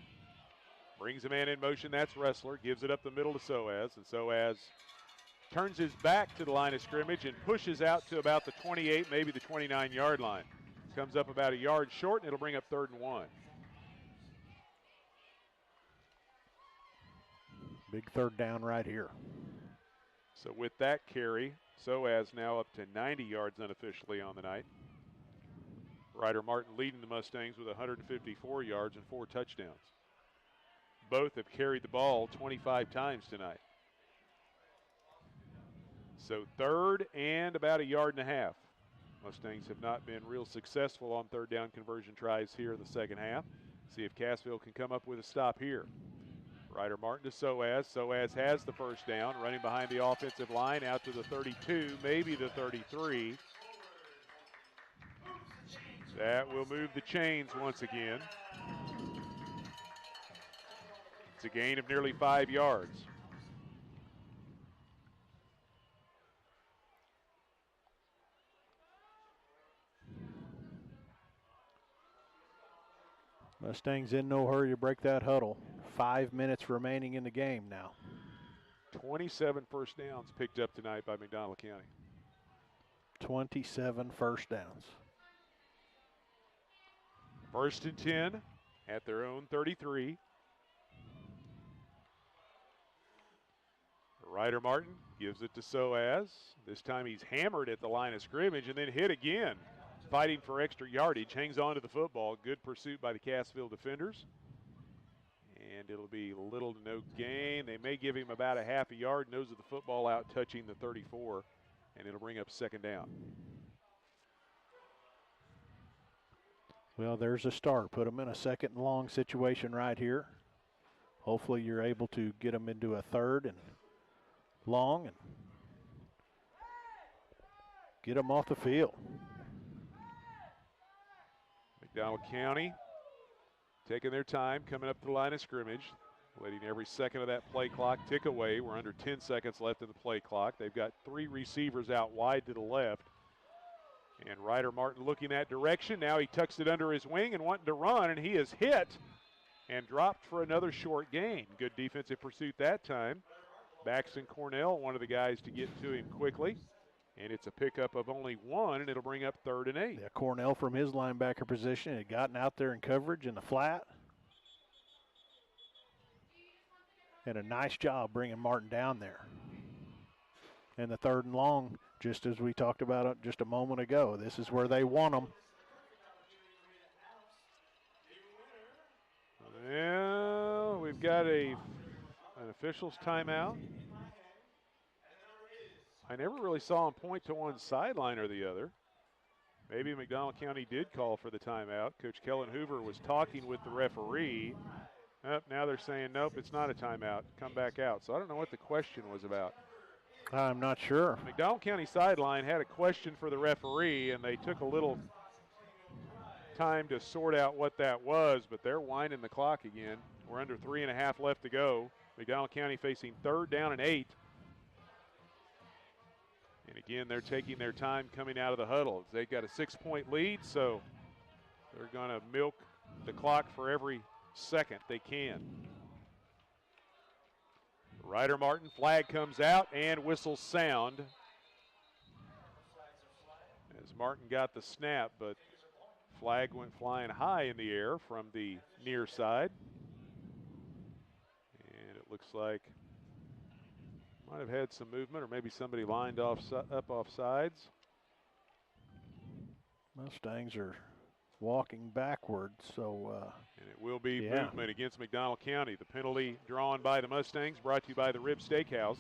Brings a man in motion. That's Ressler. Gives it up the middle to Soaz. And Soaz turns his back to the line of scrimmage and pushes out to about the 28, maybe the 29-yard line. Comes up about a yard short, and it'll bring up 3rd and 1. Big 3rd down right here. So with that carry, Soaz now up to 90 yards unofficially on the night. Ryder Martin leading the Mustangs with 154 yards and 4 touchdowns. Both have carried the ball 25 times tonight. So 3rd and about a yard and a half. Mustangs have not been real successful on 3rd down conversion tries here in the second half. See if Cassville can come up with a stop here. Ryder Martin to Soaz. Soaz has the 1st down, running behind the offensive line out to the 32, maybe the 33. That will move the chains once again. It's a gain of nearly 5 yards. Mustangs in no hurry to break that huddle. 5 minutes remaining in the game now. 27 first downs picked up tonight by McDonald County. 27 first downs. 1st and 10 at their own 33. Ryder Martin gives it to Soaz. This time he's hammered at the line of scrimmage and then hit again. Fighting for extra yardage, hangs on to the football. Good pursuit by the Cassville defenders. And it'll be little to no gain. They may give him about a half a yard, nose of the football out, touching the 34, and it'll bring up 2nd down. Well, there's a start. Put them in a 2nd and long situation right here. Hopefully you're able to get them into a 3rd and long and get them off the field. McDonald County taking their time, coming up to the line of scrimmage, letting every second of that play clock tick away. We're under 10 seconds left in the play clock. They've got 3 receivers out wide to the left. And Ryder Martin looking that direction. Now he tucks it under his wing and wanting to run, and he is hit and dropped for another short gain. Good defensive pursuit that time. Baxton Cornell, one of the guys to get to him quickly. And it's a pickup of only 1, and it'll bring up 3rd and 8. Yeah, Cornell from his linebacker position had gotten out there in coverage in the flat. And a nice job bringing Martin down there. And the 3rd and long, just as we talked about it just a moment ago, this is where they want them. Well, we've got an official's timeout. I never really saw him point to one sideline or the other. Maybe McDonald County did call for the timeout. Coach Kellen Hoover was talking with the referee. Now they're saying, nope, it's not a timeout. Come back out. So I don't know what the question was about. I'm not sure. McDonald County sideline had a question for the referee, and they took a little time to sort out what that was, but they're winding the clock again. We're under 3.5 left to go. McDonald County facing 3rd down and 8. And again, they're taking their time coming out of the huddle. They've got a 6-point lead, so they're going to milk the clock for every second they can. Ryder Martin, flag comes out and whistles sound. As Martin got the snap, but flag went flying high in the air from the near side. And it looks like might have had some movement, or maybe somebody lined up off sides. Mustangs are walking backwards, so and it will be movement against McDonald County. The penalty drawn by the Mustangs, brought to you by the Rib Steakhouse.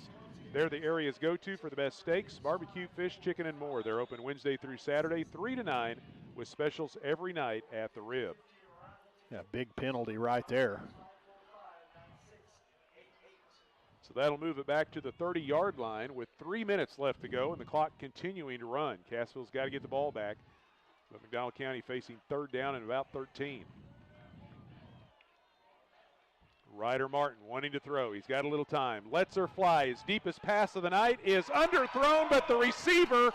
They're the area's go-to for the best steaks, barbecue, fish, chicken, and more. They're open Wednesday through Saturday, 3 to 9, with specials every night at the Rib. Yeah, big penalty right there. So that'll move it back to the 30-yard line with 3 minutes left to go and the clock continuing to run. Cassville's got to get the ball back, but McDonald County facing third down and about 13. Ryder Martin wanting to throw. He's got a little time. Lets her fly. His deepest pass of the night is underthrown, but the receiver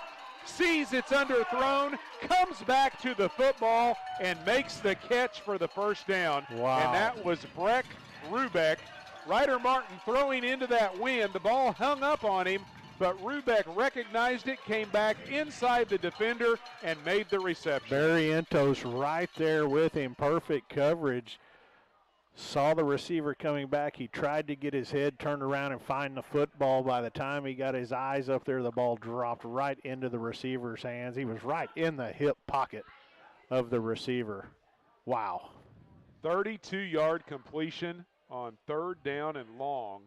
sees it's underthrown, comes back to the football, and makes the catch for the first down. Wow. And that was Breck Rubeck. Ryder Martin throwing into that wind. The ball hung up on him, but Rubeck recognized it, came back inside the defender, and made the reception. Barrientos right there with him. Perfect coverage. Saw the receiver coming back. He tried to get his head turned around and find the football. By the time he got his eyes up there, the ball dropped right into the receiver's hands. He was right in the hip pocket of the receiver. Wow. 32-yard completion on third down and long.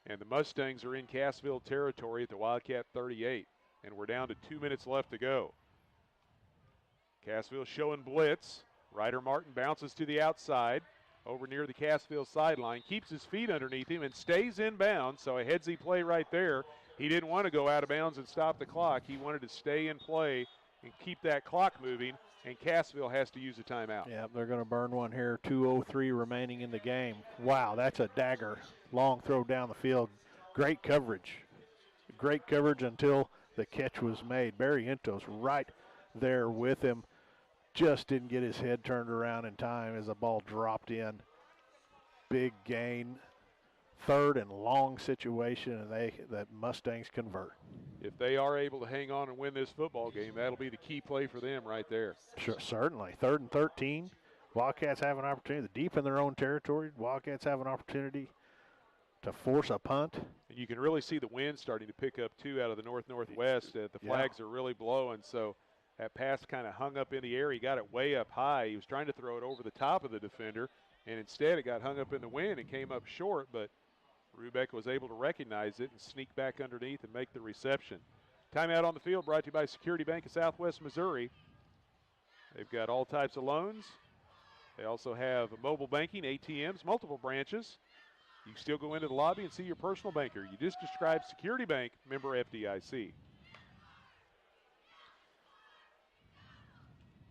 And the Mustangs are in Cassville territory at the Wildcat 38. And we're down to 2 minutes left to go. Cassville showing blitz. Ryder Martin bounces to the outside over near the Cassville sideline, keeps his feet underneath him and stays in bounds. So a headsy play right there. He didn't want to go out of bounds and stop the clock. He wanted to stay in play and keep that clock moving, and Cassville has to use a timeout. Yeah, they're going to burn one here. 2:03 remaining in the game. Wow, that's a dagger. Long throw down the field. Great coverage. Great coverage until the catch was made. Barrientos right there with him. Just didn't get his head turned around in time as the ball dropped in. Big gain. Third and long situation, and that Mustangs convert. If they are able to hang on and win this football game, that'll be the key play for them right there. Sure, certainly. 3rd and 13. Wildcats have an opportunity. Deep in their own territory, Wildcats have an opportunity to force a punt. And you can really see the wind starting to pick up, too, out of the north-northwest. The flags are really blowing, so that pass kind of hung up in the air. He got it way up high. He was trying to throw it over the top of the defender, and instead it got hung up in the wind and came up short, but Rubeck was able to recognize it and sneak back underneath and make the reception. Timeout on the field brought to you by Security Bank of Southwest Missouri. They've got all types of loans. They also have mobile banking, ATMs, multiple branches. You can still go into the lobby and see your personal banker. You just described Security Bank, member FDIC.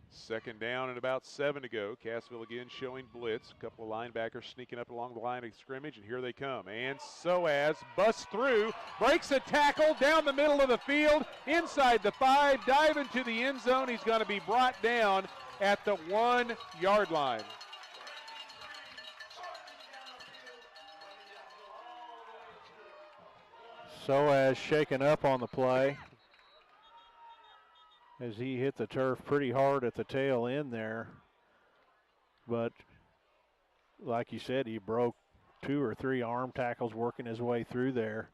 Second down and about 7 to go. Cassville again showing blitz. A couple of linebackers sneaking up along the line of scrimmage, and here they come. And Soaz busts through, breaks a tackle down the middle of the field, inside the 5, dive into the end zone. He's going to be brought down at the 1-yard line. Soaz shaken up on the play as he hit the turf pretty hard at the tail end there. But like you said, he broke 2 or 3 arm tackles working his way through there.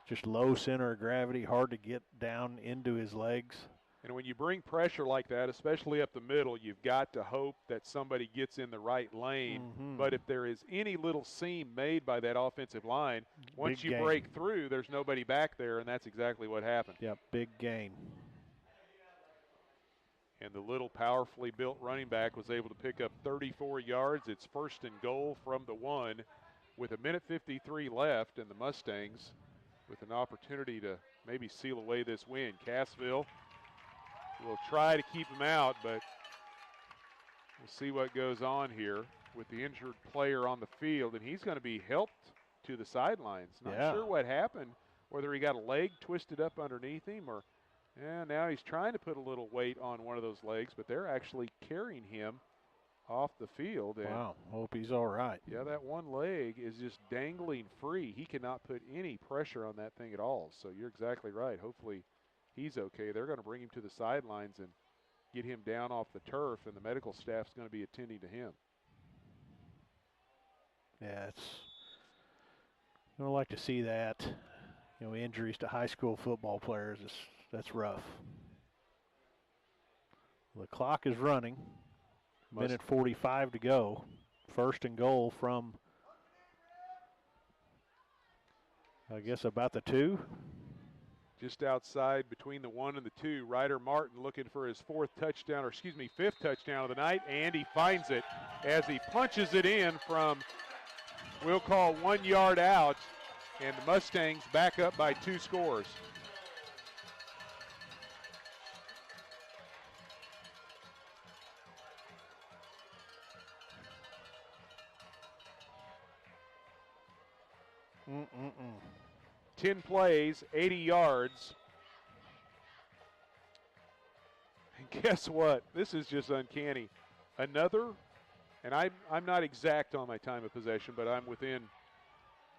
Just low center of gravity, hard to get down into his legs. And when you bring pressure like that, especially up the middle, you've got to hope that somebody gets in the right lane. Mm-hmm. But if there is any little seam made by that offensive line, once Big you gain. break through, there's nobody back there, and that's exactly what happened. Yep, big gain. And the little powerfully built running back was able to pick up 34 yards. It's 1st and goal from the 1 with 1:53 left, and the Mustangs with an opportunity to maybe seal away this win. Cassville will try to keep him out, but we'll see what goes on here with the injured player on the field, and he's going to be helped to the sidelines. Not sure what happened, whether he got a leg twisted up underneath him or now he's trying to put a little weight on one of those legs, but they're actually carrying him off the field. And wow, hope he's all right. Yeah, that one leg is just dangling free. He cannot put any pressure on that thing at all. So you're exactly right. Hopefully he's okay. They're going to bring him to the sidelines and get him down off the turf, and the medical staff's going to be attending to him. Yeah, I don't like to see that. Injuries to high school football players, that's rough. The clock is running. Minute 45 to go. First and goal from, I guess, about the 2. Just outside between the 1 and the 2. Ryder Martin looking for his fifth touchdown of the night, and he finds it as he punches it in from, we'll call 1 yard out, and the Mustangs back up by 2 scores. Mm-mm-mm. 10 plays, 80 yards. And guess what? This is just uncanny. Another, and I'm not exact on my time of possession, but I'm within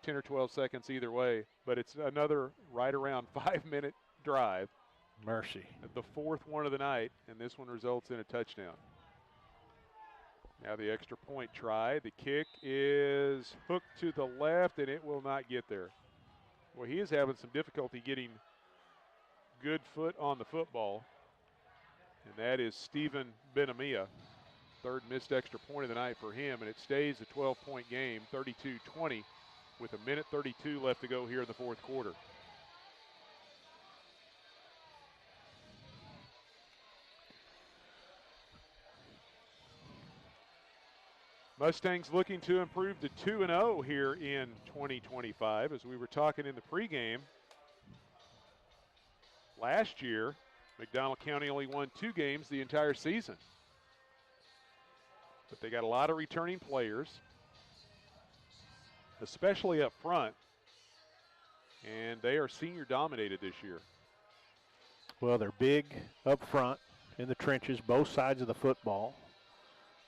10 or 12 seconds either way. But it's another right around 5-minute drive. Mercy. The 4th one of the night, and this one results in a touchdown. Now the extra point try. The kick is hooked to the left, and it will not get there. Well, he is having some difficulty getting good foot on the football, and that is Stephen Benamia. 3rd missed extra point of the night for him, and it stays a 12-point game, 32-20, with 1:32 left to go here in the 4th quarter. Mustangs looking to improve to 2-0 here in 2025. As we were talking in the pregame, last year, McDonald County only won 2 games the entire season. But they got a lot of returning players, especially up front, and they are senior dominated this year. Well, they're big up front in the trenches, both sides of the football.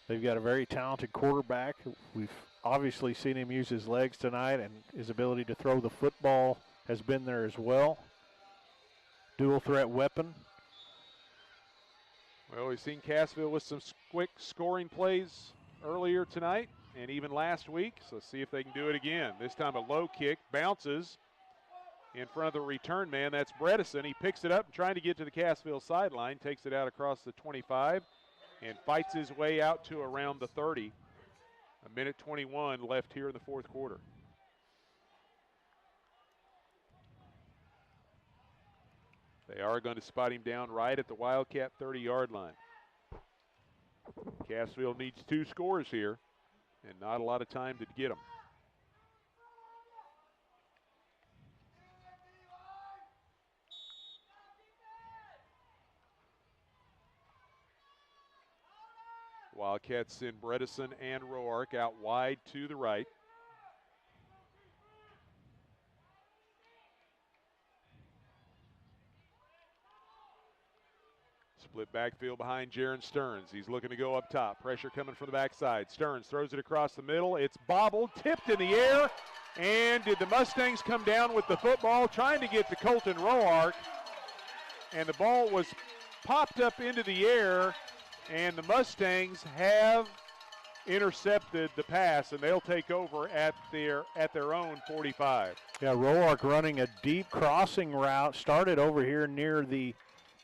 They've got a very talented quarterback. We've obviously seen him use his legs tonight, and his ability to throw the football has been there as well. Dual threat weapon. Well, we've seen Cassville with some quick scoring plays earlier tonight and even last week, so let's see if they can do it again. This time a low kick, bounces in front of the return man. That's Bredesen. He picks it up and trying to get to the Cassville sideline, takes it out across the 25. And fights his way out to around the 30. 1:21 left here in the 4th quarter. They are going to spot him down right at the Wildcat 30-yard line. Cassville needs 2 scores here, and not a lot of time to get them. Wildcats send Bredesen and Roark out wide to the right. Split backfield behind Jaron Stearns. He's looking to go up top. Pressure coming from the backside. Stearns throws it across the middle. It's bobbled, tipped in the air. And did the Mustangs come down with the football, trying to get to Colton Roark. And the ball was popped up into the air. And the Mustangs have intercepted the pass, and they'll take over at their own 45. Yeah, Roark running a deep crossing route, started over here near the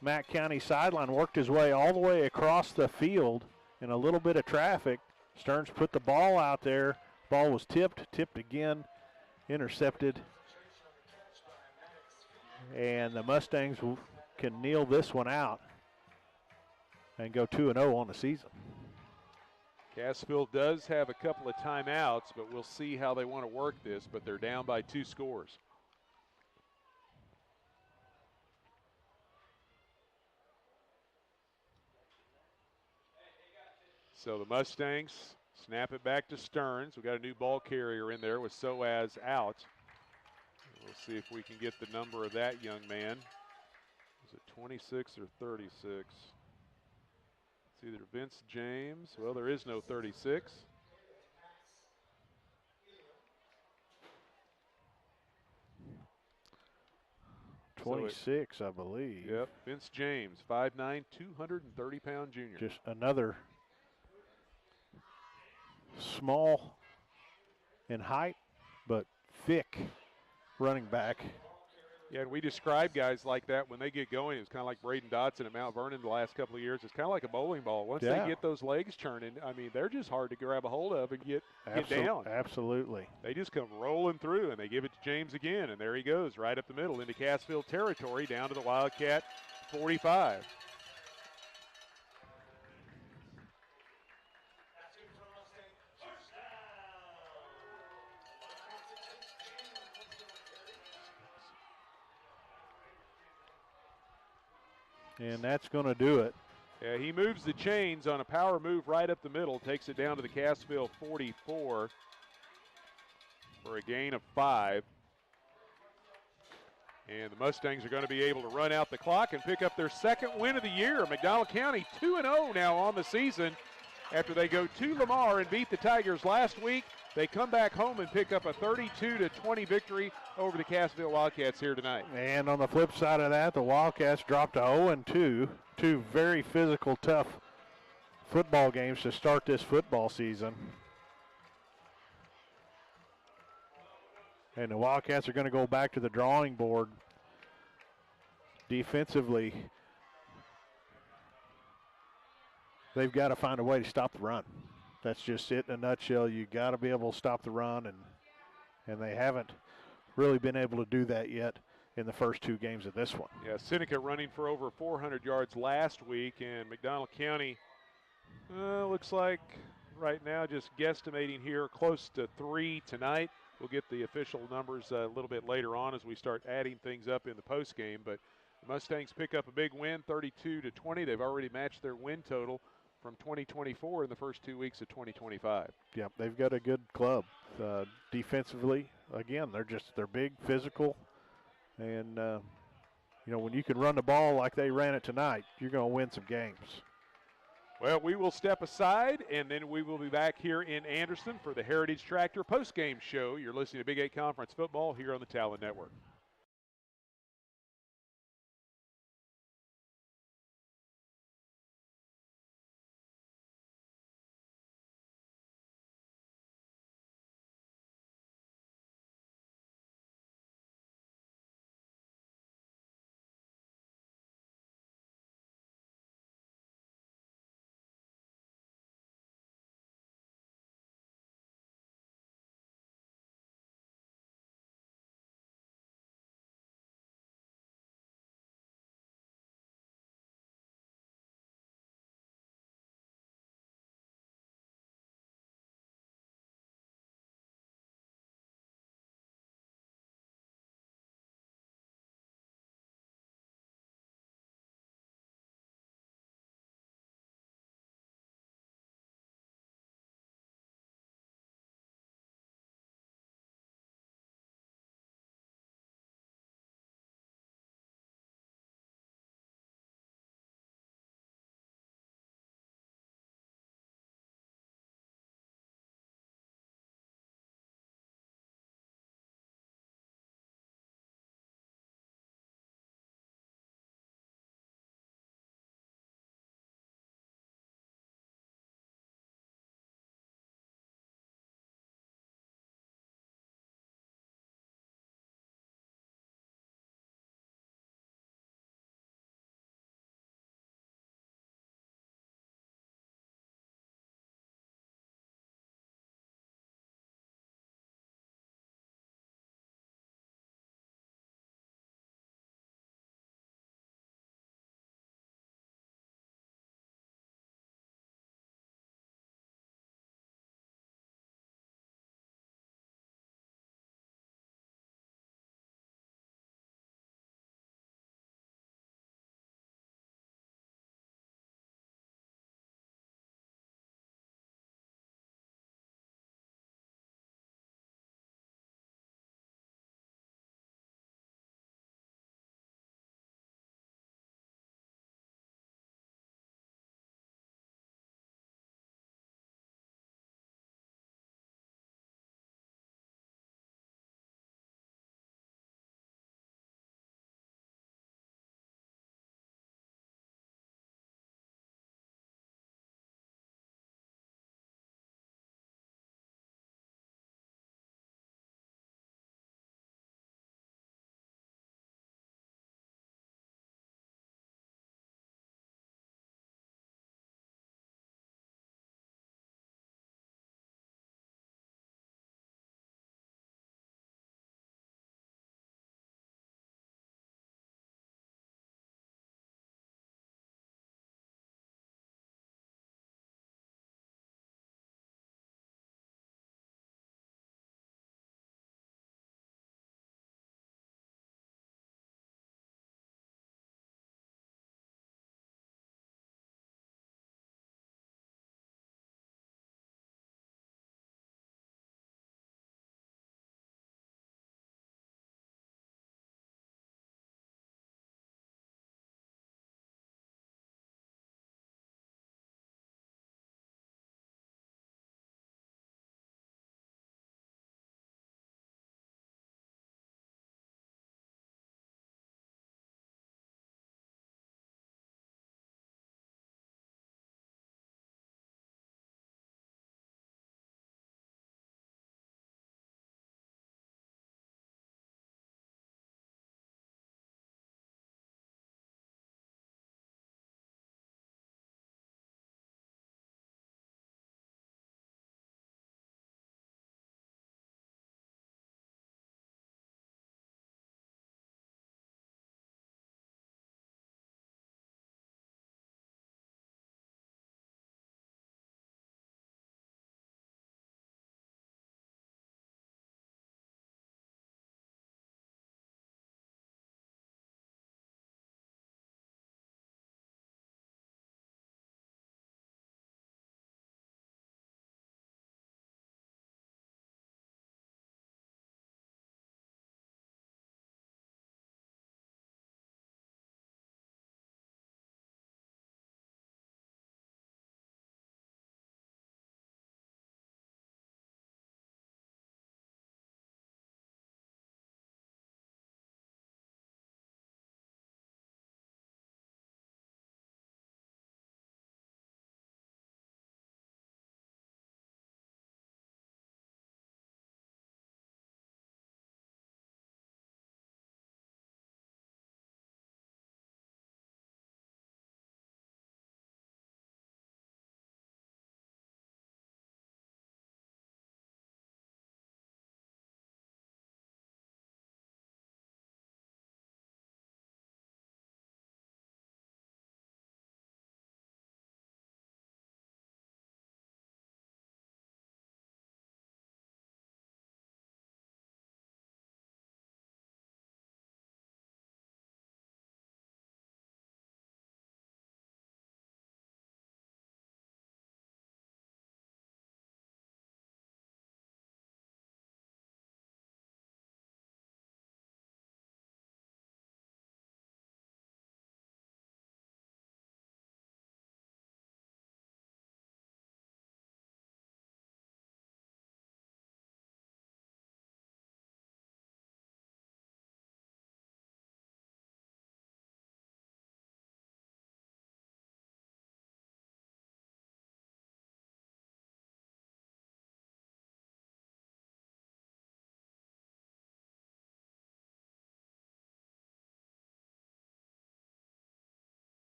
Mack County sideline, worked his way all the way across the field in a little bit of traffic. Stearns put the ball out there. Ball was tipped again, intercepted. And the Mustangs can kneel this one out and go 2-0 on the season. Cassville does have a couple of timeouts, but we'll see how they want to work this, but they're down by 2 scores. So the Mustangs snap it back to Stearns. We've got a new ball carrier in there with Soaz out. We'll see if we can get the number of that young man. Is it 26 or 36? It's either Vince James. Well, there is no 36. 26, I believe. Yep, Vince James, 5'9", 230-pound junior. Just another small in height, but thick running back. Yeah, and we describe guys like that when they get going. It's kind of like Braden Dotson at Mount Vernon the last couple of years. It's kind of like a bowling ball. Once they get those legs churning, I mean, they're just hard to grab a hold of and get down. Absolutely. They just come rolling through, and they give it to James again, and there he goes right up the middle into Cassville territory down to the Wildcat 45. And that's going to do it. Yeah, he moves the chains on a power move right up the middle, takes it down to the Cassville 44 for a gain of 5. And the Mustangs are going to be able to run out the clock and pick up their second win of the year. McDonald County 2-0 now on the season. After they go to Lamar and beat the Tigers last week, they come back home and pick up a 32-20 victory over the Cassville Wildcats here tonight. And on the flip side of that, the Wildcats dropped to 0-2. Two very physical, tough football games to start this football season. And the Wildcats are going to go back to the drawing board defensively. They've got to find a way to stop the run. That's just it in a nutshell. You got to be able to stop the run, and they haven't really been able to do that yet in the first two games of this one. Yeah, Seneca running for over 400 yards last week, and McDonald County looks like right now just guesstimating here close to 3 tonight. We'll get the official numbers a little bit later on as we start adding things up in the postgame, but the Mustangs pick up a big win, 32-20. They've already matched their win total from 2024 in the first 2 weeks of 2025. Yep, they've got a good club. Defensively, again, they're big, physical, and when you can run the ball like they ran it tonight, you're going to win some games. Well, we will step aside, and then we will be back here in Anderson for the Heritage Tractor postgame show. You're listening to Big 8 Conference Football here on the Talon Network.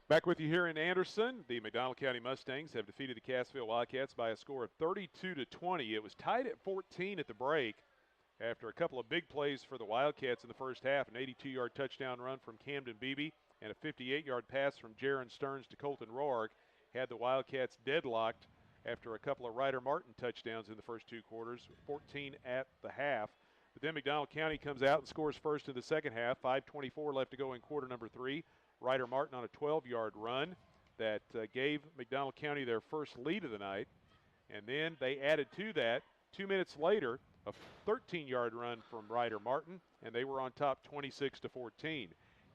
Back with you here in Anderson. The McDonald County Mustangs have defeated the Cassville Wildcats by a score of 32-20. It was tied at 14 at the break after a couple of big plays for the Wildcats in the first half, an 82-yard touchdown run from Camden Beebe and a 58-yard pass from Jaron Stearns to Colton Roark had the Wildcats deadlocked after a couple of Ryder Martin touchdowns in the first two quarters, 14 at the half. But then McDonald County comes out and scores first in the second half, 5:24 left to go in quarter number 3. Ryder Martin on a 12-yard run that gave McDonald County their first lead of the night. And then they added to that 2 minutes later a 13-yard run from Ryder Martin, and they were on top 26-14.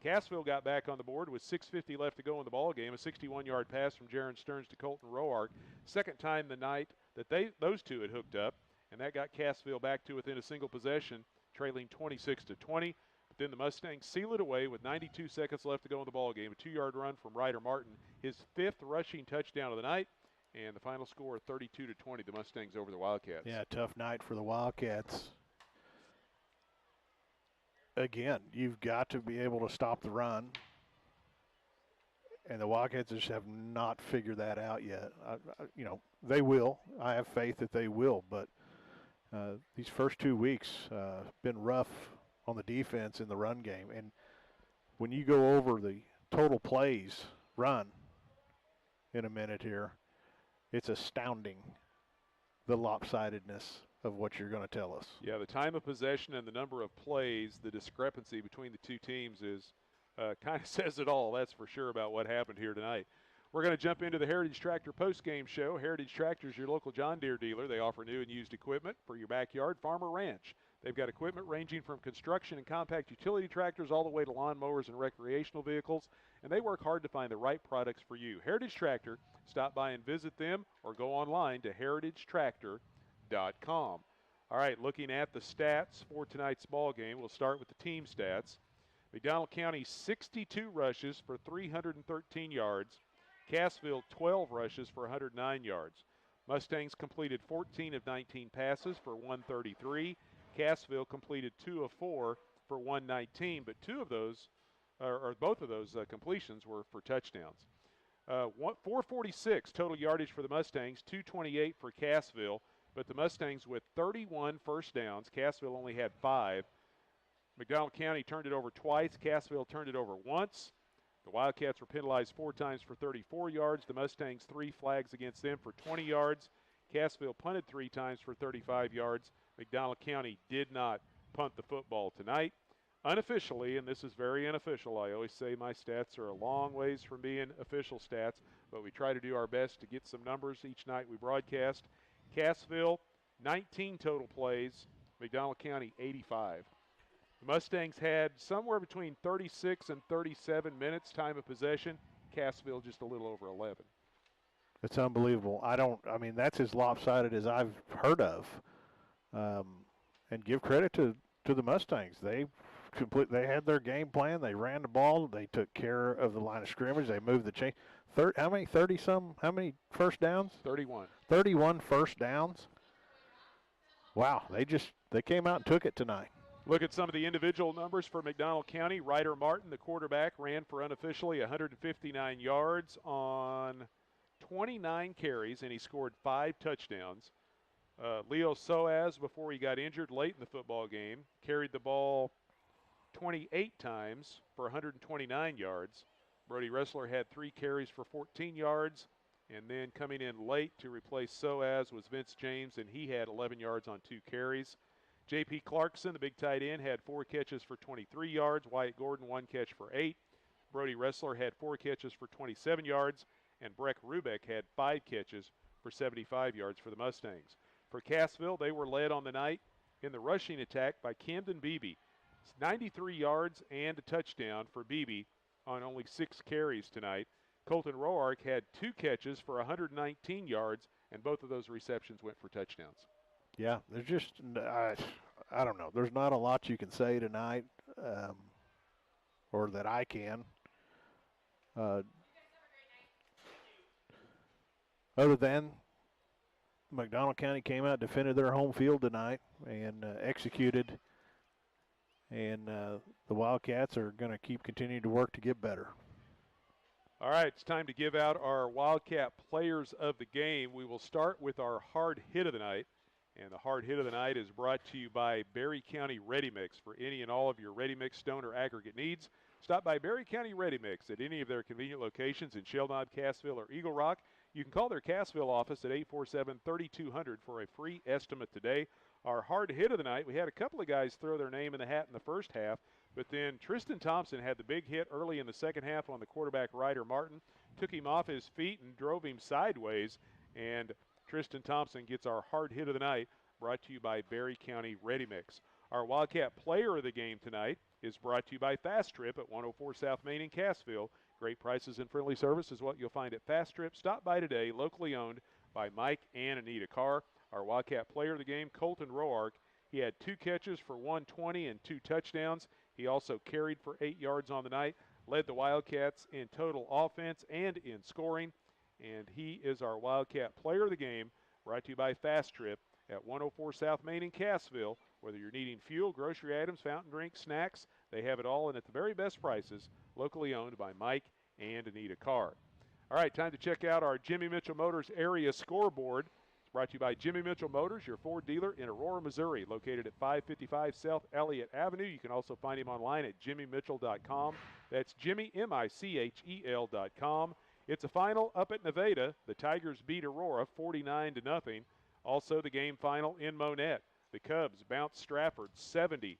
Cassville got back on the board with 6:50 left to go in the ball game. A 61-yard pass from Jaron Stearns to Colton Roark. Second time the night that those two had hooked up, and that got Cassville back to within a single possession, trailing 26-20. But then the Mustangs seal it away with 92 seconds left to go in the ball game. A 2-yard run from Ryder Martin, his 5th rushing touchdown of the night, and the final score 32-20. The Mustangs over the Wildcats. Yeah, tough night for the Wildcats. Again, you've got to be able to stop the run, and the Wildcats just have not figured that out yet. They will. I have faith that they will, but these first 2 weeks been rough on the defense in the run game. And when you go over the total plays run in a minute here, it's astounding the lopsidedness of what you're going to tell us. Yeah, the time of possession and the number of plays, the discrepancy between the two teams is kind of says it all, that's for sure, about what happened here tonight. We're going to jump into the Heritage Tractor postgame show. Heritage Tractor is your local John Deere dealer. They offer new and used equipment for your backyard, farm, or ranch. They've got equipment ranging from construction and compact utility tractors all the way to lawnmowers and recreational vehicles, and they work hard to find the right products for you. Heritage Tractor, stop by and visit them or go online to heritagetractor.com. All right, looking at the stats for tonight's ball game, we'll start with the team stats. McDonald County 62 rushes for 313 yards. Cassville 12 rushes for 109 yards. Mustangs completed 14 of 19 passes for 133. Cassville completed 2 of 4 for 119, but both of those completions were for touchdowns. 446 total yardage for the Mustangs, 228 for Cassville, but the Mustangs with 31 first downs. Cassville only had 5. McDonald County turned it over twice. Cassville turned it over once. The Wildcats were penalized 4 times for 34 yards. The Mustangs 3 flags against them for 20 yards. Cassville punted 3 times for 35 yards. McDonald County did not punt the football tonight. Unofficially, and this is very unofficial, I always say my stats are a long ways from being official stats, but we try to do our best to get some numbers each night we broadcast. Cassville, 19 total plays. McDonald County, 85. The Mustangs had somewhere between 36 and 37 minutes time of possession. Cassville just a little over 11. It's unbelievable. That's as lopsided as I've heard of. And give credit to the Mustangs. They had their game plan. They ran the ball. They took care of the line of scrimmage. They moved the chain. How many first downs? 31. 31 first downs. Wow, they came out and took it tonight. Look at some of the individual numbers for McDonald County. Ryder Martin, the quarterback, ran for unofficially 159 yards on 29 carries, and he scored 5 touchdowns. Leo Soaz, before he got injured late in the football game, carried the ball 28 times for 129 yards. Brody Ressler had 3 carries for 14 yards, and then coming in late to replace Soaz was Vince James, and he had 11 yards on 2 carries. J.P. Clarkson, the big tight end, had 4 catches for 23 yards. Wyatt Gordon, 1 catch for 8. Brody Ressler had 4 catches for 27 yards, and Breck Rubeck had 5 catches for 75 yards for the Mustangs. For Cassville, they were led on the night in the rushing attack by Camden Beebe. It's 93 yards and a touchdown for Beebe on only 6 carries tonight. Colton Roark had 2 catches for 119 yards, and both of those receptions went for touchdowns. Yeah, there's just, I don't know. There's not a lot you can say tonight, or that I can. Other than McDonald County came out, defended their home field tonight, and executed. And the Wildcats are going to keep continuing to work to get better. All right, it's time to give out our Wildcat players of the game. We will start with our hard hit of the night. And the hard hit of the night is brought to you by Berry County Ready Mix. For any and all of your ready mix, stone, or aggregate needs, stop by Berry County Ready Mix at any of their convenient locations in Shell Knob, Cassville, or Eagle Rock. You can call their Cassville office at 847-3200 for a free estimate today. Our hard hit of the night, we had a couple of guys throw their name in the hat in the first half, but then Tristan Thompson had the big hit early in the second half on the quarterback Ryder Martin, took him off his feet and drove him sideways, and Tristan Thompson gets our hard hit of the night, brought to you by Berry County Ready Mix. Our Wildcat player of the game tonight is brought to you by Fast Trip at 104 South Main in Cassville. Great prices and friendly service is what you'll find at Fast Trip. Stop by today, locally owned by Mike and Anita Carr. Our Wildcat player of the game, Colton Roark. He had 2 catches for 120 and 2 touchdowns. He also carried for 8 yards on the night, led the Wildcats in total offense and in scoring. And he is our Wildcat player of the game, brought to you by Fast Trip at 104 South Main in Cassville. Whether you're needing fuel, grocery items, fountain drinks, snacks, they have it all and at the very best prices, locally owned by Mike and Anita Carr. All right, time to check out our Jimmy Mitchell Motors area scoreboard. Brought to you by Jimmy Mitchell Motors, your Ford dealer in Aurora, Missouri, located at 555 South Elliott Avenue. You can also find him online at jimmymitchell.com. That's Jimmy, MICHEL.com. It's a final up at Nevada. The Tigers beat Aurora 49-0. Also the game final in Monette. The Cubs bounced Stratford 70-0.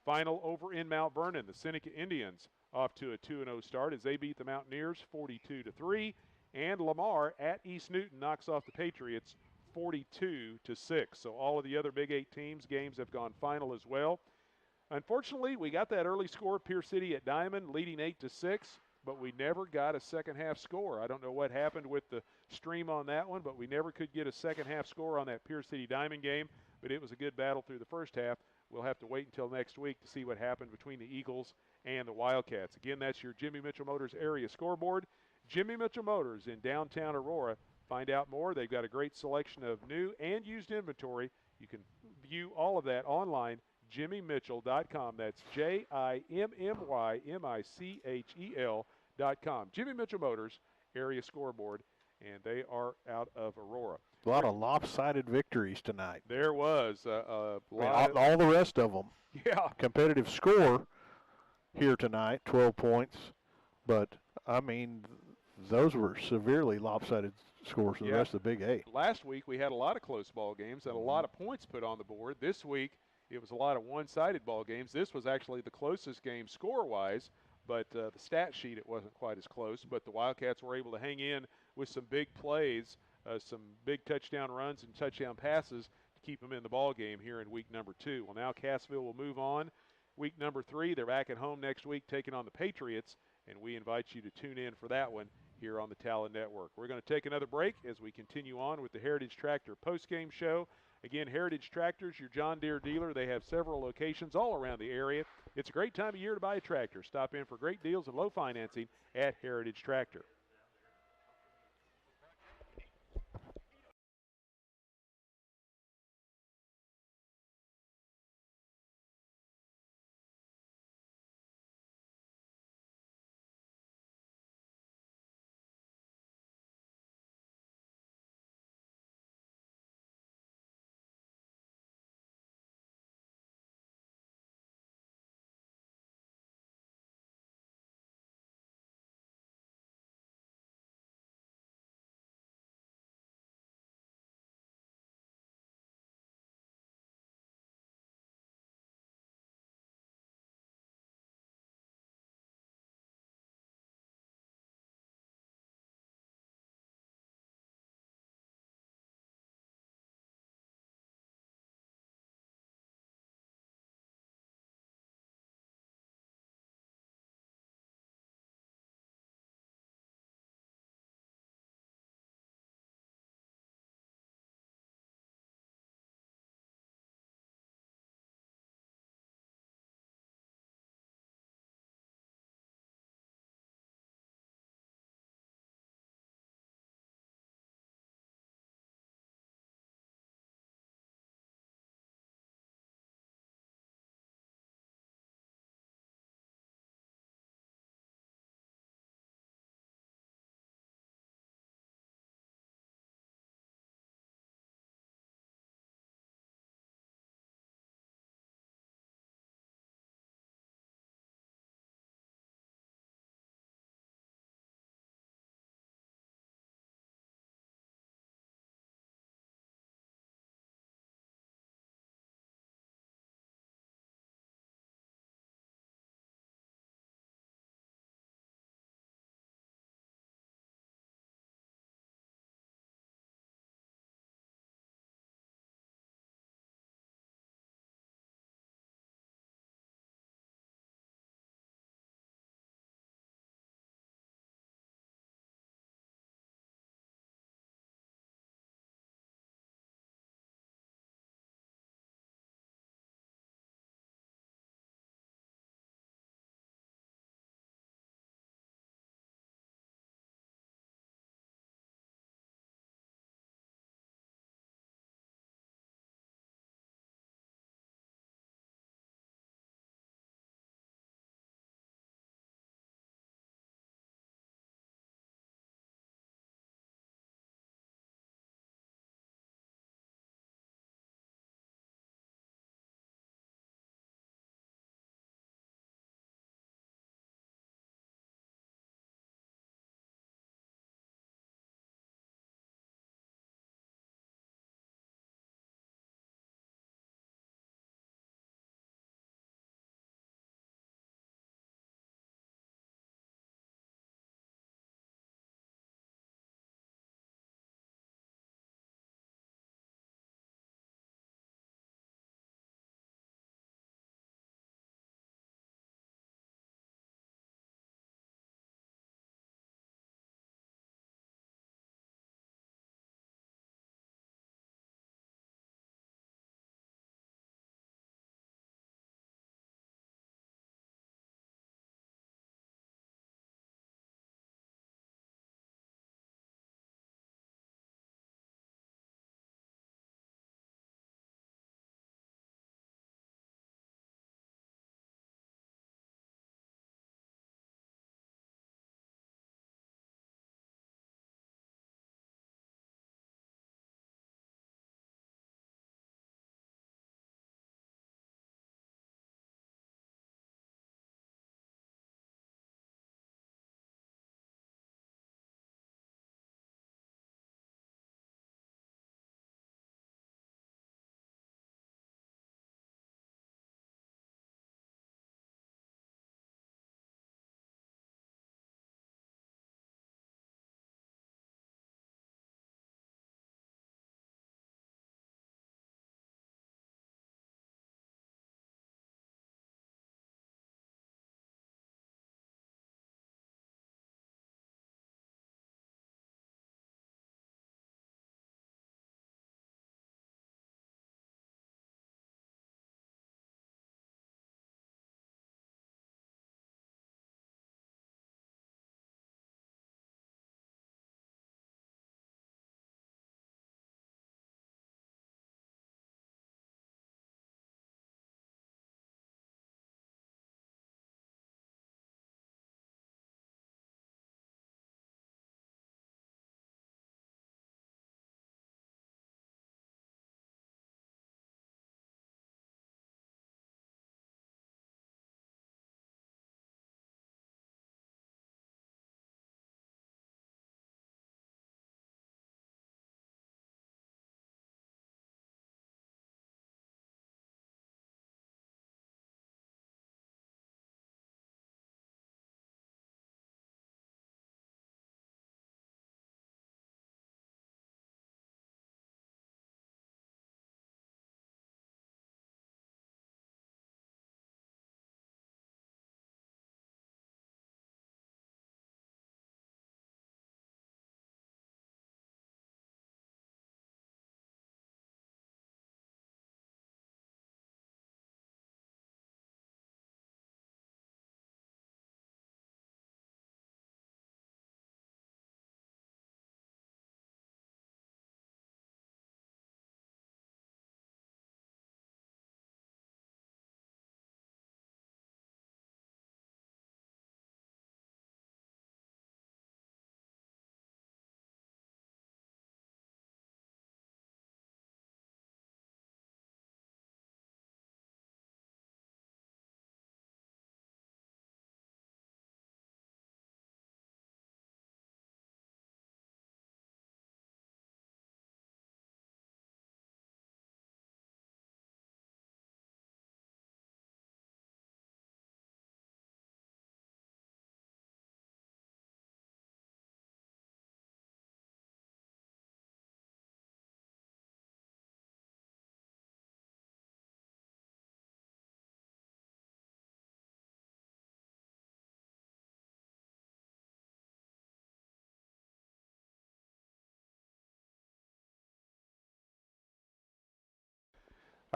Final over in Mount Vernon. The Seneca Indians off to a 2-0 start as they beat the Mountaineers 42-3. And Lamar at East Newton knocks off the Patriots 42-6. So all of the other Big 8 teams' games have gone final as well. Unfortunately, we got that early score, Pierce City at Diamond, leading 8-6, but we never got a second-half score. I don't know what happened with the stream on that one, but we never could get a second-half score on that Pierce City Diamond game, but it was a good battle through the first half. We'll have to wait until next week to see what happened between the Eagles and the Wildcats. Again, that's your Jimmy Mitchell Motors area scoreboard. Jimmy Mitchell Motors in downtown Aurora. Find out more. They've got a great selection of new and used inventory. You can view all of that online, jimmymitchell.com. That's JIMMYMICHEL.com. Jimmy Mitchell Motors area scoreboard, and they are out of Aurora. A lot of lopsided victories tonight. There was a lot. All the rest of them. Yeah. Competitive score here tonight, 12 points. But, I mean, those were severely lopsided scores for the rest of the Big 8. Last week we had a lot of close ball games and a lot of points put on the board. This week it was a lot of one-sided ball games. This was actually the closest game score-wise, but the stat sheet, it wasn't quite as close. But the Wildcats were able to hang in with some big plays, some big touchdown runs and touchdown passes to keep them in the ball game here in week number 2. Well, now Cassville will move on. Week number 3, they're back at home next week taking on the Patriots, and we invite you to tune in for that one here on the Talon Network. We're going to take another break as we continue on with the Heritage Tractor postgame show. Again, Heritage Tractors, your John Deere dealer. They have several locations all around the area. It's a great time of year to buy a tractor. Stop in for great deals and low financing at Heritage Tractor.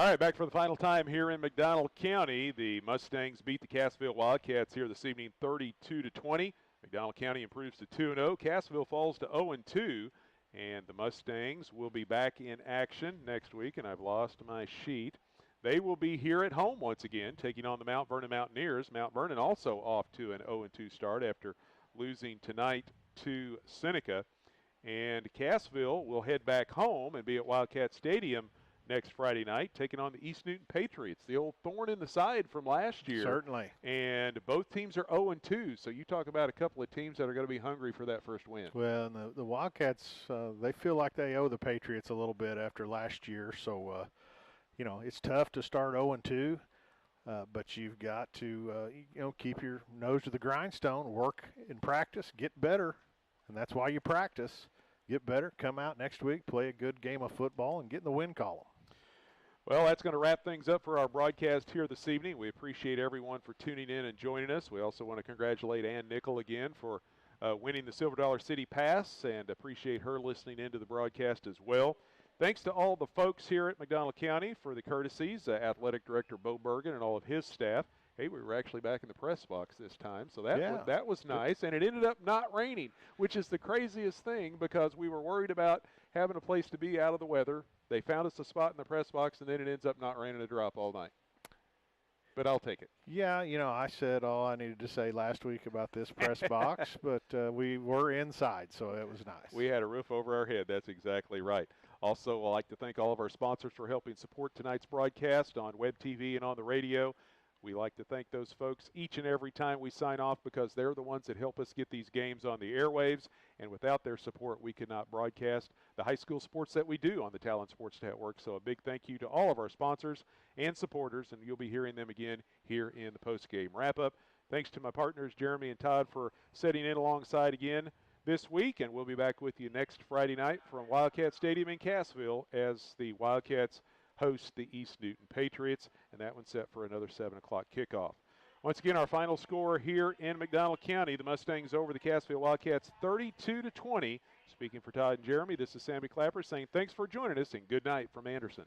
All right, back for the final time here in McDonald County. The Mustangs beat the Cassville Wildcats here this evening 32-20. McDonald County improves to 2-0. Cassville falls to 0-2. And the Mustangs will be back in action next week, and I've lost my sheet. They will be here at home once again, taking on the Mount Vernon Mountaineers. Mount Vernon also off to an 0-2 start after losing tonight to Seneca. And Cassville will head back home and be at Wildcat Stadium next Friday night, taking on the East Newton Patriots, the old thorn in the side from last year. Certainly. And both teams are 0-2, so you talk about a couple of teams that are going to be hungry for that first win. Well, and the Wildcats, they feel like they owe the Patriots a little bit after last year, so, it's tough to start 0-2, but you've got to, keep your nose to the grindstone, work in practice, get better, and that's why you practice. Get better, come out next week, play a good game of football, and get in the win column. Well, that's going to wrap things up for our broadcast here this evening. We appreciate everyone for tuning in and joining us. We also want to congratulate Ann Nickel again for winning the Silver Dollar City Pass, and appreciate her listening into the broadcast as well. Thanks to all the folks here at McDonald County for the courtesies, Athletic Director Bo Bergen and all of his staff. Hey, we were actually back in the press box this time, so that was nice. And it ended up not raining, which is the craziest thing because we were worried about having a place to be out of the weather. They found us a spot in the press box, and then it ends up not raining a drop all night. But I'll take it. Yeah, I said all I needed to say last week about this press box, but we were inside, so it was nice. We had a roof over our head. That's exactly right. Also, I'd like to thank all of our sponsors for helping support tonight's broadcast on web TV and on the radio. We like to thank those folks each and every time we sign off because they're the ones that help us get these games on the airwaves, and without their support, we could not broadcast the high school sports that we do on the Talent Sports Network. So a big thank you to all of our sponsors and supporters, and you'll be hearing them again here in the postgame wrap-up. Thanks to my partners, Jeremy and Todd, for setting in alongside again this week, and we'll be back with you next Friday night from Wildcat Stadium in Cassville as the Wildcats host the East Newton Patriots, and that one's set for another 7 o'clock kickoff. Once again, our final score here in McDonald County, the Mustangs over the Cassville Wildcats 32-20. Speaking for Todd and Jeremy, this is Sammy Clapper saying thanks for joining us and good night from Anderson.